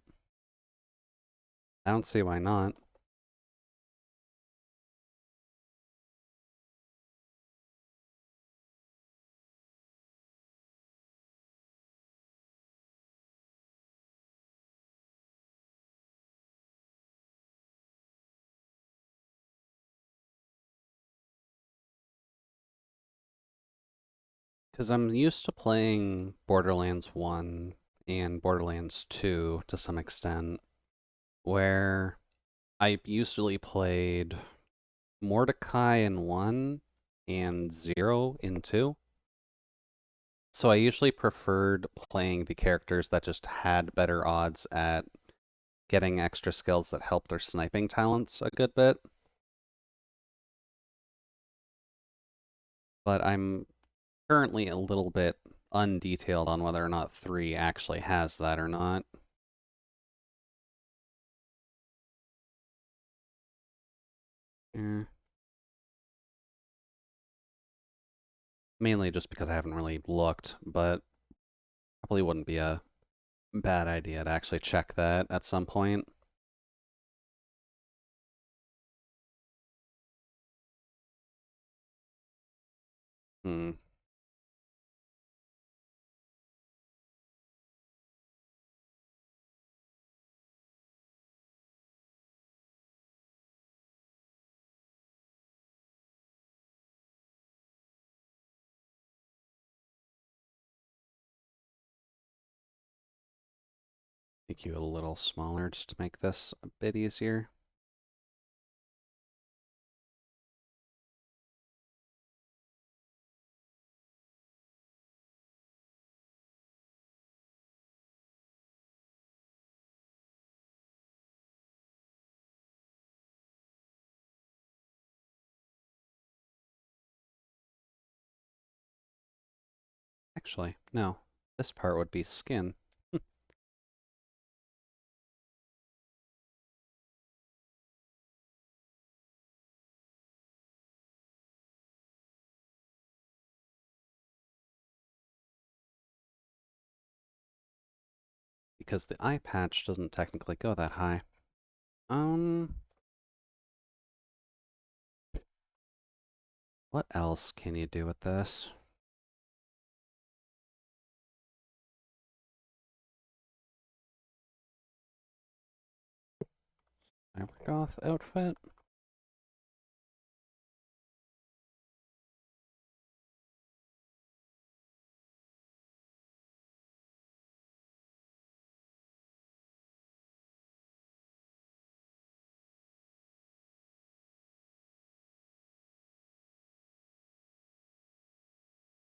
I don't see why not. Because I'm used to playing Borderlands 1 and Borderlands 2 to some extent, where I usually played Mordecai in 1 and Zero in 2. So I usually preferred playing the characters that just had better odds at getting extra skills that help their sniping talents a good bit. But I'm currently a little bit undetailed on whether or not 3 actually has that or not. Eh, mainly just because I haven't really looked, but probably wouldn't be a bad idea to actually check that at some point. Hmm. Make you a little smaller just to make this a bit easier. Actually, no. This part would be skin. Because the eye patch doesn't technically go that high. Um, what else can you do with this? Cybergoth outfit.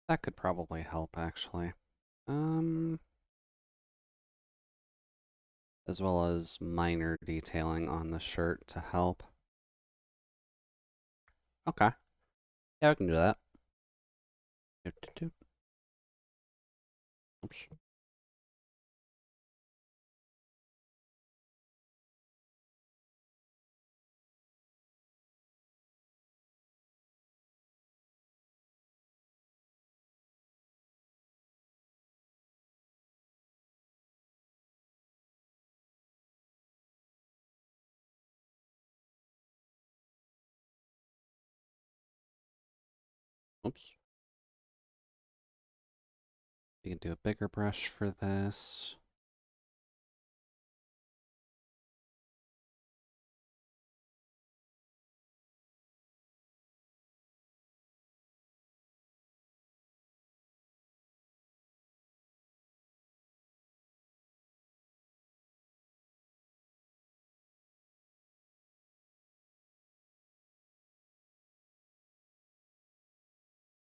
That could probably help, actually. As well as minor detailing on the shirt to help. Okay. Yeah, we can do that. Oops. Oops. We can do a bigger brush for this.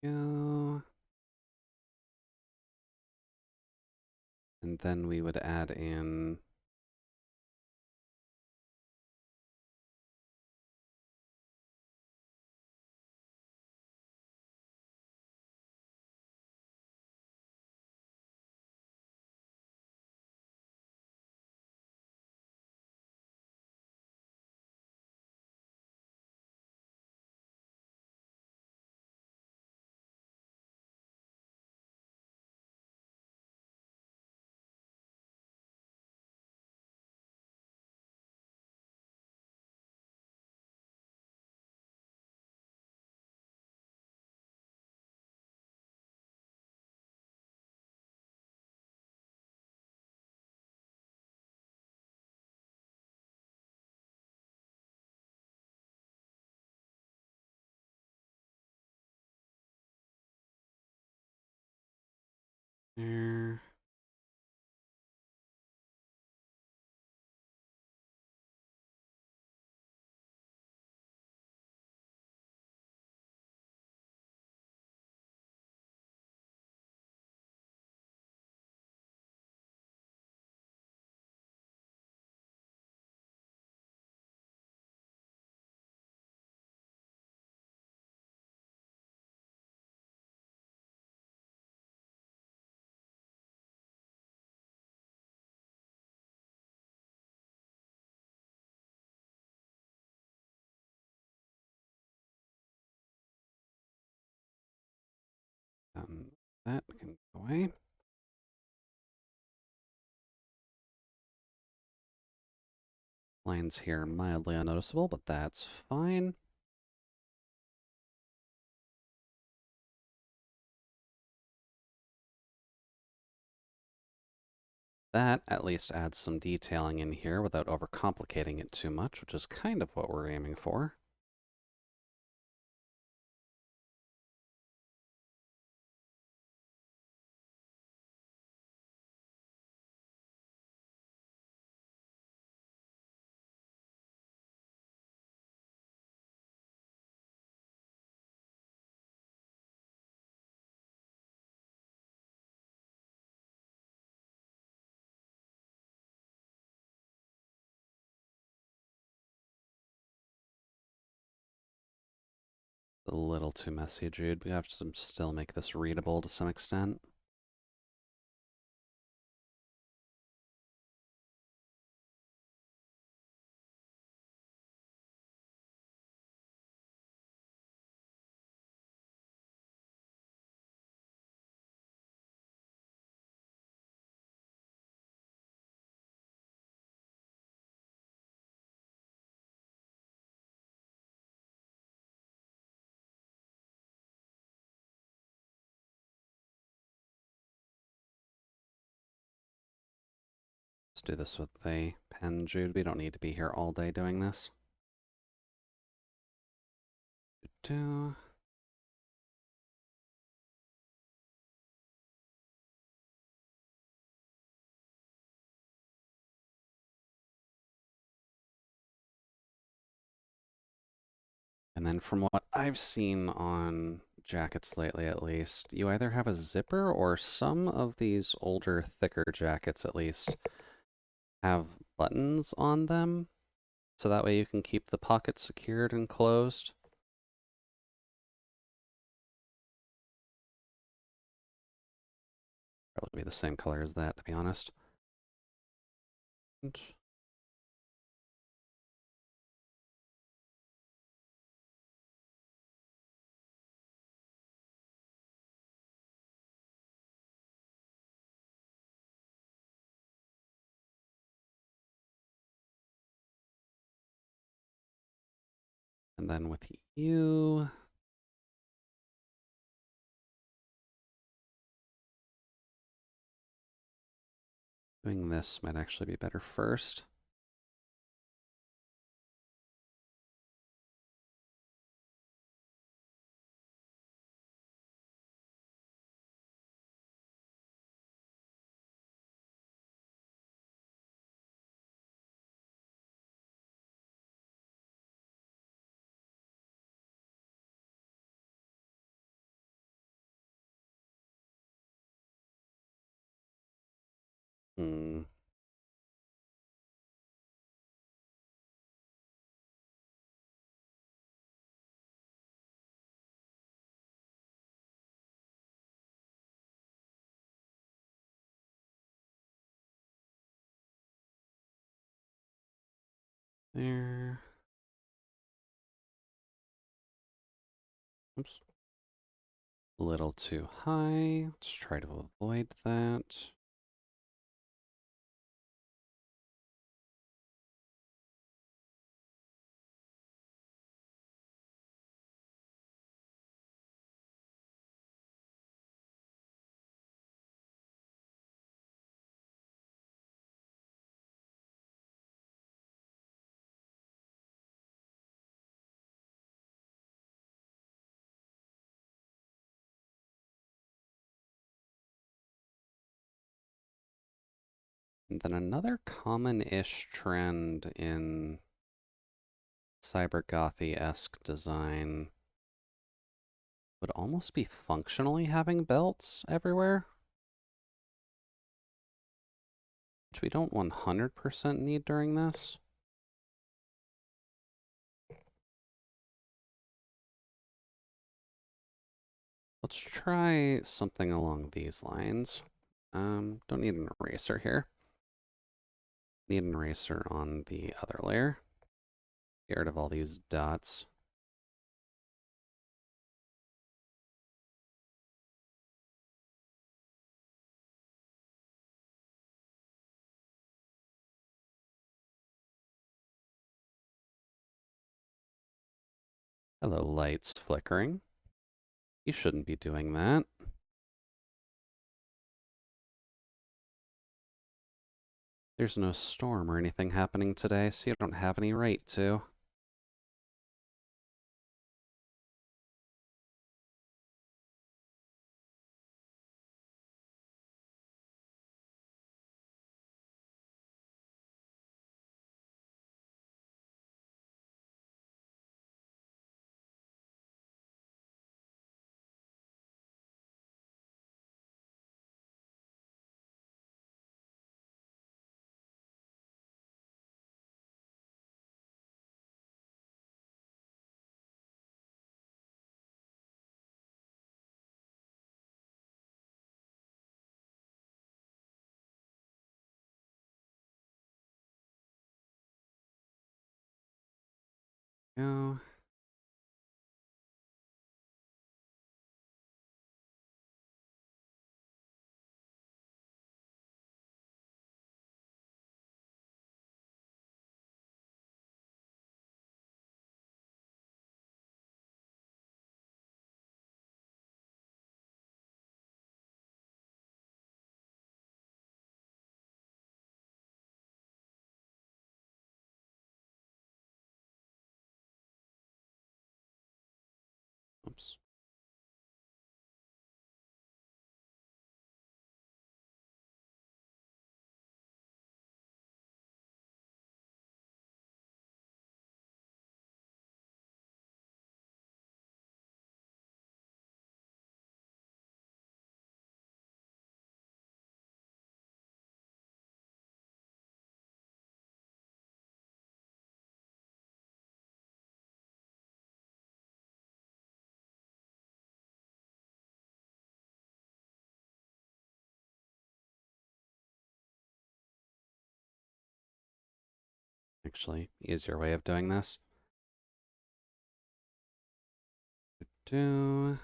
Go. And then we would add in there. That can go away. Lines here mildly unnoticeable, but that's fine. That at least adds some detailing in here without overcomplicating it too much, which is kind of what we're aiming for. A little too messy, Jude. We have to still make this readable to some extent. do this with a pen, Jude. We don't need to be here all day doing this. Do. And then from what I've seen on jackets lately, at least, you either have a zipper or some of these older, thicker jackets, at least, have buttons on them. So that way you can keep the pocket secured and closed. Probably be the same color as that, to be honest. And then with you, doing this might actually be better first. Hmm. There. Oops. A little too high. Let's try to avoid that. And then another common-ish trend in cybergothy-esque design would almost be functionally having belts everywhere, which we don't 100% need during this. Let's try something along these lines. Don't need an eraser here. Need an eraser on the other layer. Get rid of all these dots. Hello, lights flickering. You shouldn't be doing that. There's no storm or anything happening today, so you don't have any right to. Go. actually easier way of doing this. Do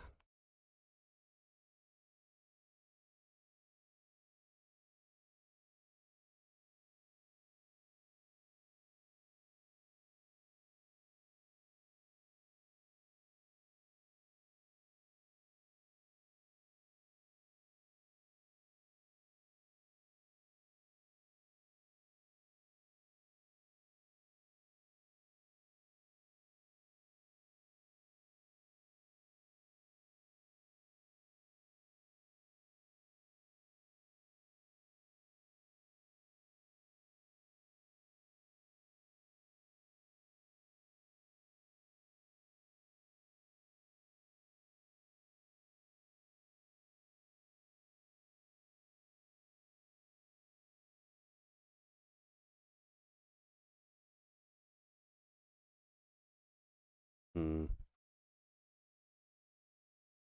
hmm.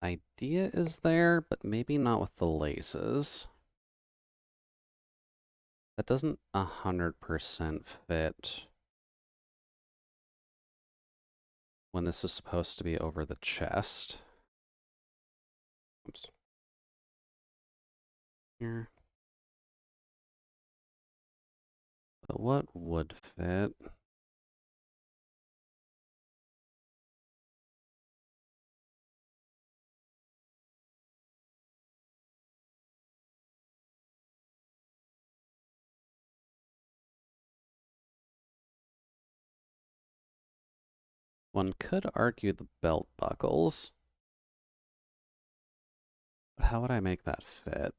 Idea is there, but maybe not with the laces. That doesn't 100% fit when this is supposed to be over the chest. Oops. Here. But what would fit? One could argue the belt buckles, but how would I make that fit?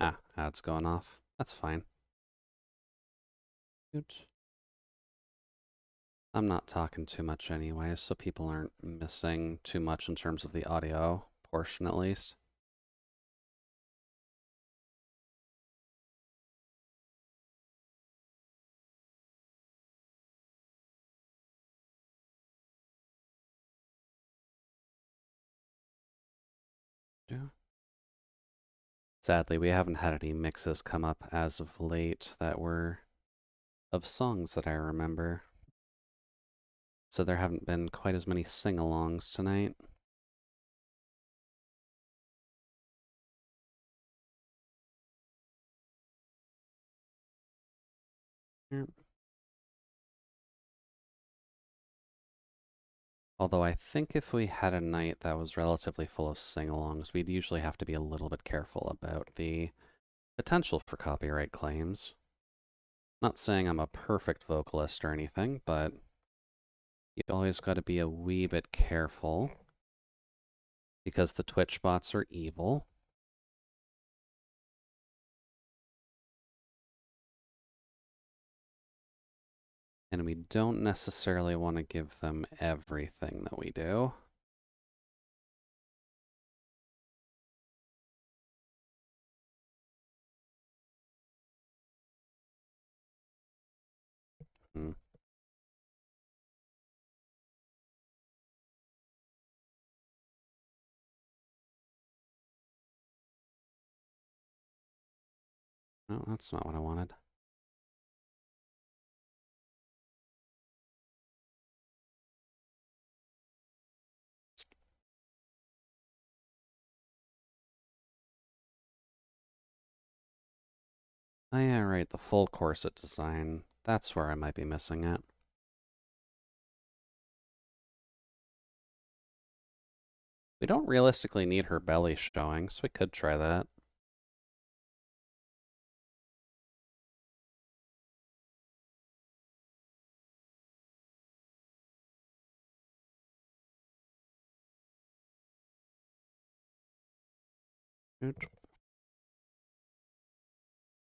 Ah, ads going off. That's fine. Good. I'm not talking too much anyway, so people aren't missing too much in terms of the audio portion at least. Yeah. Sadly, we haven't had any mixes come up as of late that were of songs that I remember. So there haven't been quite as many sing-alongs tonight. Yep. Although I think if we had a night that was relatively full of sing-alongs, we'd usually have to be a little bit careful about the potential for copyright claims. Not saying I'm a perfect vocalist or anything, but you always got to be a wee bit careful because the Twitch bots are evil. And we don't necessarily want to give them everything that we do. Hmm. No, that's not what I wanted. Oh yeah, right, the full corset design. That's where I might be missing it. We don't realistically need her belly showing, so we could try that.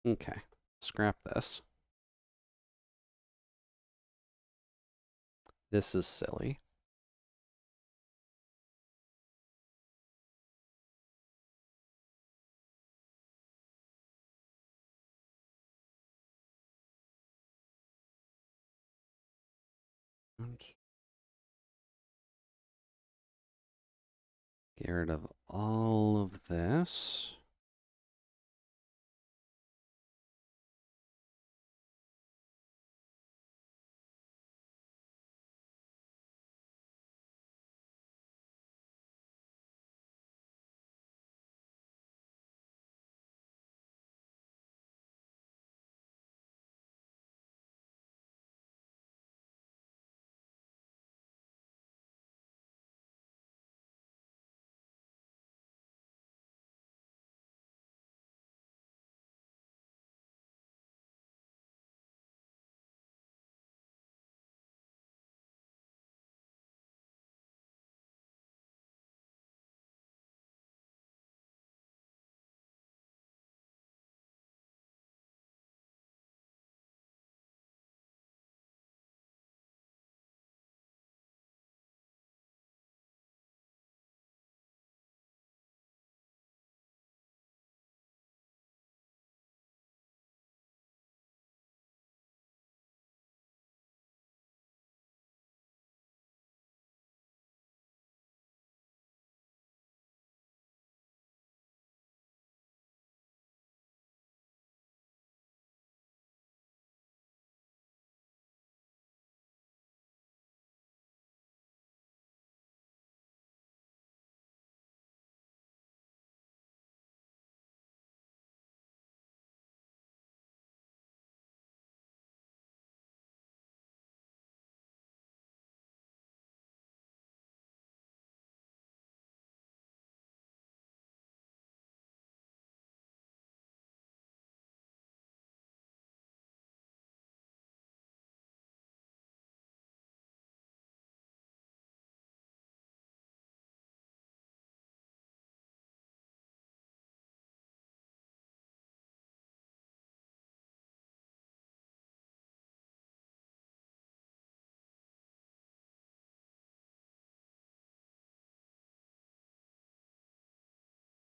Okay, scrap this. This is silly. Get rid of all of this.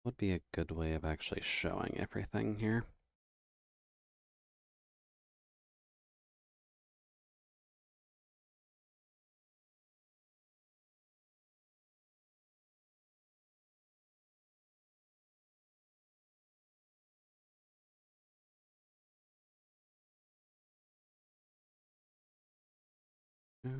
Would be a good way of actually showing everything here. Yeah.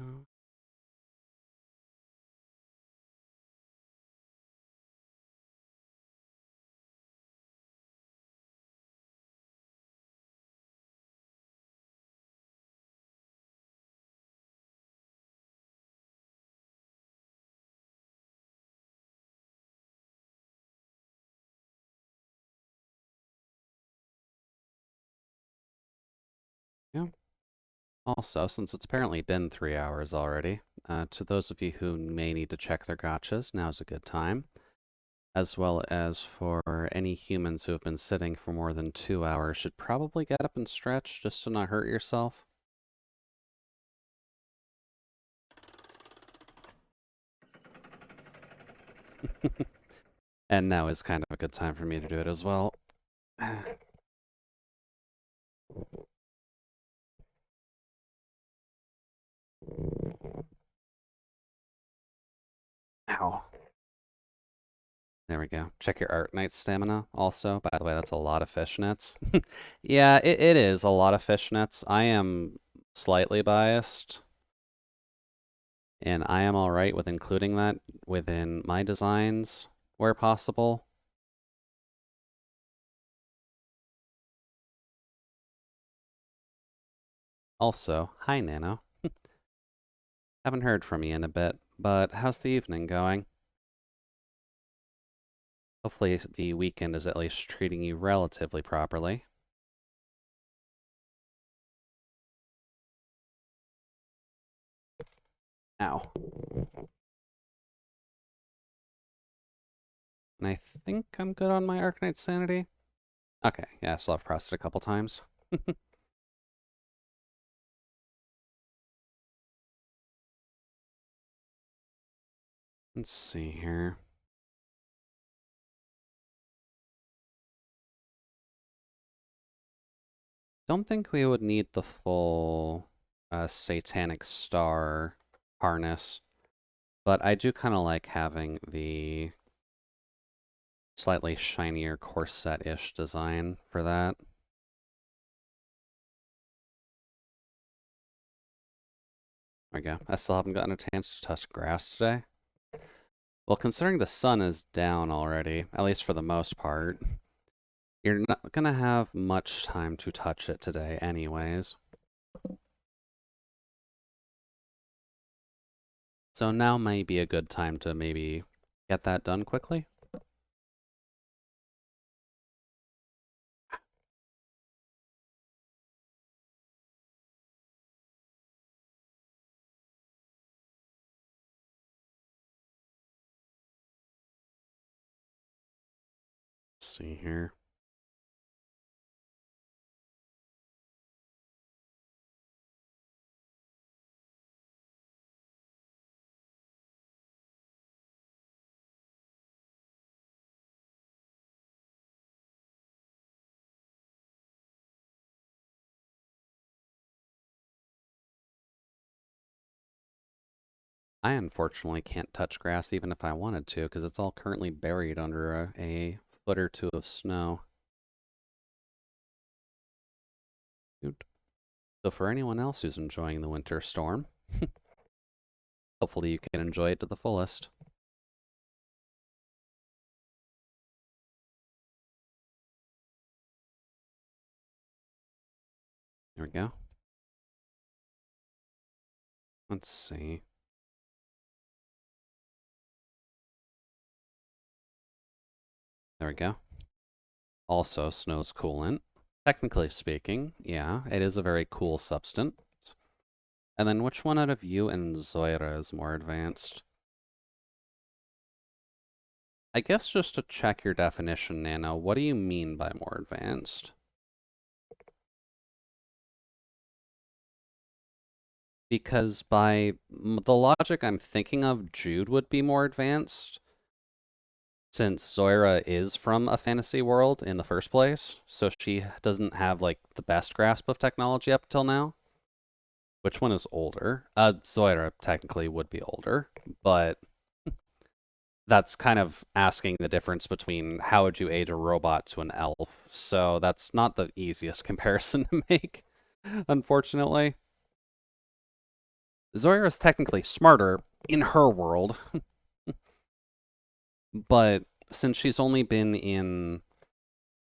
Yeah. Also, since it's apparently been 3 hours already, to those of you who may need to check their gotchas, now's a good time. As well as for any humans who have been sitting for more than 2 hours, should probably get up and stretch just to not hurt yourself. And now is kind of a good time for me to do it as well. Ow. There we go. Check your Arknight stamina also. By the way, that's a lot of fishnets. Yeah, it is a lot of fishnets. I am slightly biased, and I am alright with including that within my designs where possible. Also, hi Nano. Haven't heard from you in a bit, but how's the evening going? Hopefully the weekend is at least treating you relatively properly. Ow. And I think I'm good on my Arcanite sanity. Okay, yeah, I still have pressed it a couple times. Let's see here. Don't think we would need the full Satanic Star harness, but I do kind of like having the slightly shinier corset-ish design for that. There we go. I still haven't gotten a chance to touch grass today. Well, considering the sun is down already, at least for the most part, you're not gonna have much time to touch it today anyways. So now may be a good time to maybe get that done quickly. Let's see here. I unfortunately can't touch grass even if I wanted to, because it's all currently buried under a foot or two of snow. So for anyone else who's enjoying the winter storm, hopefully you can enjoy it to the fullest. There we go. Let's see. There we go. Also, snow's coolant. Technically speaking, yeah, it is a very cool substance. And then which one out of you and Zoira is more advanced? I guess just to check your definition, Nano, what do you mean by more advanced? Because by the logic I'm thinking of, Jude would be more advanced, since Zoira is from a fantasy world in the first place, so she doesn't have, like, the best grasp of technology up till now. Which one is older? Zoira technically would be older, but that's kind of asking the difference between how would you age a robot to an elf, so that's not the easiest comparison to make, unfortunately. Zoira is technically smarter in her world, but since she's only been in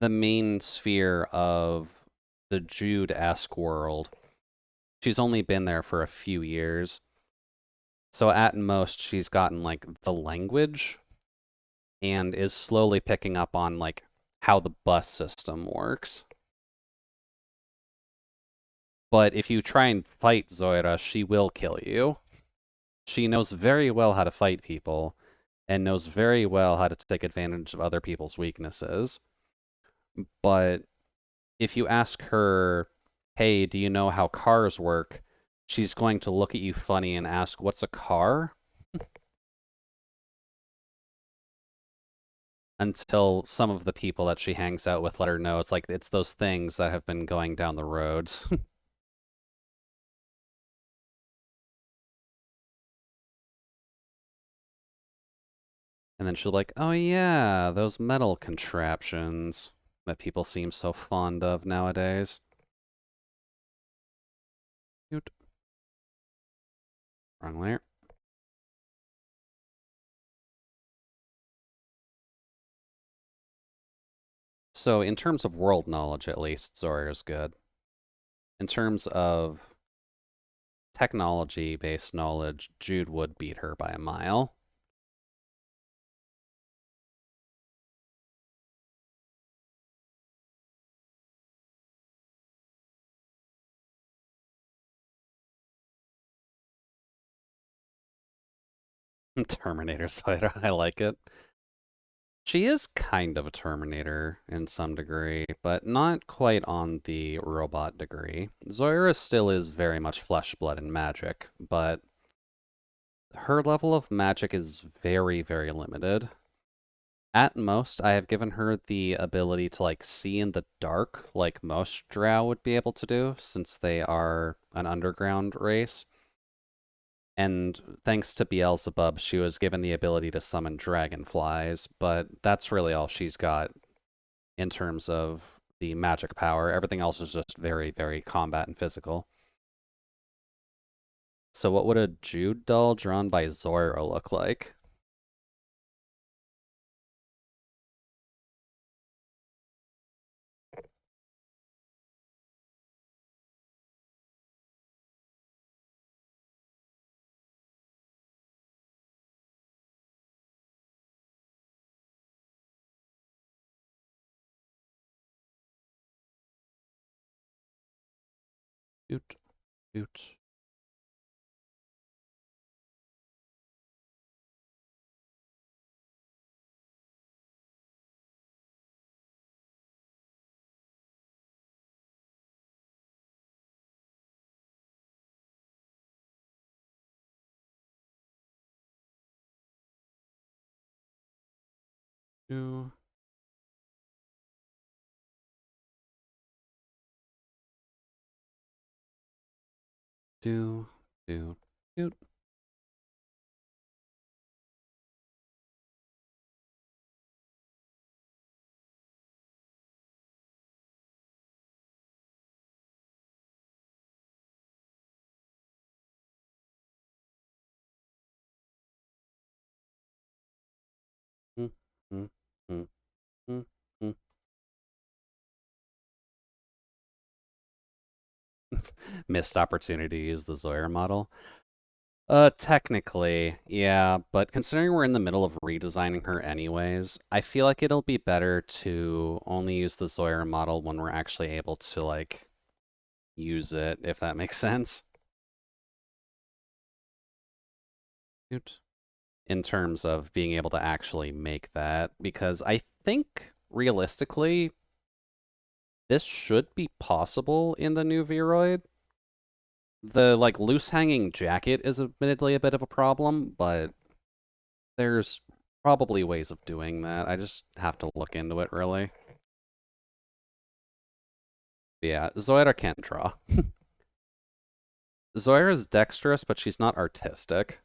the main sphere of the Jude-esque world, she's only been there for a few years. So at most, she's gotten, like, the language and is slowly picking up on, like, how the bus system works. But if you try and fight Zoira, she will kill you. She knows very well how to fight people and knows very well how to take advantage of other people's weaknesses. But if you ask her, hey, do you know how cars work? She's going to look at you funny and ask, what's a car? Until some of the people that she hangs out with let her know it's like, it's those things that have been going down the roads. And then she'll be like, oh yeah, those metal contraptions that people seem so fond of nowadays. Cute. Wrong layer. So in terms of world knowledge, at least, Zora's good. In terms of technology-based knowledge, Jude would beat her by a mile. Terminator Zoida, I like it. She is kind of a Terminator in some degree, but not quite on the robot degree. Zoira still is very much flesh, blood, and magic, but her level of magic is very, very limited. At most, I have given her the ability to, like, see in the dark, like most Drow would be able to do, since they are an underground race. And thanks to Beelzebub, she was given the ability to summon dragonflies, but that's really all she's got in terms of the magic power. Everything else is just very, very combat and physical. So what would a Jude doll drawn by Zoira look like? Doot, doot. Do, do, do, doot. Mm, mm, mm, mm, mm. Missed opportunity to use the Zoyer model. Technically, yeah, but considering we're in the middle of redesigning her anyways, I feel like it'll be better to only use the Zoyer model when we're actually able to, like, use it, if that makes sense. In terms of being able to actually make that, because I think, realistically, this should be possible in the new Viroid. The, like, loose-hanging jacket is admittedly a bit of a problem, but there's probably ways of doing that. I just have to look into it, really. But yeah, Zoira can't draw. Zoira is dexterous, but she's not artistic.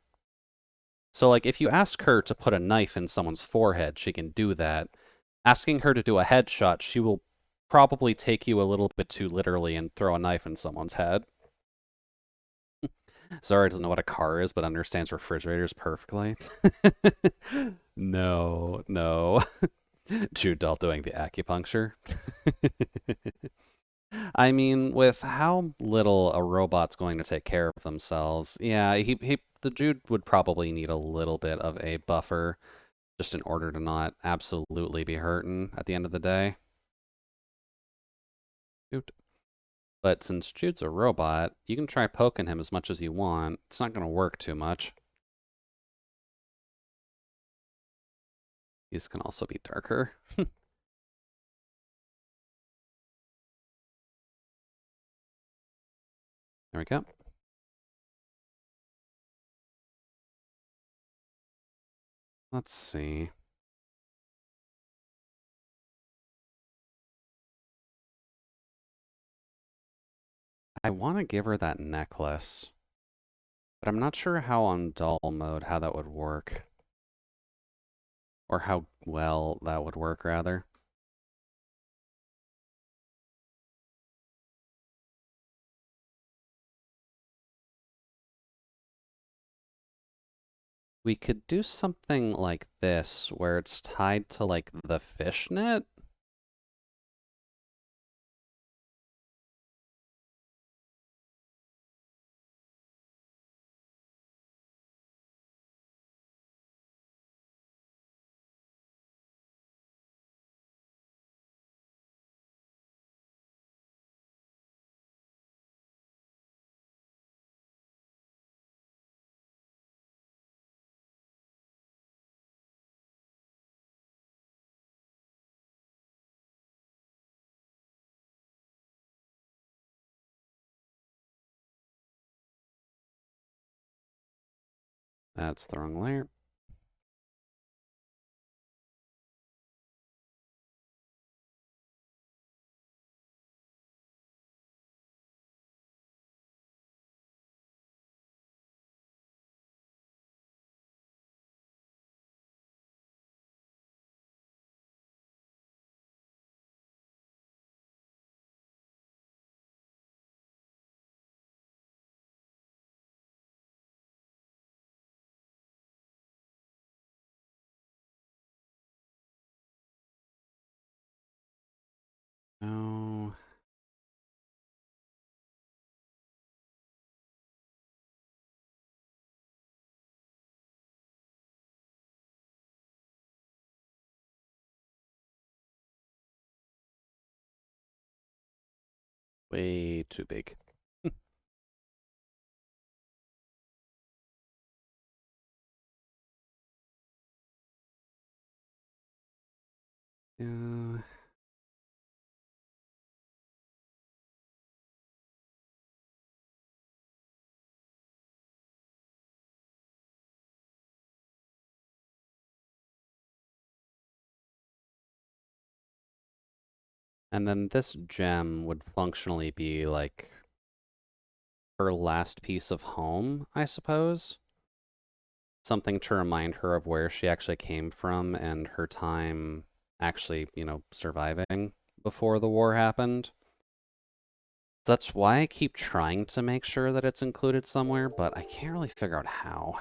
So, like, if you ask her to put a knife in someone's forehead, she can do that. Asking her to do a headshot, she will probably take you a little bit too literally and throw a knife in someone's head. Zara doesn't know what a car is, but understands refrigerators perfectly. No, no. Jude Dahl doing the acupuncture. I mean, with how little a robot's going to take care of themselves, yeah, the Jude would probably need a little bit of a buffer just in order to not absolutely be hurting at the end of the day. But since Jude's a robot, you can try poking him as much as you want. It's not going to work too much. These can also be darker. There we go. Let's see. I want to give her that necklace, but I'm not sure how on doll mode how that would work. Or how well that would work, rather. We could do something like this, where it's tied to, like, the fishnet. That's the wrong layer. No. Way too big. Yeah. And then this gem would functionally be like her last piece of home, I suppose. Something to remind her of where she actually came from and her time actually, surviving before the war happened. That's why I keep trying to make sure that it's included somewhere, but I can't really figure out how.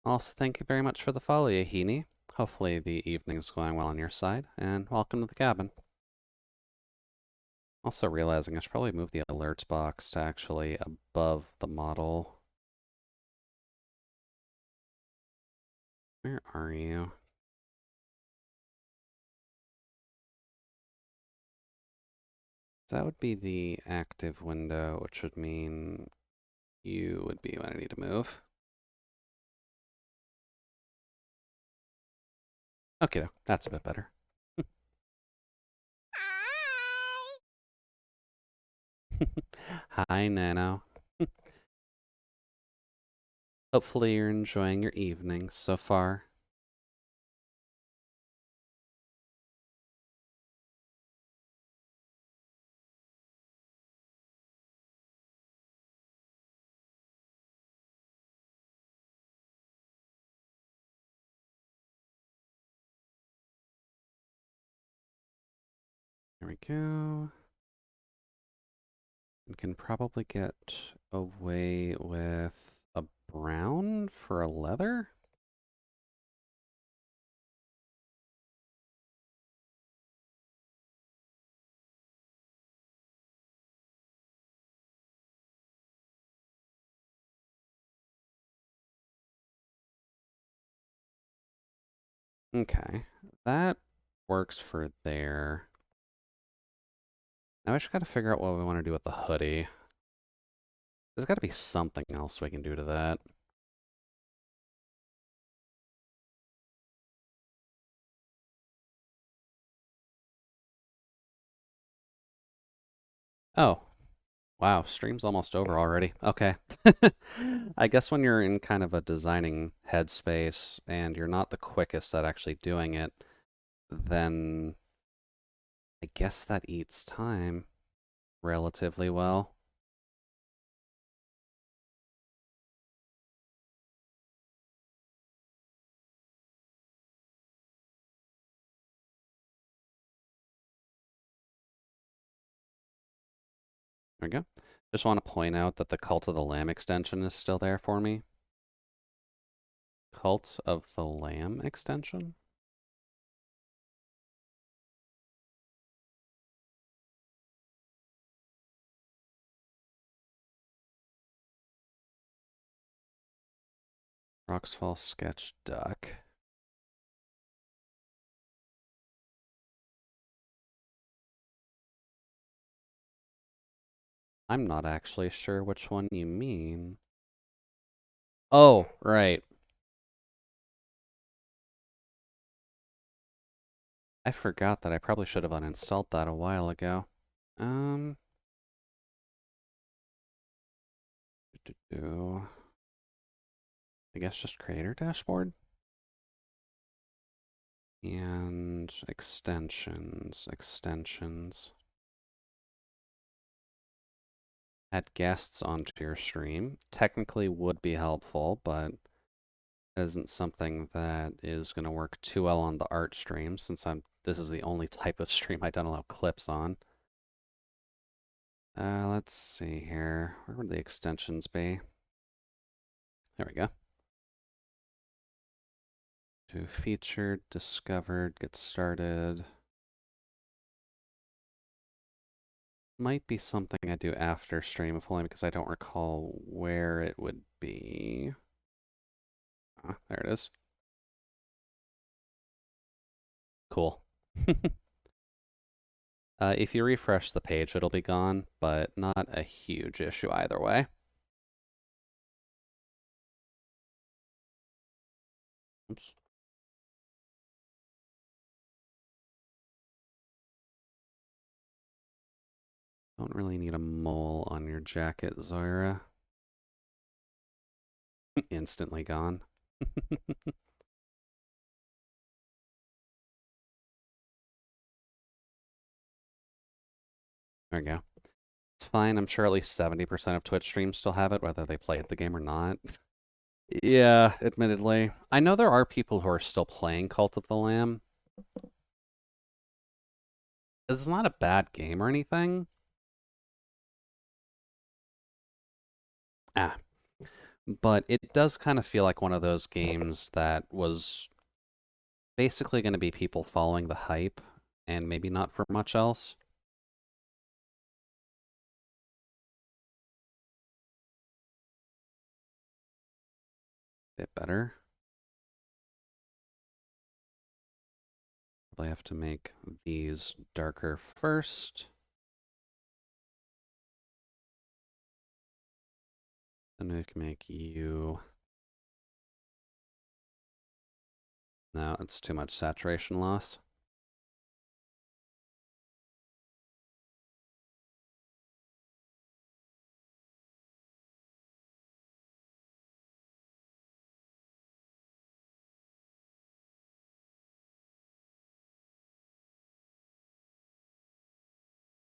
Also, thank you very much for the follow, Yahini. Hopefully the evening's going well on your side, and welcome to the cabin. Also realizing I should probably move the alerts box to actually above the model. Where are you? That would be the active window, which would mean you would be when I need to move. Okay, that's a bit better. Hi, Nano. Hopefully you're enjoying your evening so far. There we go. We can probably get away with a brown for a leather. Okay, that works for there. Now I just gotta figure out what we want to do with the hoodie. There's gotta be something else we can do to that. Oh, wow, stream's almost over already. Okay. I guess when you're in kind of a designing headspace and you're not the quickest at actually doing it, then I guess that eats time relatively well. There we go. Just want to point out that the Cult of the Lamb extension is still there for me. Cult of the Lamb extension? Roxfall Sketch Duck. I'm not actually sure which one you mean. Oh, right. I forgot that I probably should have uninstalled that a while ago. Um. I guess just creator dashboard. And extensions. Add guests onto your stream. Technically would be helpful, but it isn't something that is going to work too well on the art stream since this is the only type of stream I don't allow clips on. Let's see here. Where would the extensions be? There we go. To featured, discovered, get started. Might be something I do after stream, if only because I don't recall where it would be. Ah, there it is. Cool. If you refresh the page, it'll be gone, but not a huge issue either way. Oops. Don't really need a mole on your jacket, Zoira. Instantly gone. There we go. It's fine. I'm sure at least 70% of Twitch streams still have it, whether they played the game or not. Yeah, admittedly. I know there are people who are still playing Cult of the Lamb. It's not a bad game or anything. But it does kind of feel like one of those games that was basically going to be people following the hype and maybe not for much else. Bit better. Probably have to make these darker first. Then we can make you... No, it's too much saturation loss.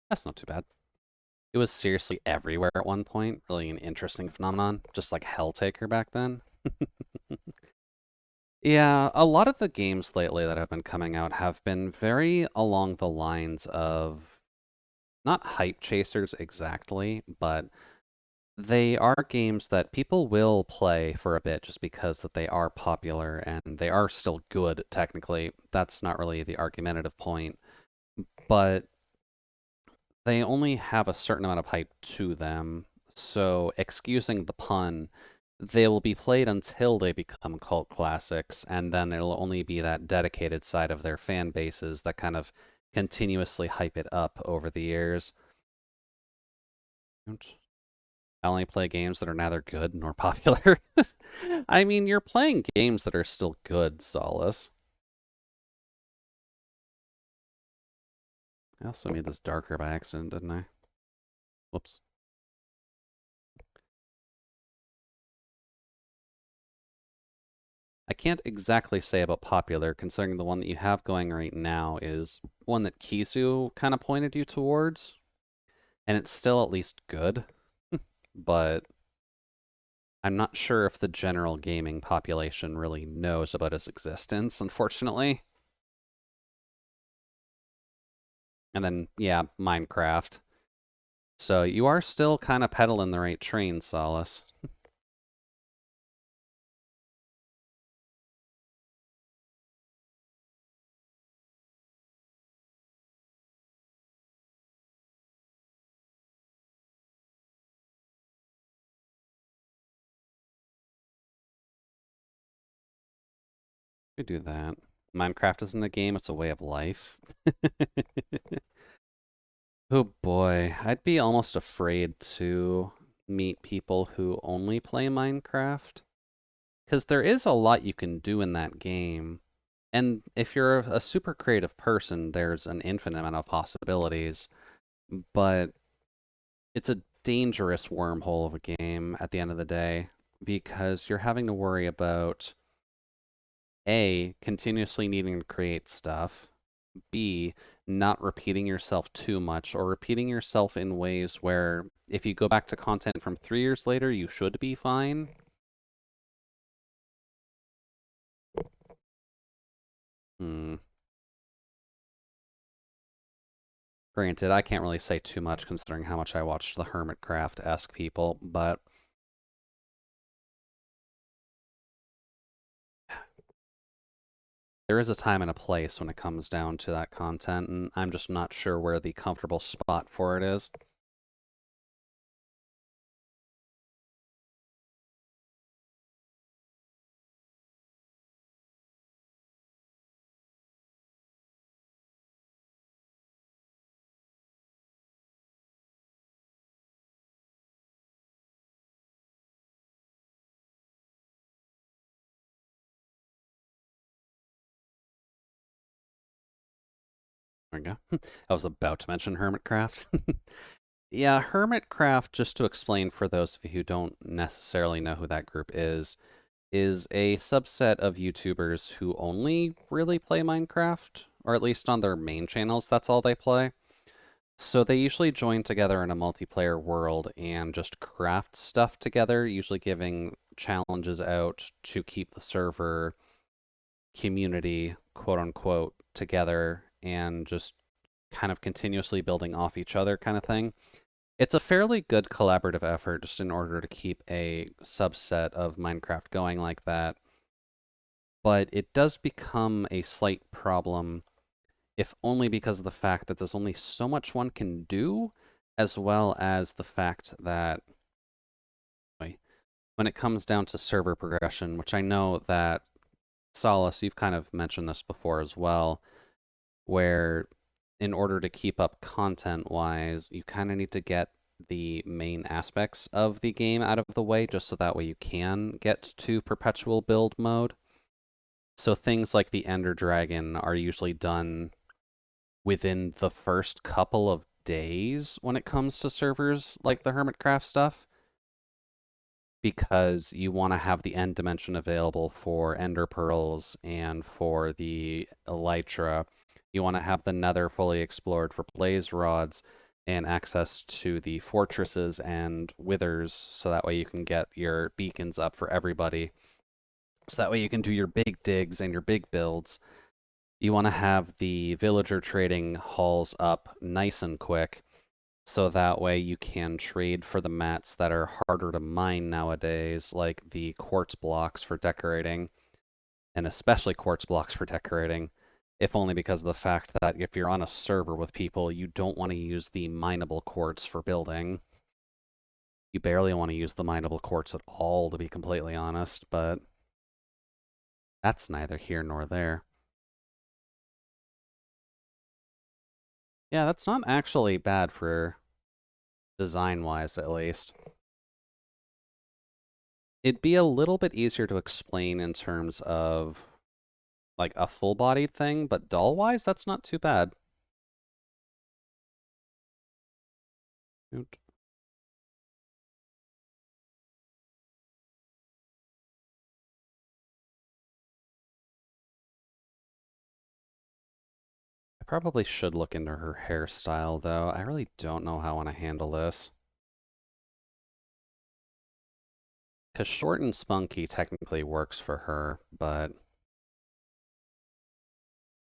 That's not too bad. It was seriously everywhere at one point. Really an interesting phenomenon. Just like Helltaker back then. Yeah, a lot of the games lately that have been coming out have been very along the lines of not hype chasers exactly, but they are games that people will play for a bit just because that they are popular and they are still good technically. That's not really the argumentative point, but they only have a certain amount of hype to them. So, excusing the pun, they will be played until they become cult classics, and then it'll only be that dedicated side of their fan bases that kind of continuously hype it up over the years. I only play games that are neither good nor popular. I mean, you're playing games that are still good, Solace. I also made this darker by accident, didn't I? Whoops. I can't exactly say about popular, considering the one that you have going right now is one that Kizu kind of pointed you towards. And it's still at least good, but I'm not sure if the general gaming population really knows about its existence, unfortunately. And then, yeah, Minecraft. So you are still kind of pedaling the right train, Solace. We do that. Minecraft isn't a game, it's a way of life. Oh boy, I'd be almost afraid to meet people who only play Minecraft. Because there is a lot you can do in that game. And if you're a super creative person, there's an infinite amount of possibilities. But it's a dangerous wormhole of a game at the end of the day. because you're having to worry about A, continuously needing to create stuff, B, not repeating yourself too much, or repeating yourself in ways where if you go back to content from 3 years later, you should be fine. Granted, I can't really say too much considering how much I watched the Hermitcraft-esque people, but there is a time and a place when it comes down to that content, and I'm just not sure where the comfortable spot for it is. There we go. I was about to mention Hermitcraft. Yeah, Hermitcraft, just to explain for those of you who don't necessarily know who that group is a subset of YouTubers who only really play Minecraft, or at least on their main channels, that's all they play. So they usually join together in a multiplayer world and just craft stuff together, usually giving challenges out to keep the server community, quote unquote, together and just kind of continuously building off each other kind of thing. It's a fairly good collaborative effort just in order to keep a subset of Minecraft going like that. But it does become a slight problem, if only because of the fact that there's only so much one can do, as well as the fact that when it comes down to server progression, which I know that Solace, you've kind of mentioned this before as well, where in order to keep up content-wise, you kind of need to get the main aspects of the game out of the way, just so that way you can get to perpetual build mode. So things like the Ender Dragon are usually done within the first couple of days when it comes to servers like the Hermitcraft stuff, because you want to have the end dimension available for Ender Pearls and for the Elytra. You want to have the Nether fully explored for Blaze Rods and access to the fortresses and withers, so that way you can get your beacons up for everybody. So that way you can do your big digs and your big builds. You want to have the villager trading halls up nice and quick, so that way you can trade for the mats that are harder to mine nowadays, like the quartz blocks for decorating, and especially quartz blocks for decorating, if only because of the fact that if you're on a server with people, you don't want to use the mineable quartz for building. You barely want to use the mineable quartz at all, to be completely honest, but that's neither here nor there. Yeah, that's not actually bad for design-wise, at least. It'd be a little bit easier to explain in terms of like a full-bodied thing, but doll-wise, that's not too bad. Oot. I probably should look into her hairstyle, though. I really don't know how I want to handle this. Because short and spunky technically works for her, but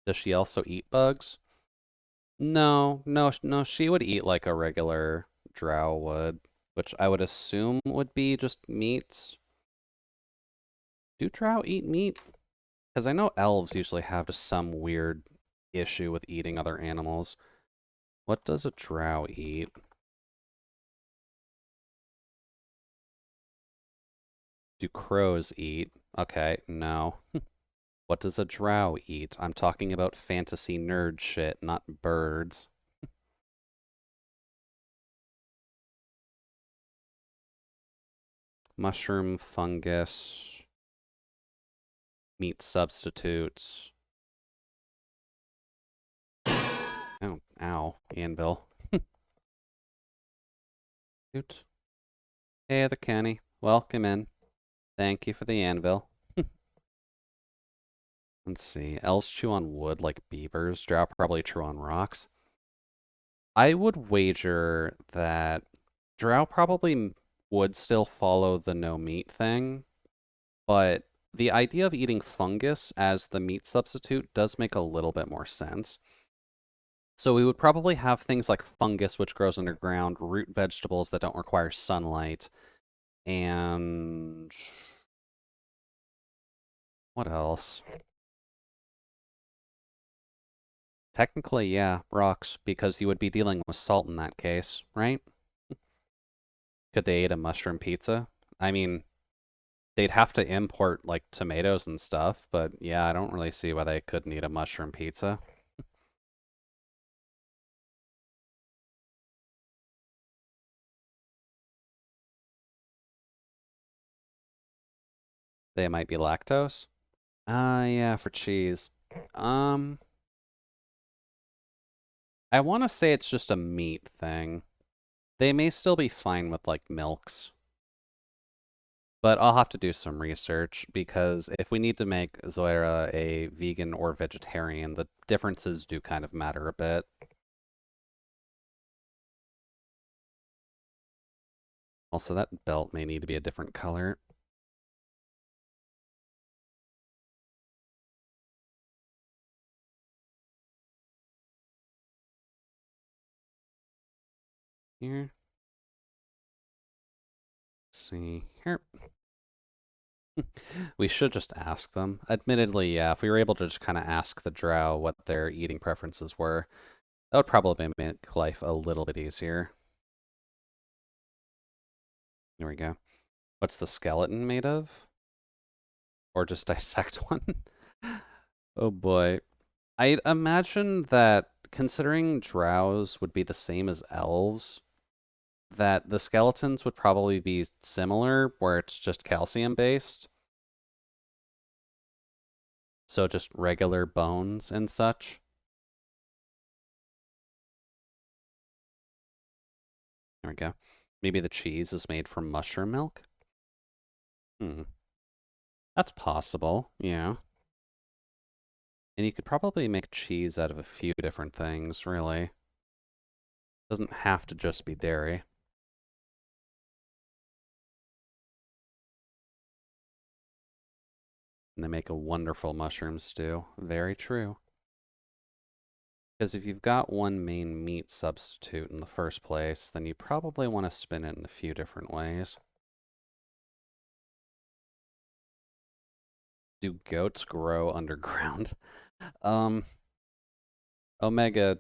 does she also eat bugs? No, no, no, she would eat like a regular drow would, which I would assume would be just meats. Do drow eat meat? Because I know elves usually have just some weird issue with eating other animals. What does a drow eat? Do crows eat? Okay, no. What does a drow eat? I'm talking about fantasy nerd shit, not birds. Mushroom, fungus, meat substitutes. Oh, ow, anvil. Hoot. Hey, the Kenny. Welcome in. Thank you for the anvil. Let's see. Elves chew on wood like beavers. Drow probably chew on rocks. I would wager that Drow probably would still follow the no meat thing, but the idea of eating fungus as the meat substitute does make a little bit more sense. So we would probably have things like fungus, which grows underground, root vegetables that don't require sunlight, and what else? Technically, yeah, rocks, because you would be dealing with salt in that case, right? Could they eat a mushroom pizza? I mean, they'd have to import, like, tomatoes and stuff, but yeah, I don't really see why they couldn't eat a mushroom pizza. They might be lactose. Yeah, for cheese. Um, I want to say it's just a meat thing. They may still be fine with, like, milks. But I'll have to do some research because if we need to make Zoira a vegan or vegetarian, the differences do kind of matter a bit. Also, that belt may need to be a different color. Here. Let's see here. We should just ask them. Admittedly, yeah, if we were able to just kind of ask the drow what their eating preferences were, that would probably make life a little bit easier. There we go. What's the skeleton made of? Or just dissect one? Oh boy. I'd imagine that considering drows would be the same as elves, that the skeletons would probably be similar, where it's just calcium based. So just regular bones and such. There we go. Maybe the cheese is made from mushroom milk? Hmm. That's possible, yeah. And you could probably make cheese out of a few different things, really. Doesn't have to just be dairy. And they make a wonderful mushroom stew. Very true. Because if you've got one main meat substitute in the first place, then you probably want to spin it in a few different ways. Do goats grow underground? Um, Omega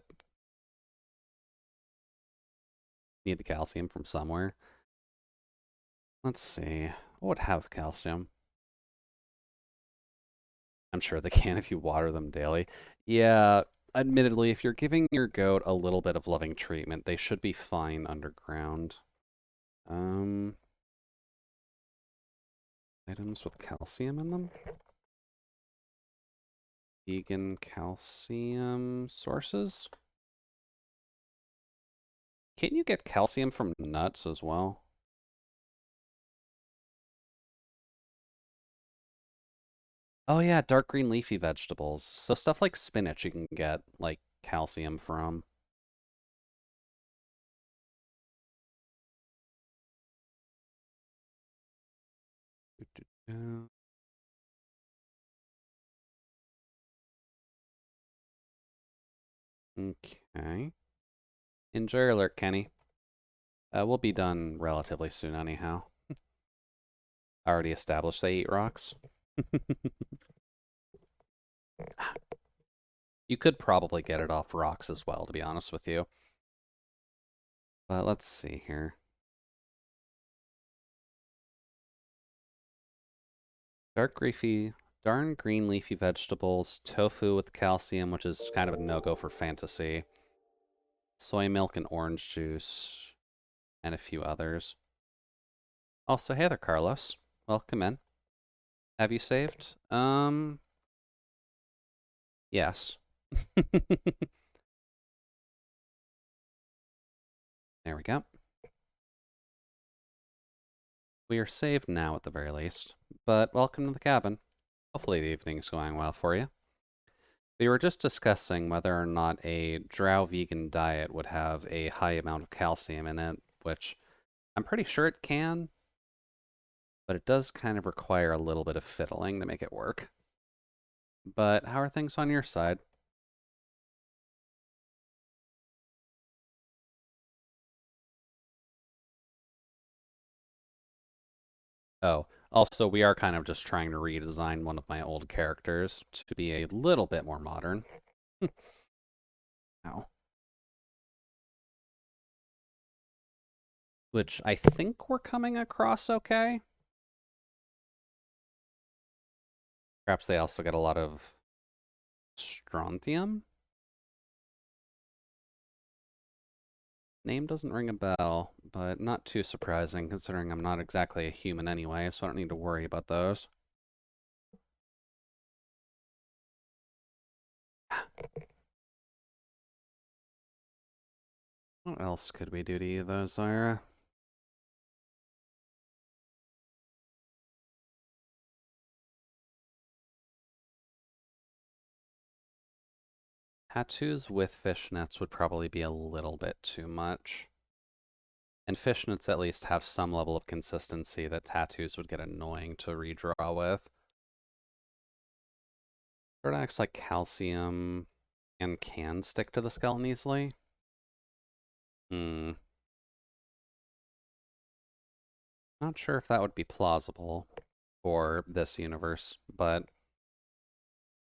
need the calcium from somewhere. Let's see. What would have calcium? I'm sure they can if you water them daily. Yeah, admittedly, if you're giving your goat a little bit of loving treatment, they should be fine underground. Um, items with calcium in them? Vegan calcium sources? Can't you get calcium from nuts as well? Oh yeah, dark green leafy vegetables. So stuff like spinach you can get, like, calcium from. Doo-doo-doo. Okay. Enjoy your alert, Kenny. We'll be done relatively soon anyhow. I already established they eat rocks. You could probably get it off rocks as well, to be honest with you. But let's see here. Darn green leafy vegetables, tofu with calcium, which is kind of a no-go for fantasy, soy milk and orange juice, and a few others. Also, hey there, Carlos. Welcome in. Have you saved? Yes. There we go. We are saved now at the very least, but welcome to the cabin. Hopefully the evening's going well for you. We were just discussing whether or not a drow vegan diet would have a high amount of calcium in it, which I'm pretty sure it can, but it does kind of require a little bit of fiddling to make it work. But how are things on your side? Oh, also, we are kind of just trying to redesign one of my old characters to be a little bit more modern. Ow. Which I think we're coming across okay. Perhaps they also get a lot of strontium? Name doesn't ring a bell, but not too surprising considering I'm not exactly a human anyway, so I don't need to worry about those. What else could we do to you, though, Zyra? Tattoos with fishnets would probably be a little bit too much. And fishnets at least have some level of consistency that tattoos would get annoying to redraw with. Sort of acts like calcium and can stick to the skeleton easily. Hmm. Not sure if that would be plausible for this universe, but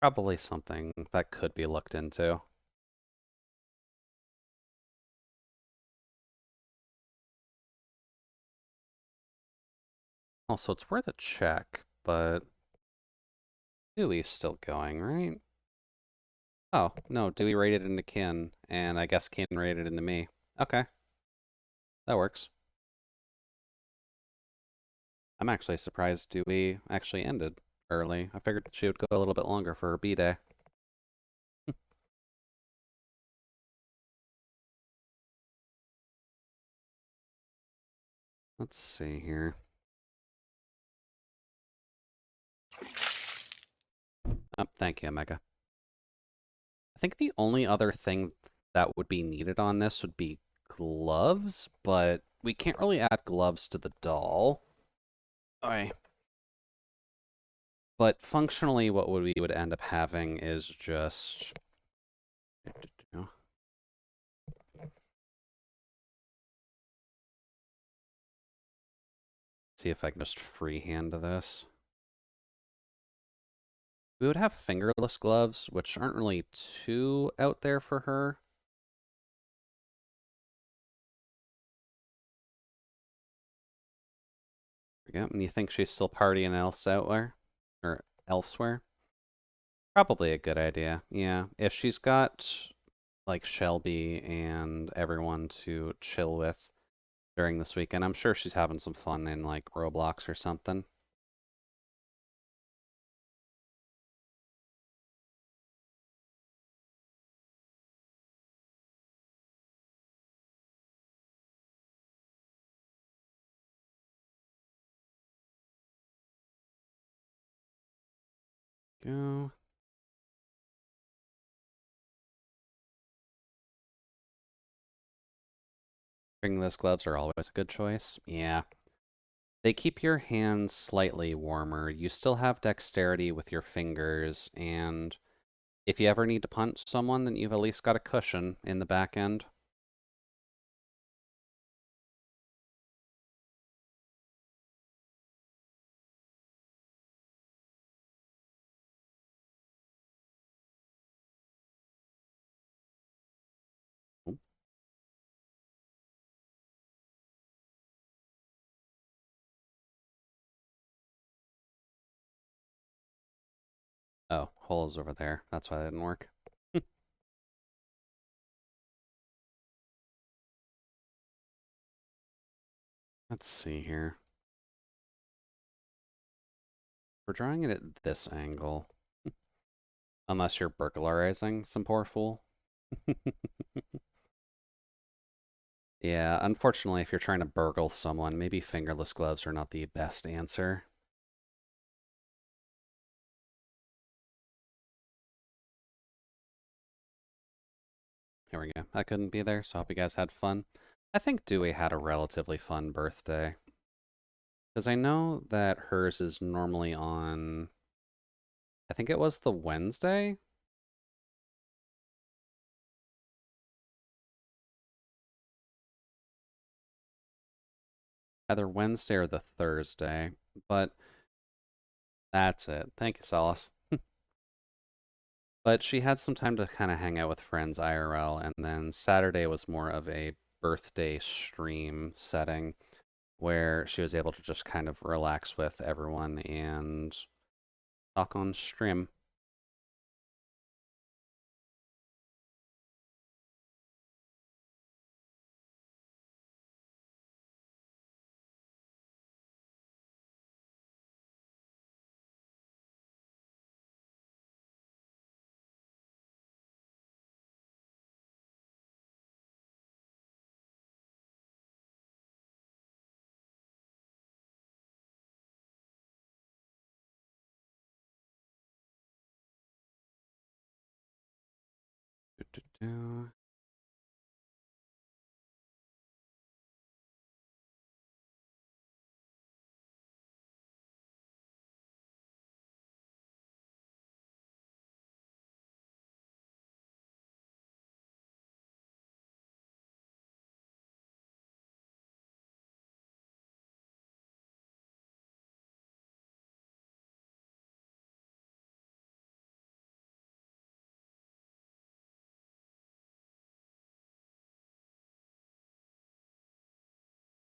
probably something that could be looked into. Also, it's worth a check, but Dewey's still going, right? Oh, no, Dewey rated into Kin, and I guess Kin rated into me. Okay, that works. I'm actually surprised Dewey actually ended early. I figured she would go a little bit longer for her B-Day. Let's see here. Oh, thank you, Omega. I think the only other thing that would be needed on this would be gloves, but we can't really add gloves to the doll. Okay. But functionally, what we would end up having is just... See if I can just freehand this. We would have fingerless gloves, which aren't really too out there for her. Yeah, and you think she's still partying elsewhere? Or elsewhere? Probably a good idea, yeah. If she's got, like, Shelby and everyone to chill with during this weekend, I'm sure she's having some fun in, like, Roblox or something. Go. Fingerless gloves are always a good choice. Yeah. They keep your hands slightly warmer. You still have dexterity with your fingers, and if you ever need to punch someone, then you've at least got a cushion in the back end. Oh, hole's over there. That's why that didn't work. Let's see here. We're drawing it at this angle. Unless you're burglarizing some poor fool. Yeah, unfortunately, if you're trying to burgle someone, maybe fingerless gloves are not the best answer. Here we go. I couldn't be there, so I hope you guys had fun. I think Dewey had a relatively fun birthday. Because I know that hers is normally on, I think it was the Wednesday? Either Wednesday or the Thursday. But that's it. Thank you, Solace. But she had some time to kind of hang out with friends IRL, and then Saturday was more of a birthday stream setting where she was able to just kind of relax with everyone and talk on stream. Do-do-do.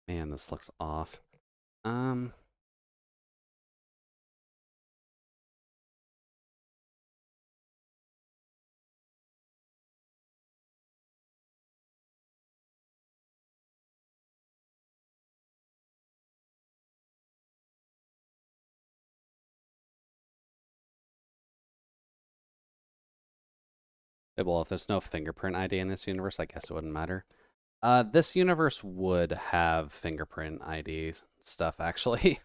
Man, this looks off. Um, well, if there's no fingerprint ID in this universe, I guess it wouldn't matter. This universe would have fingerprint ID stuff, actually.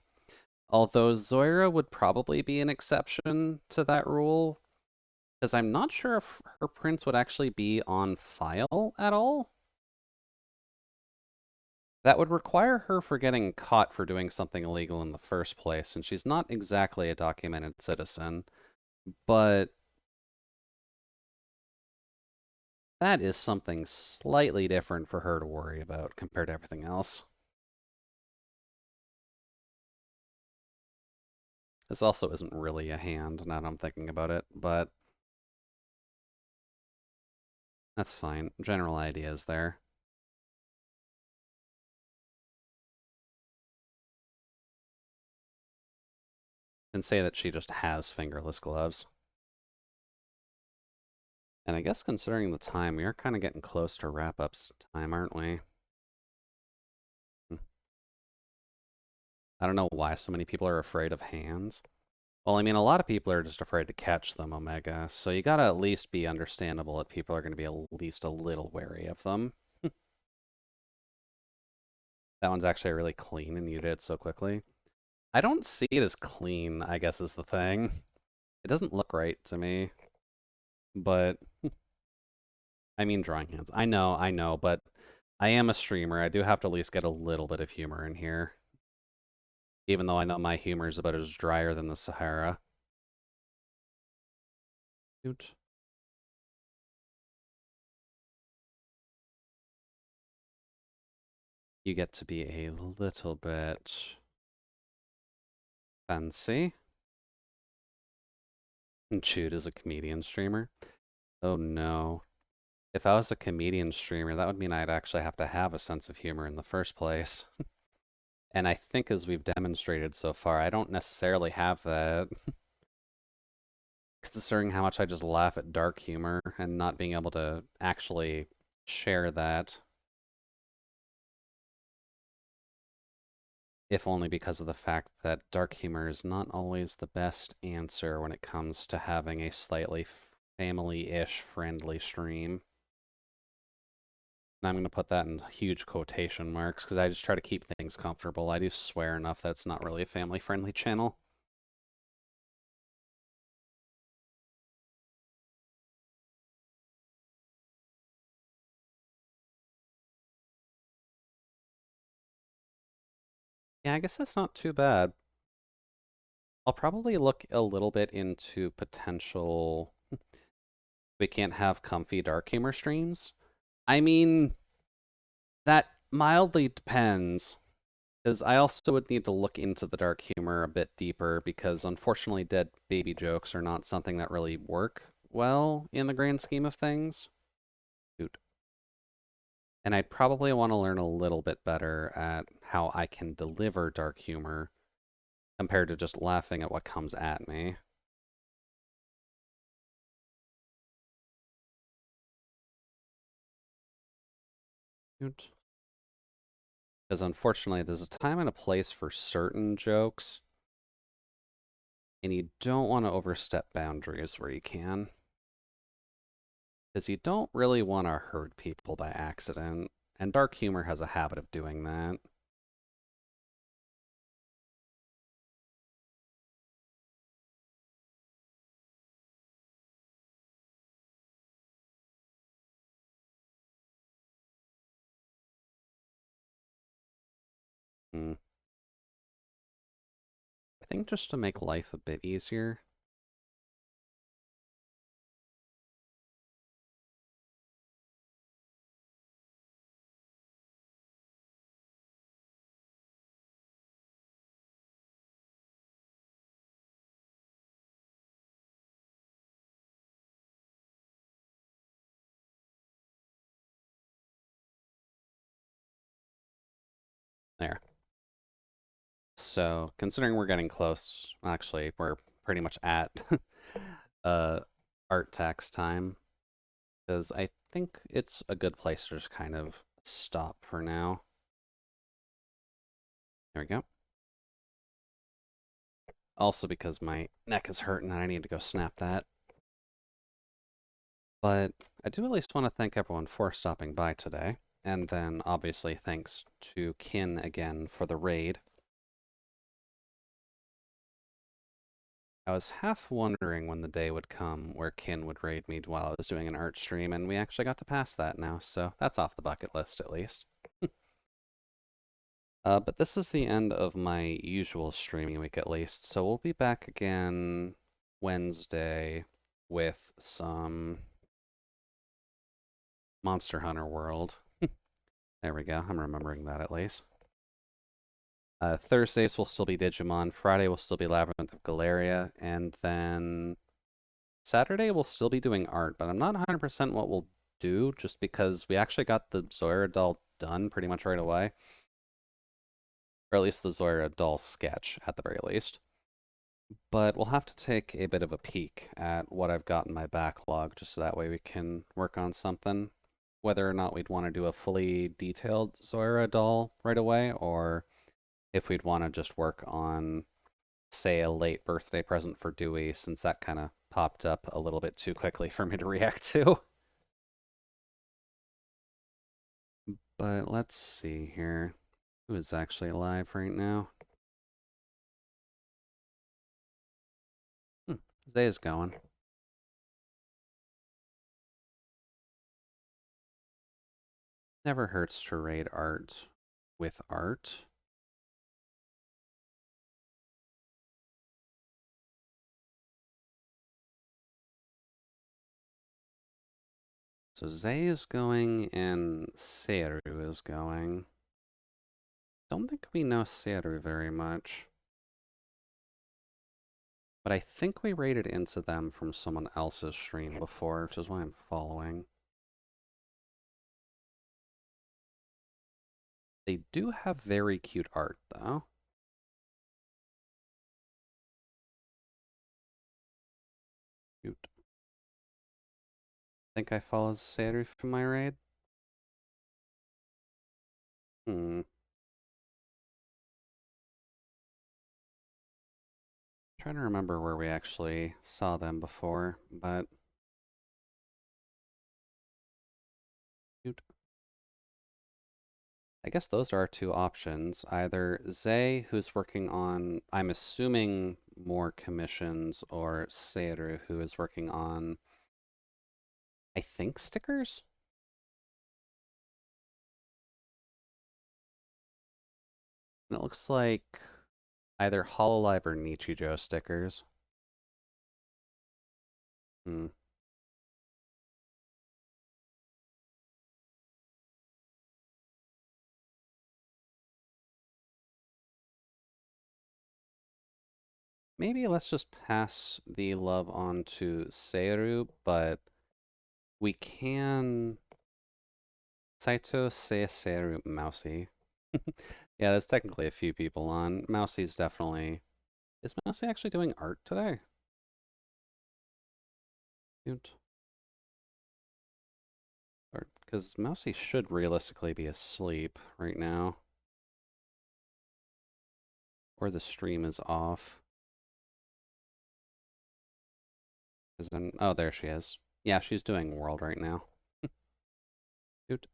Although Zoira would probably be an exception to that rule, because I'm not sure if her prints would actually be on file at all. That would require her for getting caught for doing something illegal in the first place, and she's not exactly a documented citizen. But that is something slightly different for her to worry about compared to everything else. This also isn't really a hand, now that I'm thinking about it, but that's fine. General idea is there. And say that she just has fingerless gloves. And I guess considering the time, we are kind of getting close to wrap-ups time, aren't we? I don't know why so many people are afraid of hands. Well, I mean, a lot of people are just afraid to catch them, Omega, so you gotta at least be understandable that people are gonna be at least a little wary of them. That one's actually really clean, and you did it so quickly. I don't see it as clean, I guess is the thing. It doesn't look right to me. But, I mean drawing hands. I know, but I am a streamer. I do have to at least get a little bit of humor in here. Even though I know my humor is about as drier than the Sahara. Shoot. You get to be a little bit fancy. And Chewed is a comedian streamer. Oh no. If I was a comedian streamer, that would mean I'd actually have to have a sense of humor in the first place. And I think as we've demonstrated so far, I don't necessarily have that. Considering how much I just laugh at dark humor and not being able to actually share that. If only because of the fact that dark humor is not always the best answer when it comes to having a slightly family-ish friendly stream. And I'm going to put that in huge quotation marks because I just try to keep things comfortable. I do swear enough that it's not really a family-friendly channel. Yeah, I guess that's not too bad. I'll probably look a little bit into potential we can't have comfy dark humor streams. I mean, that mildly depends. Because I also would need to look into the dark humor a bit deeper, because unfortunately, dead baby jokes are not something that really work well in the grand scheme of things. Shoot. And I'd probably want to learn a little bit better at how I can deliver dark humor compared to just laughing at what comes at me. Shoot. Because unfortunately, there's a time and a place for certain jokes, and you don't want to overstep boundaries where you can. Because you don't really want to hurt people by accident, and dark humor has a habit of doing that. Hmm. I think just to make life a bit easier. There. So, considering we're getting close, actually, we're pretty much at uh, art tax time, because I think it's a good place to just kind of stop for now. There we go. Also because my neck is hurting and I need to go snap that. But I do at least want to thank everyone for stopping by today. And then, obviously, thanks to Kin again for the raid. I was half wondering when the day would come where Kin would raid me while I was doing an art stream, and we actually got to pass that now, so that's off the bucket list at least. But this is the end of my usual streaming week at least, so we'll be back again Wednesday with some Monster Hunter World. There we go, I'm remembering that at least. Thursdays will still be Digimon, Friday will still be Labyrinth of Galeria, and then Saturday we'll still be doing art, but I'm not 100% what we'll do, just because we actually got the Zoira doll done pretty much right away. Or at least the Zoira doll sketch, at the very least. But we'll have to take a bit of a peek at what I've got in my backlog, just so that way we can work on something. Whether or not we'd want to do a fully detailed Zoira doll right away, or if we'd want to just work on, say, a late birthday present for Dewey, since that kind of popped up a little bit too quickly for me to react to. But let's see here. Who is actually alive right now? Zay's going. Never hurts to raid art with art. So Zay is going and Seru is going. Don't think we know Seru very much. But I think we raided into them from someone else's stream before, which is why I'm following. They do have very cute art, though. Cute. Think I followed Seru from my raid? Hmm. Trying to remember where we actually saw them before, but... Cute. I guess those are our two options. Either Zay, who's working on, I'm assuming, more commissions, or Seiru, who is working on, I think, stickers? And it looks like either Hololive or Nichijou stickers. Hmm. Maybe let's just pass the love on to Seiru, but we can... Saito, Seiru, Mousy. Yeah, there's technically a few people on. Mousy's definitely... Is Mousy actually doing art today? Because Mousy should realistically be asleep right now. Or the stream is off. Then, oh, there she is. Yeah, she's doing World right now. Dude.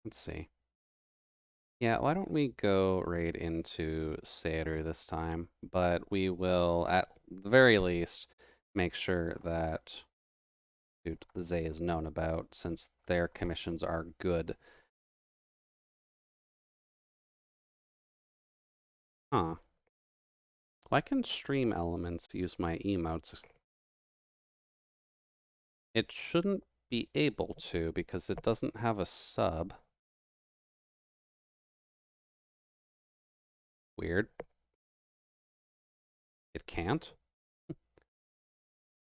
Let's see. Yeah, why don't we go right into Seiru this time? But we will, at the very least, make sure that dude, Zay is known about, since their commissions are good. Huh. Why can Stream Elements use my emotes? It shouldn't be able to, because it doesn't have a sub. Weird. It can't?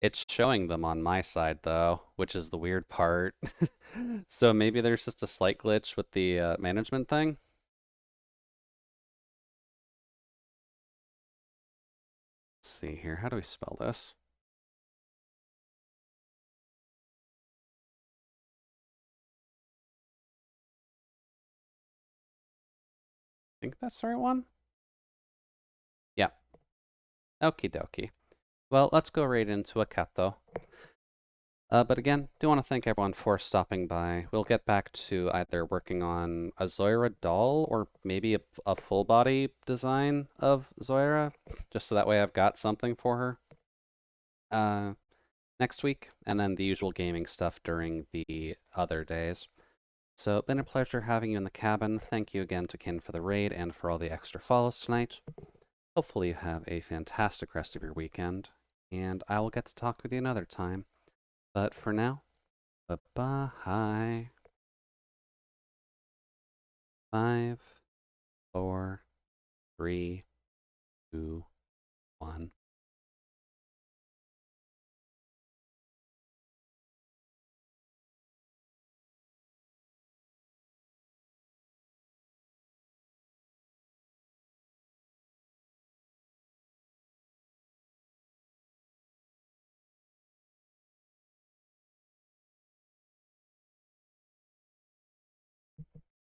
It's showing them on my side, though, which is the weird part. So maybe there's just a slight glitch with the management thing? Let's see here. How do we spell this? I think that's the right one? Yeah. Okie dokie. Well, let's go right into Aketo. But again, do want to thank everyone for stopping by. We'll get back to either working on a Zoira doll or maybe a full body design of Zoira, just so that way I've got something for her next week, and then the usual gaming stuff during the other days. So, been a pleasure having you in the cabin. Thank you again to Kin for the raid and for all the extra follows tonight. Hopefully you have a fantastic rest of your weekend, and I will get to talk with you another time. But for now, bye-bye. 5, 4, 3, 2, 1.